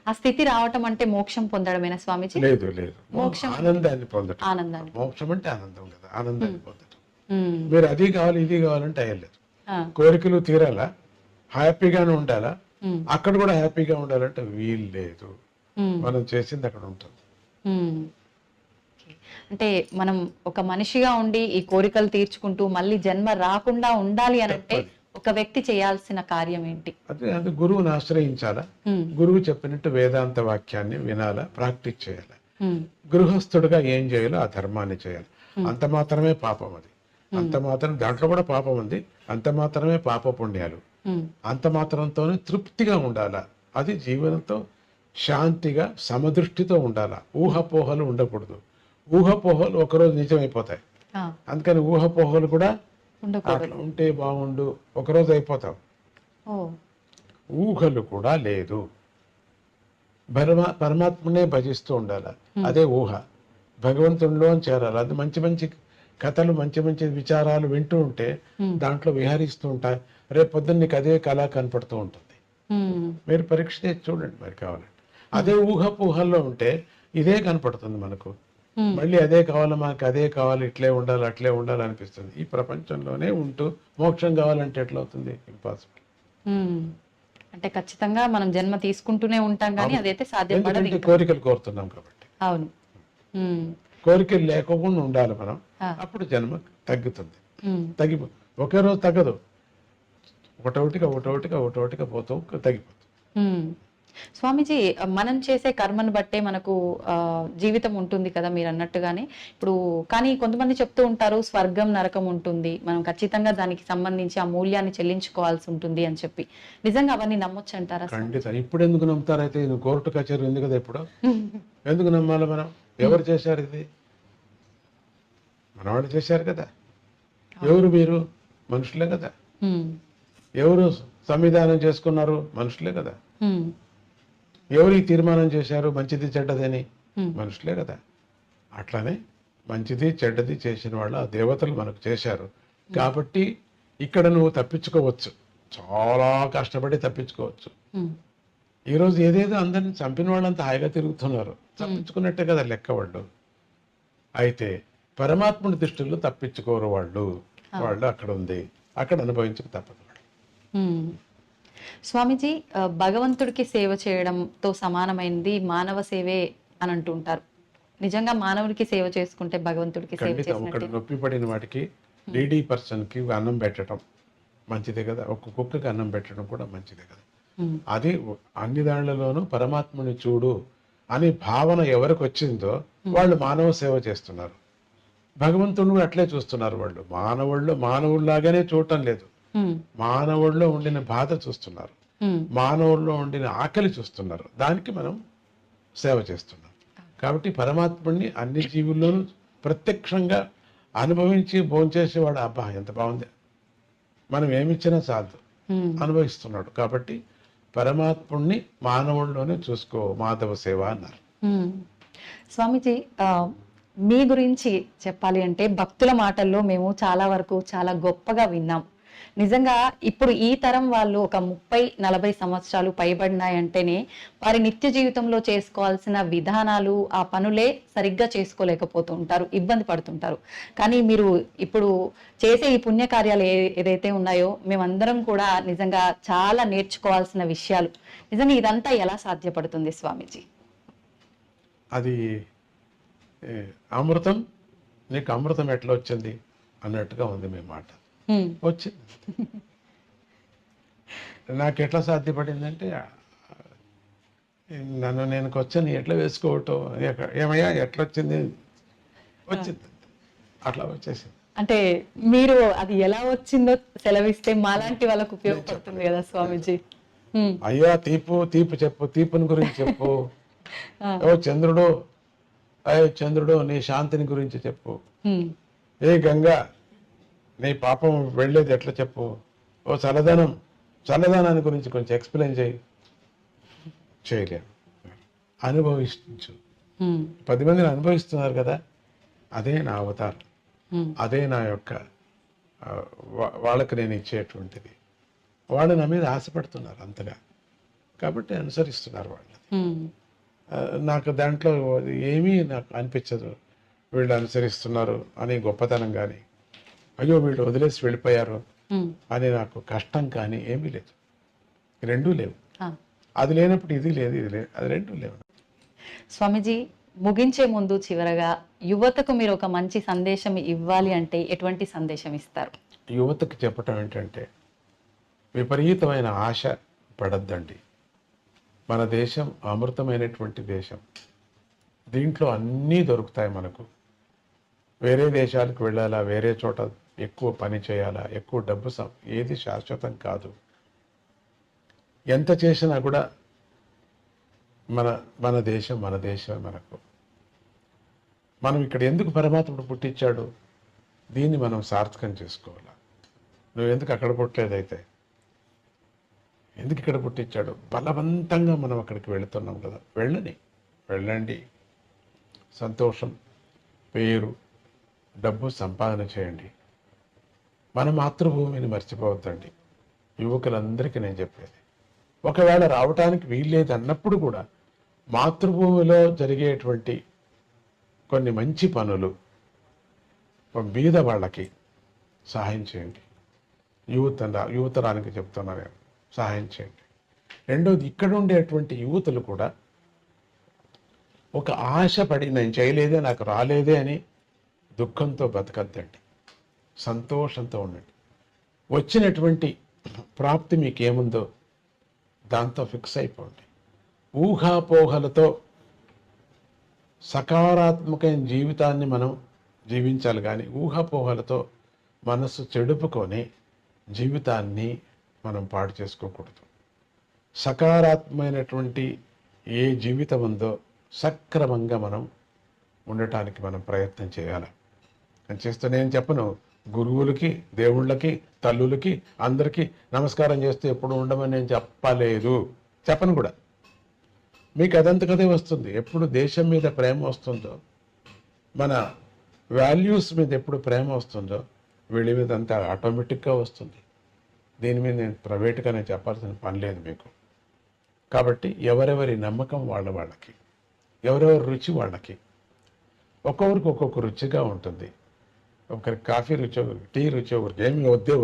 S2: ఆ స్థితి రావటం అంటే మోక్షం పొందడమేనా స్వామీజీ?
S4: లేదు లేదు, మోక్షం ఆనందాన్ని పొందడం. మోక్షం అంటే ఆనందం కదా, ఆనందాన్ని పొందడం. మీరు అది కావాలి ఇది కావాలంటే అయ్యలేదు. కోరికలు తీరాలా, హ్యాపీగానే ఉండాలా, అక్కడ కూడా హ్యాపీగా ఉండాలంటే వీలు లేదు. మనం చేసింది అక్కడ ఉంటుంది.
S2: అంటే మనం ఒక మనిషిగా ఉండి ఈ కోరికలు తీర్చుకుంటూ మళ్ళీ జన్మ రాకుండా ఉండాలి అని అంటే ఒక వ్యక్తి చేయాల్సిన కార్యం ఏంటి?
S4: అదే గురువుని ఆశ్రయించాలా, గురువు చెప్పినట్టు వేదాంత వాక్యాన్ని వినాలా, ప్రాక్టీస్ చేయాలి. గృహస్థుడుగా ఏం చేయాలో ఆ ధర్మాన్ని చేయాలి. అంత మాత్రమే పాపం అది. అంత మాత్రం, దాంట్లో కూడా పాపం ఉంది, అంత మాత్రమే పాప పుణ్యాలు. అంత మాత్రంతోనే తృప్తిగా ఉండాలా. అది జీవనంతో శాంతిగా సమదృష్టితో ఉండాలా. ఊహపోహలు ఉండకూడదు. ఊహపోహలు ఒకరోజు నిజమైపోతాయి. అందుకని ఊహపోహలు కూడా ఉంటే బాగుండు, ఒకరోజు అయిపోతావు. ఊహలు కూడా లేదు. పరమాత్మనే భజిస్తూ ఉండాలి. అదే ఊహ. భగవంతుడిలో చేరాలి. అది మంచి మంచి కథలు, మంచి మంచి విచారాలు వింటూ ఉంటే దాంట్లో విహరిస్తూ ఉంటాయి. రేపు పొద్దున్న నీకు అదే కళ కనపడుతూ ఉంటుంది. మీరు పరీక్ష చేసి చూడండి మరి కావాలంటే. అదే ఊహలో ఉంటే ఇదే కనపడుతుంది మనకు. మళ్ళీ అదే కావాలి, మనకు అదే కావాలి, ఇట్లే ఉండాలి, అట్లే ఉండాలి అనిపిస్తుంది. ఈ ప్రపంచంలోనే ఉంటూ మోక్షం కావాలంటే ఎట్లా అవుతుంది? ఇంపాసిబుల్.
S2: అంటే ఖచ్చితంగా మనం జన్మ తీసుకుంటూనే ఉంటాం కానీ అదైతే సాధ్యపడదు.
S4: కోరికలు కోరుతున్నాం కాబట్టి.
S2: అవును,
S4: కోరికలు లేకుండా ఉండాలి మనం. అప్పుడు జన్మ తగ్గుతుంది. ఒకే రోజు తగ్గదు, ఒకటోటిగా పోతూ తగ్గిపోతుంది.
S2: స్వామీజీ, మనం చేసే కర్మను బట్టే మనకు జీవితం ఉంటుంది కదా మీరు అన్నట్టుగానే. ఇప్పుడు కానీ కొంతమంది చెప్తూ ఉంటారు స్వర్గం నరకం ఉంటుంది, మనం ఖచ్చితంగా దానికి సంబంధించి ఆ మూల్యాన్ని చెల్లించుకోవాల్సి ఉంటుంది అని చెప్పి. నిజంగా అవన్నీ నమ్మొచ్చు అంటారా?
S4: ఖండిత. ఇప్పుడు ఎందుకు నమ్ముతారైతే? కోర్టు కచేరీ ఉంది కదా ఇప్పుడు. ఎందుకు నమ్మాలి మనం? ఎవరు చేశారు ఇది? మనవాళ్ళు చేశారు కదా. ఎవరు మీరు? మనుషులే కదా. ఎవరు సంవిధానం చేసుకున్నారు? మనుషులే కదా. ఎవరు ఈ తీర్మానం చేశారు మంచిది చెడ్డదని? మనుషులే కదా. అట్లానే మంచిది చెడ్డది చేసిన వాళ్ళు ఆ దేవతలు మనకు చేశారు కాబట్టి ఇక్కడ నువ్వు తప్పించుకోవచ్చు, చాలా కష్టపడి తప్పించుకోవచ్చు. ఈరోజు ఏదేదో అందరిని చంపిన వాళ్ళంతా హాయిగా తిరుగుతున్నారు, తప్పించుకున్నట్టే కదా లెక్క వాళ్ళు. అయితే పరమాత్ముడి దృష్టిలో తప్పించుకోరు వాళ్ళు. వాళ్ళు అక్కడ ఉంది, అక్కడ అనుభవించక తప్పదు.
S2: స్వామీజీ, భగవంతుడికి సేవ చేయడంతో సమానమైనది మానవ సేవే అని అంటుంటారు. నిజంగా మానవుడికి సేవ చేసుకుంటే భగవంతుడికి సేవ
S4: ఖండితం. ఒకటి
S2: చేసినట్టు.
S4: నొప్పి పడిన వాటికి నీడీ పర్సన్కి అన్నం పెట్టడం మంచిదే కదా, ఒక కుక్కకి అన్నం పెట్టడం కూడా మంచిదే కదా. అది అన్ని దానిలోనూ పరమాత్మని చూడు అనే భావన ఎవరికి వచ్చిందో వాళ్ళు మానవ సేవ చేస్తున్నారు. భగవంతుని కూడా అట్లే చూస్తున్నారు. వాళ్ళు మానవుల్లాగానే చూడటం లేదు, మానవుల్లో ఉండిన బాధ చూస్తున్నారు, మానవుల్లో ఉండిన ఆకలి చూస్తున్నారు. దానికి మనం సేవ చేస్తున్నాం. కాబట్టి పరమాత్ముడిని అన్ని జీవుల్లోనూ ప్రత్యక్షంగా అనుభవించి భోంచేసేవాడు. అబ్బా ఎంత బాగుంది, మనం ఏమిచ్చినా చాలు అనుభవిస్తున్నాడు. కాబట్టి పరమాత్ముడిని మానవుల్లోనే చూసుకో, మాధవ సేవ అన్నారు.
S2: స్వామీజీ, మీ గురించి చెప్పాలి అంటే భక్తుల మాటల్లో మేము చాలా వరకు చాలా గొప్పగా విన్నాం. నిజంగా ఇప్పుడు ఈ తరం వాళ్ళు ఒక 30-40 సంవత్సరాలు పైబడినాయంటేనే వారి నిత్య జీవితంలో చేసుకోవాల్సిన విధానాలు, ఆ పనులే సరిగ్గా చేసుకోలేకపోతూ ఉంటారు, ఇబ్బంది పడుతుంటారు. కానీ మీరు ఇప్పుడు చేసే ఈ పుణ్యకార్యాలు ఏదైతే ఉన్నాయో మేమందరం కూడా నిజంగా చాలా నేర్చుకోవాల్సిన విషయాలు. నిజంగా ఇదంతా ఎలా సాధ్యపడుతుంది స్వామీజీ?
S4: అది అమృతం, నీకు అమృతం ఎట్లా వచ్చింది అన్నట్టుగా ఉంది మీ మాట. వచ్చింది. నాకు ఎట్లా సాధ్యపడిందంటే, నేను వచ్చాను ఎట్లా వేసుకోవటం, ఏమయ్యా ఎట్లా వచ్చింది, వచ్చింది, అట్లా వచ్చేసింది.
S2: అంటే మీరు అది ఎలా వచ్చిందో సెలవిస్తే మాలాంటి వాళ్ళకు ఉపయోగపడుతుంది కదా స్వామీజీ.
S4: అయ్యా తీపు చెప్పు, తీపుని గురించి చెప్పు. ఓ చంద్రుడు, చంద్రుడు నీ శాంతిని గురించి చెప్పు. ఏ గంగా నీ పాపం వెళ్ళేది ఎట్లా చెప్పు. ఓ చల్లదనాన్ని గురించి కొంచెం ఎక్స్ప్లెయిన్ చేయలేము. అనుభవించు. 10 మందిని అనుభవిస్తున్నారు కదా, అదే నా అవతారం, అదే నా యొక్క వాళ్ళకి నేను ఇచ్చేటువంటిది. వాళ్ళు నా మీద ఆశపడుతున్నారు అంతగా, కాబట్టి అనుసరిస్తున్నారు వాళ్ళు. నాకు దాంట్లో ఏమీ నాకు అనిపించదు వీళ్ళు అనుసరిస్తున్నారు అని గొప్పతనం కానీ, అయ్యో వీళ్ళు వదిలేసి వెళ్ళిపోయారు అని నాకు కష్టం కానీ ఏమీ లేదు. రెండూ లేవు. అది లేనప్పుడు ఇది లేదు, ఇది లేదు, అది రెండూ లేవు.
S2: స్వామీజీ, ముగించే ముందు చివరగా యువతకు మీరు ఒక మంచి సందేశం ఇవ్వాలి అంటే ఎటువంటి సందేశం ఇస్తారు?
S4: యువతకు చెప్పటం ఏంటంటే, విపరీతమైన ఆశ పడద్దండి. మన దేశం అమృతమైనటువంటి దేశం, దీంట్లో అన్నీ దొరుకుతాయి మనకు. వేరే దేశాలకు వెళ్ళాలా, వేరే చోట ఎక్కువ పని చేయాలా, ఎక్కువ డబ్బు ఏది శాశ్వతం కాదు. ఎంత చేసినా కూడా మన దేశమే మనకు. మనం ఇక్కడ ఎందుకు పరమాత్ముడు పుట్టించాడు, దీన్ని మనం సార్థకం చేసుకోవాలా. నువ్వు ఎందుకు అక్కడ పుట్టలేదైతే, ఎందుకు ఇక్కడ పుట్టించాడు, బలవంతంగా మనం అక్కడికి వెళుతున్నాం కదా, వెళ్ళండి, సంతోషం, పేరు, డబ్బు సంపాదన చేయండి. మన మాతృభూమిని మర్చిపోవద్దండి. యువకులందరికీ నేను చెప్పేది, ఒకవేళ రావటానికి వీల్లేదు అన్నప్పుడు కూడా మాతృభూమిలో జరిగేటువంటి కొన్ని మంచి పనులు బీద వాళ్ళకి సహాయం చేయండి. యువతరానికి చెప్తున్నా నేను, సహాయం చేయండి. రెండోది, ఇక్కడ ఉండేటువంటి యువతులు కూడా ఒక ఆశపడి నేను చేయలేదే, నాకు రాలేదే అని దుఃఖంతో బతకద్దండి. సంతోషంతో ఉండండి. వచ్చినటువంటి ప్రాప్తి మీకేముందో దాంతో ఫిక్స్ అయిపోండి. ఊహాపోహలతో సకారాత్మకమైన జీవితాన్ని మనం జీవించాలి, కానీ ఊహాపోహలతో మనసు చెడుపుకొని జీవితాన్ని మనం పాడు చేసుకోకూడదు. సకారాత్మకమైనటువంటి ఏ జీవితం ఉందో సక్రమంగా మనం ఉండటానికి మనం ప్రయత్నం చేయాలి. అని చేస్తూ నేను చెప్పను, గురువులకి, దేవుళ్ళకి, తల్లులకి అందరికీ నమస్కారం చేస్తూ ఎప్పుడు ఉండమని నేను చెప్పను కూడా. మీకు అదంతకదే వస్తుంది. ఎప్పుడు దేశం మీద ప్రేమ వస్తుందో, మన వాల్యూస్ మీద ఎప్పుడు ప్రేమ వస్తుందో, వీళ్ళ మీద అంతా ఆటోమేటిక్గా వస్తుంది. దీని మీద నేను ప్రైవేట్గా నేను చెప్పాల్సిన పని లేదు మీకు. కాబట్టి ఎవరెవరి నమ్మకం వాళ్ళకి, ఎవరెవరి రుచి వాళ్ళకి. ఒక్కొక్కరికి ఒక్కొక్క రుచిగా ఉంటుంది. ఒకరికి కాఫీ రుచి, ఒకరికి టీ రుచి, ఒకరికి ఏమి వద్దు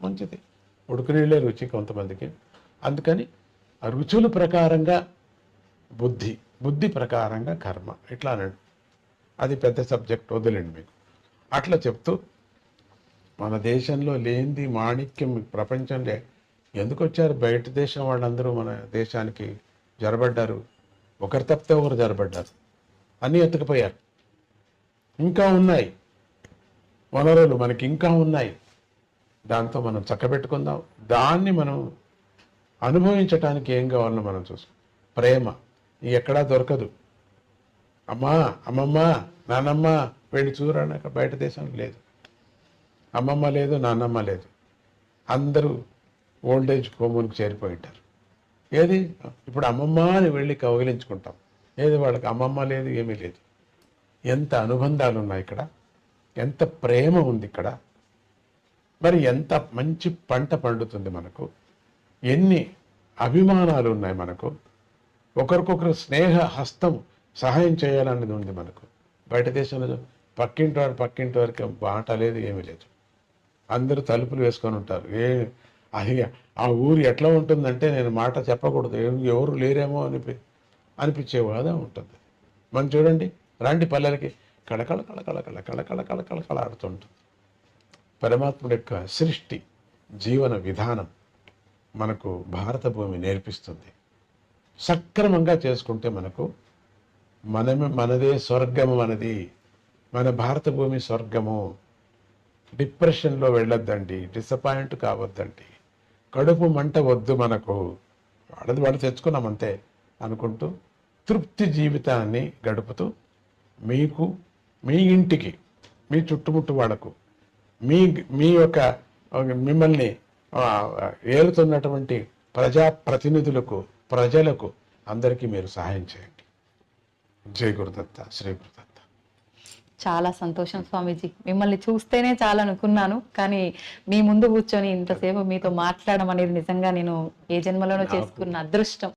S4: మంచిది. ఉడుకు నీళ్ళే రుచి కొంతమందికి, అందుకని ఆ రుచుల ప్రకారంగా బుద్ధి, బుద్ధి ప్రకారంగా కర్మ, ఇట్లా అన్నాడు. అది పెద్ద సబ్జెక్ట్, వదిలేండి మీకు. అట్లా చెప్తూ మన దేశంలో లేనిది మాణిక్యం ప్రపంచంలో ఎందుకు వచ్చారు? బయట దేశం వాళ్ళందరూ మన దేశానికి జరబడ్డారు. ఒకరు తప్పితే ఒకరు జరబడ్డారు, అన్నీ ఎత్తుకుపోయారు. ఇంకా ఉన్నాయి వనరులు, మనకి ఇంకా ఉన్నాయి. దాంతో మనం చక్కబెట్టుకుందాం. దాన్ని మనం అనుభవించటానికి ఏం కావాలో మనం చూసుకో. ప్రేమ ఎక్కడా దొరకదు. అమ్మా, అమ్మమ్మ, నాన్నమ్మ వెళ్ళి చూడడానికి బయట దేశం లేదు. అమ్మమ్మ లేదు, నాన్నమ్మ లేదు, అందరూ ఓల్డేజ్ హోములకు చేరిపోయి ఉంటారు. ఏది ఇప్పుడు అమ్మమ్మ అని వెళ్ళి కౌగిలించుకుంటాం. ఏది వాళ్ళకి అమ్మమ్మ లేదు, ఏమీ లేదు. ఎంత అనుబంధాలు ఉన్నాయి ఇక్కడ, ఎంత ప్రేమ ఉంది ఇక్కడ, మరి ఎంత మంచి పంట పండుతుంది మనకు, ఎన్ని అభిమానాలు ఉన్నాయి మనకు, ఒకరికొకరు స్నేహ హస్తం సహాయం చేయాలనేది ఉంది మనకు. బయట దేశంలో పక్కింటి వరకు బాట లేదు, ఏమీ లేదు. అందరూ తలుపులు వేసుకొని ఉంటారు. అది ఆ ఊరు ఎట్లా ఉంటుందంటే, నేను మాట చెప్పకూడదు, ఎవరు లేరేమో అనిపించేవాదా ఉంటుంది. మనం చూడండి, రాంటి పల్లెలకి కళకళ కళకళ కళకళ కళకళ కళకళ ఆడుతుంటుంది. పరమాత్ముడి యొక్క సృష్టి, జీవన విధానం మనకు భారత భూమి నేర్పిస్తుంది. సక్రమంగా చేసుకుంటే మనకు మనదే స్వర్గము, మన భారత భూమి స్వర్గము. డిప్రెషన్లో వెళ్ళొద్దండి, డిసప్పాయింట్ కావద్దండి, కడుపు మంట వద్దు మనకు. వాళ్ళు తెచ్చుకున్నాం అంతే అనుకుంటూ తృప్తి జీవితాన్ని గడుపుతూ మీకు, మీ ఇంటికి, మీ చుట్టుముట్టు వాళ్ళకు, మీ యొక్క మిమ్మల్ని ఏలుతున్నటువంటి ప్రజాప్రతినిధులకు, ప్రజలకు అందరికీ మీరు సహాయం చేయండి. జై గురుదత్త, శ్రీ గురుదత్త.
S2: చాలా సంతోషం స్వామీజీ, మిమ్మల్ని చూస్తేనే చాలా అనుకున్నాను, కానీ మీ ముందు కూర్చొని ఇంతసేపు మీతో మాట్లాడడం అనేది నిజంగా నేను ఏ జన్మలోనో చేసుకున్న అదృష్టం.